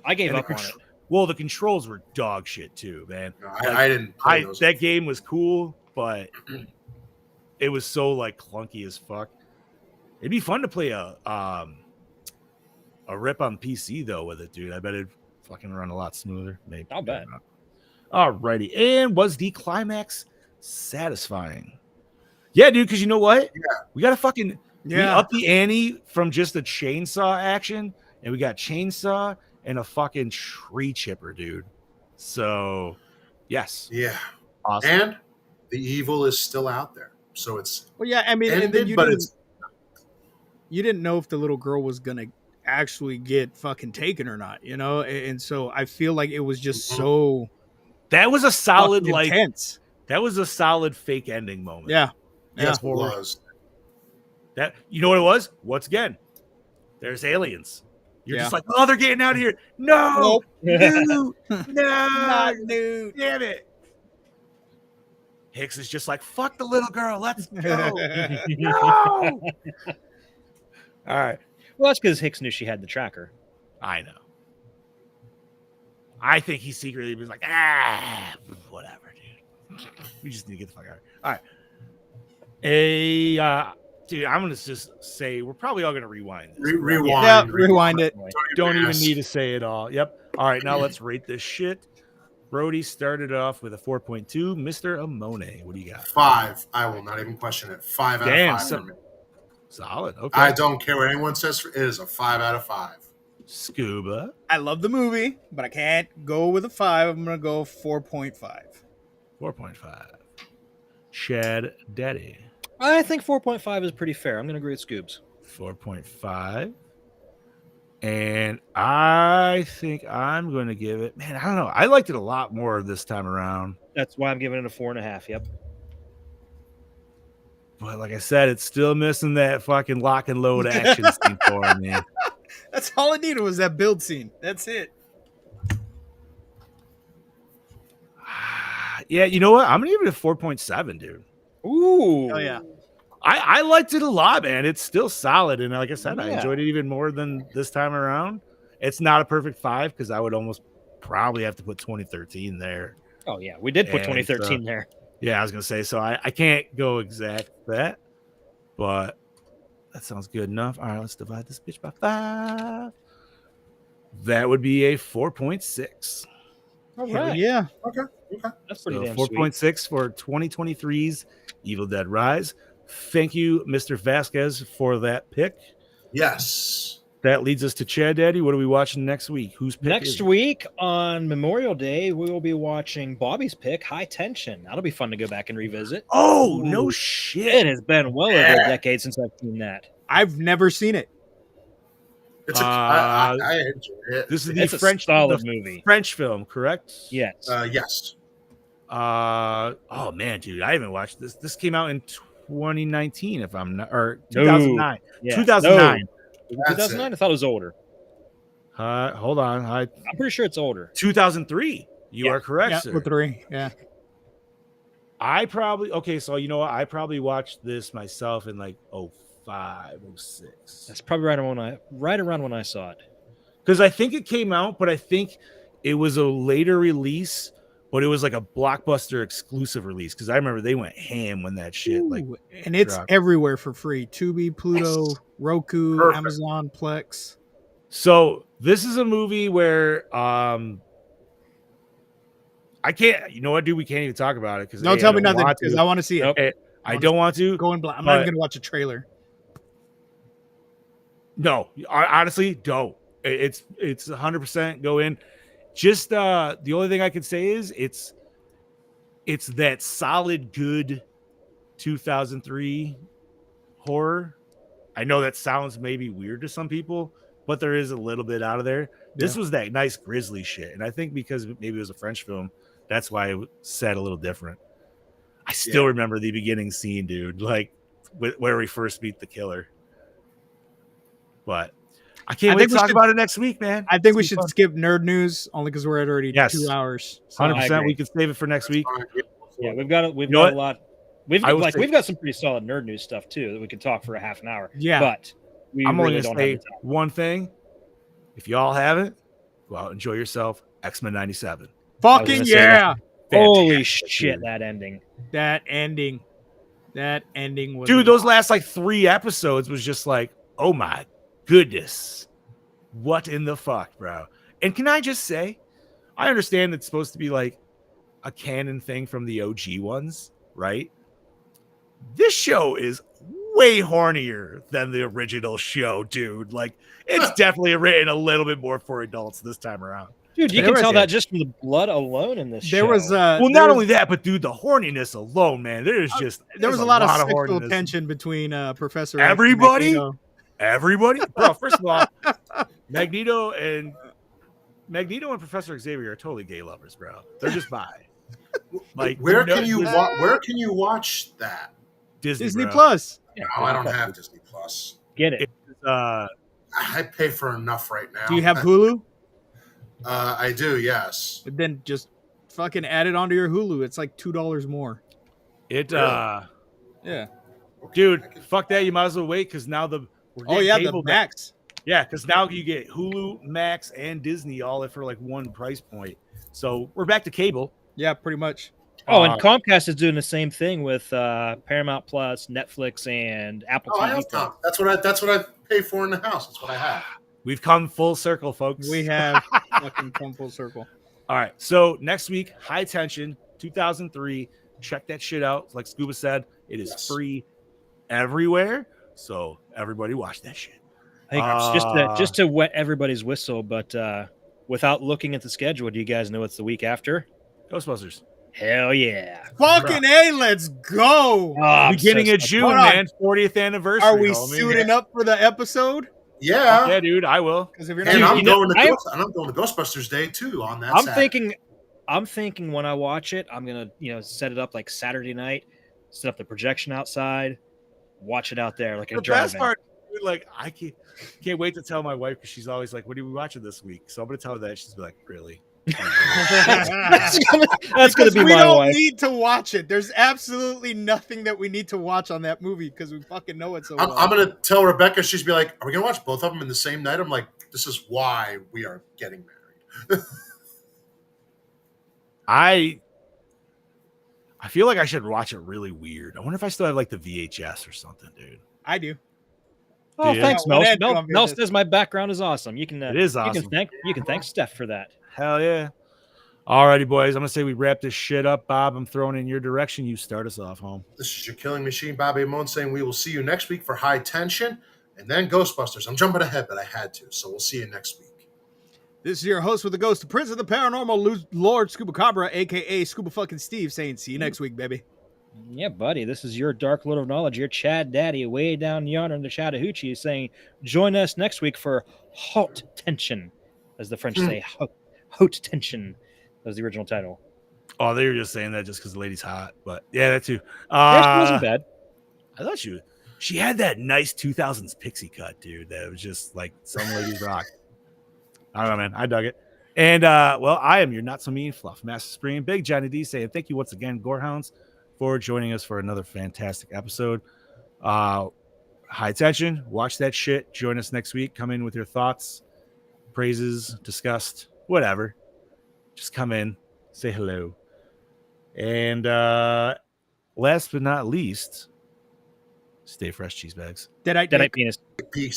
I gave and up on it. Well, the controls were dog shit too, man. No, I didn't play those. That game was cool, but it was so like clunky as fuck. It'd be fun to play a rip on PC though with it, dude. I bet it'd fucking run a lot smoother. Maybe. I'll bet. Alrighty. And was the climax satisfying? Yeah, dude, because you know what? Yeah. We got to fucking we Yeah. up the ante from just a chainsaw action, and we got chainsaw and a fucking tree chipper, dude. So, yes. Yeah. Awesome. And the evil is still out there. So it's Well, yeah, I mean, and then ended, but it's you didn't know if the little girl was gonna actually get fucking taken or not, you know? And so I feel like it was just so That was a solid, fucking like, intense. that was a solid fake ending moment. Yeah. yes, Yeah. it was. That, you know what it was? Once again, there's aliens. You're Yeah. just like, oh, they're getting out of here. No, no, Not no, dude. damn it. Hicks is just like, fuck the little girl. Let's go. No. All right. Well, that's because Hicks knew she had the tracker. I know. I think he secretly was like, whatever, dude. We just need to get the fuck out of here. All right. Dude, I'm going to just say we're probably all going to rewind this. Rewind. Yeah, rewind it. Don't even Yes. need to say it all. Yep. All right, now let's rate this shit. Brody started off with a 4.2. Mr. Amone, what do you got? 5. I will not even question it. 5 out Damn, of 5 so- for me. Solid. Okay. I don't care what anyone says. It is a 5 out of 5. Scuba. I love the movie, but I can't go with a 5. I'm gonna go 4.5. 4.5. Chad Daddy. I think 4.5 is pretty fair. I'm going to agree with Scoobs. 4.5. And I think I'm going to give it, man, I don't know. I liked it a lot more this time around. That's why I'm giving it a 4.5. Yep. But like I said, it's still missing that fucking lock and load action scene for me. That's all it needed was that build scene. That's it. Yeah, you know what? I'm going to give it a 4.7, dude. Ooh. Oh yeah. I liked it a lot, man. It's still solid. And like I said, I Yeah. enjoyed it even more than this time around. It's not a perfect 5 because I would almost probably have to put 2013 there. Oh, yeah. We did put And, 2013 there. Yeah, I was going to say, so I can't go exact that, but that sounds good enough. All right, let's divide this bitch by 5. That would be a 4.6. All Hell right. yeah. Okay. Okay. That's pretty So damn sweet. 4.6 for 2023's Evil Dead Rise. Thank you, Mr. Vasquez, for that pick. Yes. That leads us to Chad Daddy. What are we watching next week? Whose pick is Next it? week on Memorial Day, we will be watching Bobby's pick, High Tension. That'll be fun to go back and revisit. Oh, no It shit. has been well over a decade since I've seen that. I've never seen it. It's I enjoy it. This is It's the a French solid the movie. French film, correct? Yes. Yes. Oh man, dude, I haven't watched this. This came out in 2019, if I'm not, or No. 2009. Yeah. 2009. No. That's 2009? I thought it was older. Hold on. I'm pretty sure it's older. 2003. You Yeah. are correct, Yeah, sir. with 3. Yeah. I probably so you know what? I probably watched this myself in like 05, 06. That's probably right around when I saw it. Because I think it came out, but I think it was a later release, but it was like a Blockbuster exclusive release. Because I remember they went ham when that shit like. Ooh, and it's dropped. everywhere for free. Tubi, Pluto, Roku, Perfect. Amazon, Plex. So this is a movie where I can't. You know what, dude? We can't even talk about it because Don't tell me nothing because I want to see it. Nope. I don't want to. Going blind. I'm not even But- going to watch a trailer. No, honestly, don't. It's 100% go in. Just the only thing I can say is it's that solid good 2003 horror. I know that sounds maybe weird to some people, but there is a little bit out of there. This was that nice grisly shit, and I think because maybe it was a French film, that's why it said a little different. I still remember the beginning scene, dude, like where we first meet the killer. But I can't I wait think to we talk should- about it next week, man. I think we It's should gonna be skip nerd news only because we're at already Yes. 2 hours. So- fun. I 100%. agree. We can save it for next week. Yeah, we've got You know a what? lot. We've I will say- we've got some pretty solid nerd news stuff too that we could talk for a half an hour. Yeah. But we I'm only really going don't to have say the time. one thing. If y'all haven't, go out, enjoy yourself, X-Men 97. Fucking gonna say yeah. Holy Fantastic, shit, dude. that ending. That ending was Dude, those last like 3 episodes was just like, oh my goodness. What in the fuck, bro? And can I just say, I understand it's supposed to be like a canon thing from the OG ones, right? This show is way hornier than the original show, dude. Like, it's definitely written a little bit more for adults this time around. Dude, you There can was- tell that just from the blood alone in this show. there was Well, there not was, only that, but dude, the horniness alone, man. There's just there was there's a lot of horniness. sexual tension between Professor X and Everybody? Magneto. Everybody, bro. First of all, Magneto and Professor Xavier are totally gay lovers, bro. They're just bi. Like, where no- can you there's where can you watch that? Disney bro. Plus. Yeah, No, I don't have Disney Plus. Get it. I pay for enough right now. Do you have Hulu? I do, yes. Then just fucking add it onto your Hulu. It's like $2 more. It Yeah. Okay, dude, I can- fuck that. You might as well wait because now we're Oh getting yeah, cable the Max. Yeah, because now you get Hulu, Max, and Disney all for like one price point. So we're back to cable. Yeah, pretty much. Oh, and Comcast is doing the same thing with Paramount Plus, Netflix, and Apple Oh, I TV. have Tom. That's what I pay for in the house. That's what I have. We've come full circle, folks. We have fucking come full circle. All right. So next week, High Tension, 2003. Check that shit out. Like Scuba said, it is Yes. free everywhere. So everybody watch that shit. Hey, just to wet everybody's whistle, but without looking at the schedule, do you guys know what's the week after? Ghostbusters. Hell yeah! Fucking A, let's go. Oh, I'm Beginning so of stoked. June, Hold on. man. 40th anniversary. Are we homie. suiting up for the episode? Yeah. Yeah, dude, I will. Because if you're And not, I'm you know, going to I- and I'm going to Ghostbusters Day too on that. I'm Saturday. thinking when I watch it, I'm gonna set it up like Saturday night, set up the projection outside, watch it out there like a The best drive-in. part, dude, like I can't wait to tell my wife because she's always like, "What are we watching this week?" So I'm gonna tell her that. She's be like, "Really?" That's gonna because be we my don't wife. need to watch it. There's absolutely nothing that we need to watch on that movie because we fucking know it so well. I'm going to tell Rebecca. She's be like, "Are we going to watch both of them in the same night?" I'm like, "This is why we are getting married." I feel like I should watch it really weird. I wonder if I still have like the VHS or something, dude. I do. Oh, Dude. thanks, Yeah, well, Mel. that's Mel, what I'm Mel gonna- says my background is awesome. You can. It is You awesome. can thank Steph for that. Hell yeah. Alrighty, boys. I'm gonna say we wrap this shit up. Bob, I'm throwing in your direction. You start us off home. This is your killing machine, Bobby Amon, saying we will see you next week for High Tension and then Ghostbusters. I'm jumping ahead, but I had to, so we'll see you next week. This is your host with the ghost, the prince of the paranormal, Lord Scuba Cabra, aka Scuba fucking Steve, saying see you next week, baby. Yeah, buddy. This is your Dark Lord of Knowledge, your Chad Daddy, way down yonder in the Chattahoochee, saying, join us next week for Haute Tension, as the French say, Haute Tension. That was the original title. Oh, they were just saying that just because the lady's hot, but yeah, that too. Yeah, she wasn't bad. I thought she had that nice 2000s pixie cut, dude. That was just like some ladies rock. I don't know, man. I dug it. And well, I am your not so mean Fluff Master Supreme, Big Johnny D, saying thank you once again, Gorehounds, for joining us for another fantastic episode. High Tension, watch that shit. Join us next week. Come in with your thoughts, praises, disgust, whatever. Just come in, say hello. And last but not least, stay fresh, cheese bags. Deadite Deadite dick. penis. Peace.